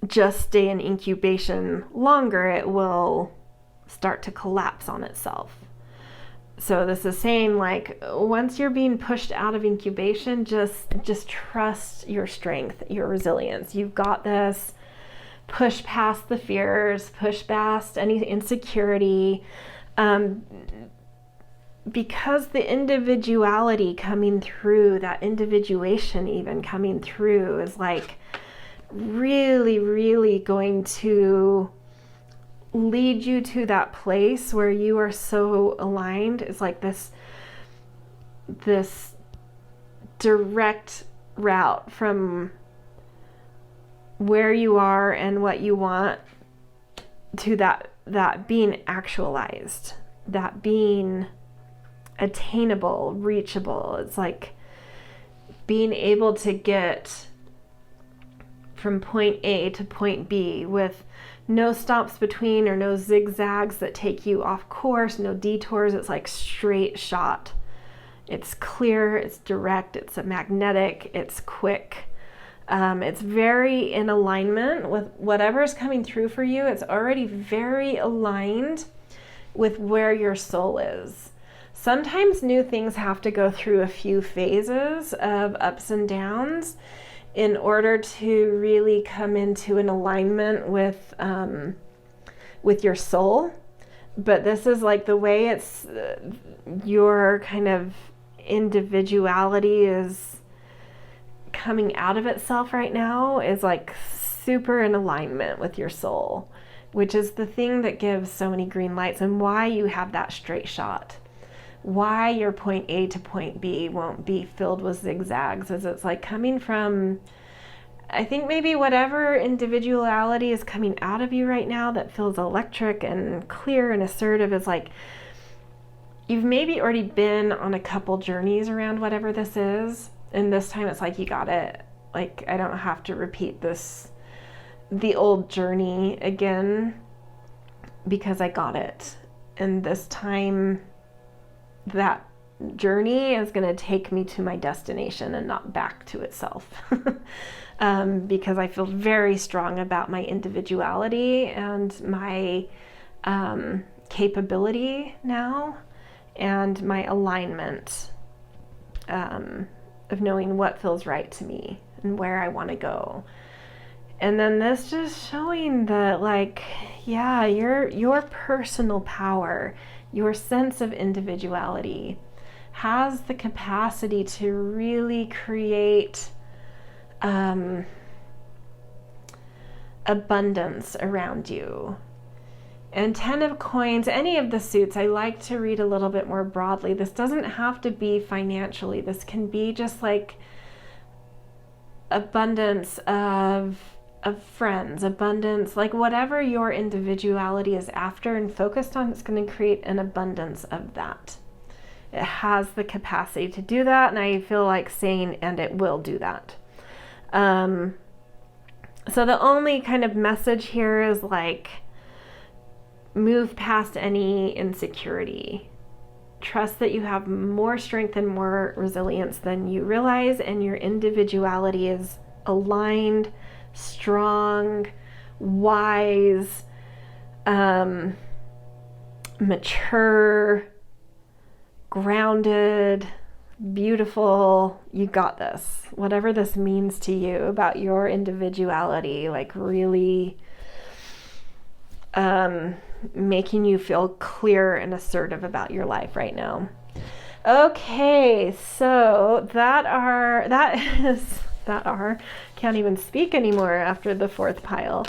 just stay in incubation longer. It will start to collapse on itself. So this is saying like once you're being pushed out of incubation, just trust your strength, your resilience. You've got this. Push past the fears, push past any insecurity, because the individuality coming through, that individuation even coming through is like really, really going to lead you to that place where you are so aligned. It's like this direct route from where you are and what you want to that being actualized, that being attainable, reachable. It's like being able to get from point A to point B with no stops between or no zigzags that take you off course, no detours. It's like straight shot. It's clear, it's direct, it's magnetic, it's quick. It's very in alignment with whatever's coming through for you. It's already very aligned with where your soul is. Sometimes new things have to go through a few phases of ups and downs in order to really come into an alignment with your soul. But this is like the way it's your kind of individuality is coming out of itself right now is like super in alignment with your soul, which is the thing that gives so many green lights and why you have that straight shot. Why your point A to point B won't be filled with zigzags is it's like coming from, I think maybe whatever individuality is coming out of you right now that feels electric and clear and assertive is like you've maybe already been on a couple journeys around whatever this is. And this time it's like, you got it. Like, I don't have to repeat the old journey again because I got it. And this time that journey is going to take me to my destination and not back to itself. Because I feel very strong about my individuality and my capability now and my alignment of knowing what feels right to me and where I want to go. And then this just showing that, like, yeah, your personal power, your sense of individuality has the capacity to really create abundance around you. And 10 of Coins, any of the suits, I like to read a little bit more broadly. This doesn't have to be financially. This can be just like abundance of friends, abundance, like whatever your individuality is after and focused on, it's going to create an abundance of that. It has the capacity to do that, and I feel like saying, and it will do that. So the only kind of message here is like, move past any insecurity. Trust that you have more strength and more resilience than you realize, and your individuality is aligned, strong, wise, mature, grounded, beautiful. You got this. Whatever this means to you about your individuality, like really making you feel clear and assertive about your life right now. Okay, so can't even speak anymore after the fourth pile.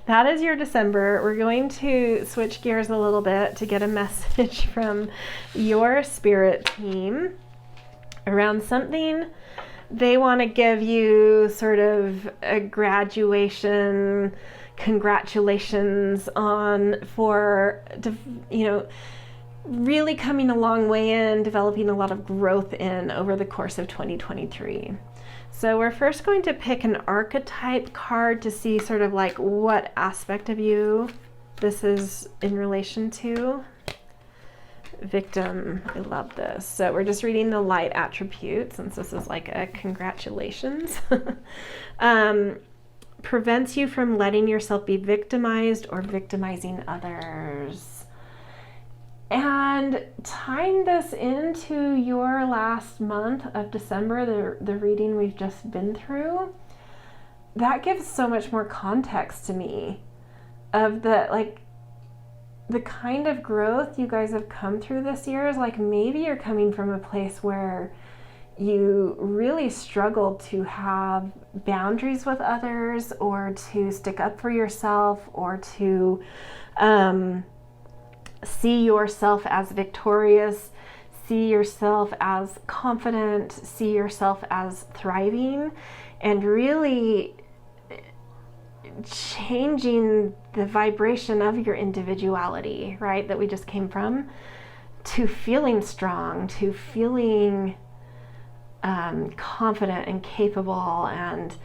That is your December. We're going to switch gears a little bit to get a message from your spirit team around something they want to give you, sort of a graduation, congratulations on for, you know, really coming a long way in, developing a lot of growth in over the course of 2023. So we're first going to pick an archetype card to see sort of like what aspect of you this is in relation to. Victim, I love this. So we're just reading the light attribute, since this is like a congratulations. Prevents you from letting yourself be victimized or victimizing others. And tying this into your last month of December, the reading we've just been through, that gives so much more context to me of the kind of growth you guys have come through this year. Is like, maybe you're coming from a place where you really struggled to have boundaries with others, or to stick up for yourself, or to see yourself as victorious, see yourself as confident, see yourself as thriving, and really changing the vibration of your individuality, right, that we just came from, to feeling strong, to feeling confident and capable and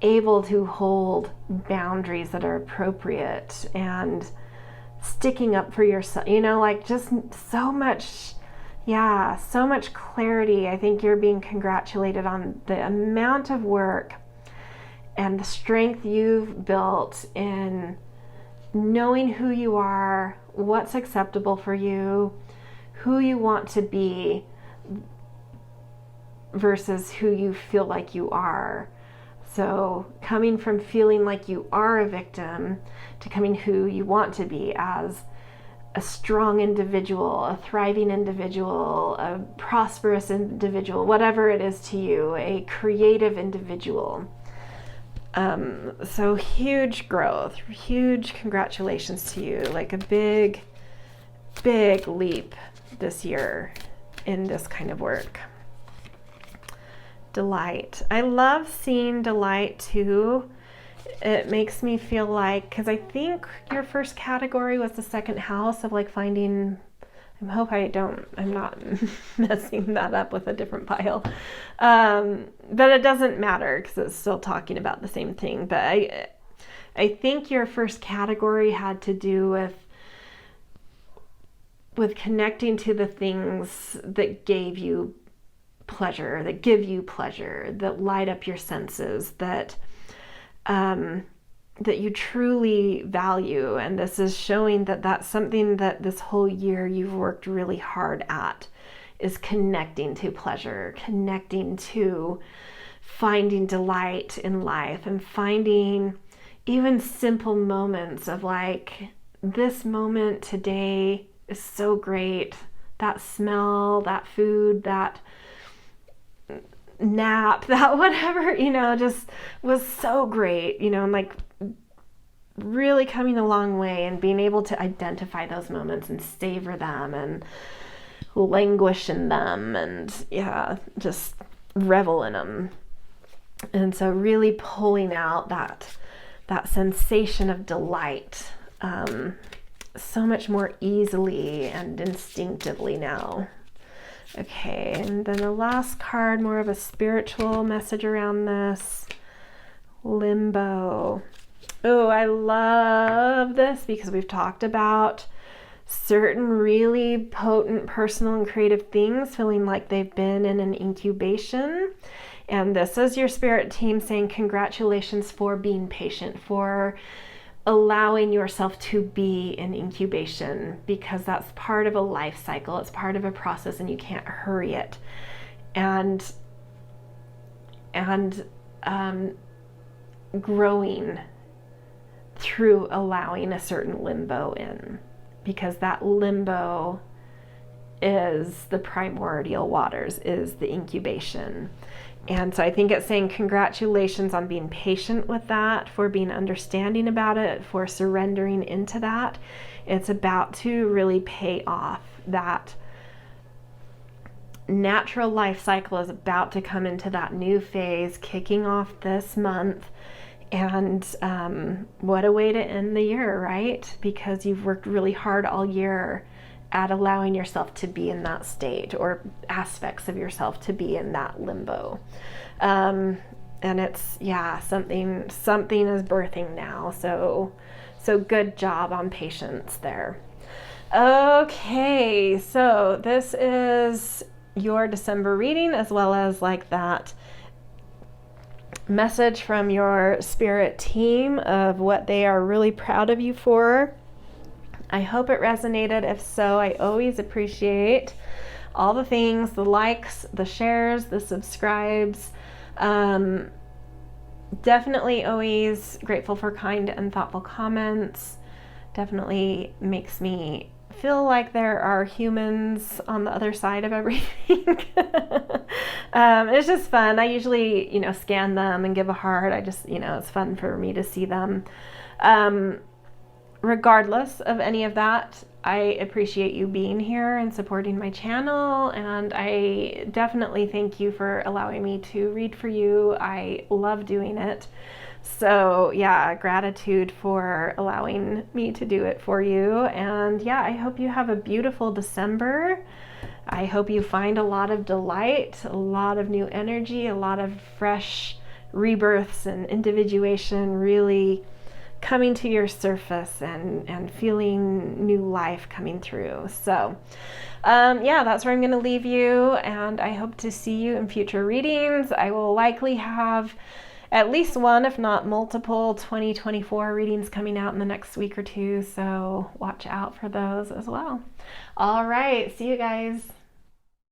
able to hold boundaries that are appropriate, and sticking up for yourself, you know, like just so much clarity. I think you're being congratulated on the amount of work and the strength you've built in knowing who you are, what's acceptable for you, who you want to be versus who you feel like you are. So coming from feeling like you are a victim to coming who you want to be as a strong individual, a thriving individual, a prosperous individual, whatever it is to you, a creative individual. So huge growth, huge congratulations to you, like a big, big leap this year in this kind of work. Delight. I love seeing delight too. It makes me feel like, because I think your first category was the second house of like finding, I'm not messing that up with a different pile. But it doesn't matter because it's still talking about the same thing. But I think your first category had to do with connecting to the things that gave you pleasure, that give you pleasure, that light up your senses, that you truly value. And this is showing that that's something that this whole year you've worked really hard at, is connecting to pleasure, connecting to finding delight in life, and finding even simple moments of like, this moment today is so great. That smell, that food, that nap, that whatever, just was so great, and like really coming a long way and being able to identify those moments and savor them and languish in them and just revel in them. And so really pulling out that sensation of delight so much more easily and instinctively now. Okay, and then the last card, more of a spiritual message around this. Limbo. Oh, I love this because we've talked about certain really potent personal and creative things feeling like they've been in an incubation. And this is your spirit team saying congratulations for being patient, for allowing yourself to be in incubation, because that's part of a life cycle. It's part of a process and you can't hurry it. And growing through allowing a certain limbo in, because that limbo is the primordial waters, is the incubation. And so I think it's saying congratulations on being patient with that, for being understanding about it, for surrendering into that. It's about to really pay off. That natural life cycle is about to come into that new phase, kicking off this month. And what a way to end the year, right? Because you've worked really hard all year at allowing yourself to be in that state, or aspects of yourself to be in that limbo. And it's, something is birthing now. So good job on patience there. Okay, so this is your December reading, as well as like that message from your spirit team of what they are really proud of you for. I hope it resonated. If so, I always appreciate all the things, the likes, the shares, the subscribes. Definitely always grateful for kind and thoughtful comments. Definitely makes me feel like there are humans on the other side of everything. It's just fun. I usually, scan them and give a heart. I just, it's fun for me to see them. Regardless of any of that, I appreciate you being here and supporting my channel, and I definitely thank you for allowing me to read for you. I love doing it. So gratitude for allowing me to do it for you. And I hope you have a beautiful December. I hope you find a lot of delight, a lot of new energy, a lot of fresh rebirths and individuation really coming to your surface and feeling new life coming through. So that's where I'm going to leave you, and I hope to see you in future readings. I will likely have at least one, if not multiple, 2024 readings coming out in the next week or two, so watch out for those as well. All right, see you guys.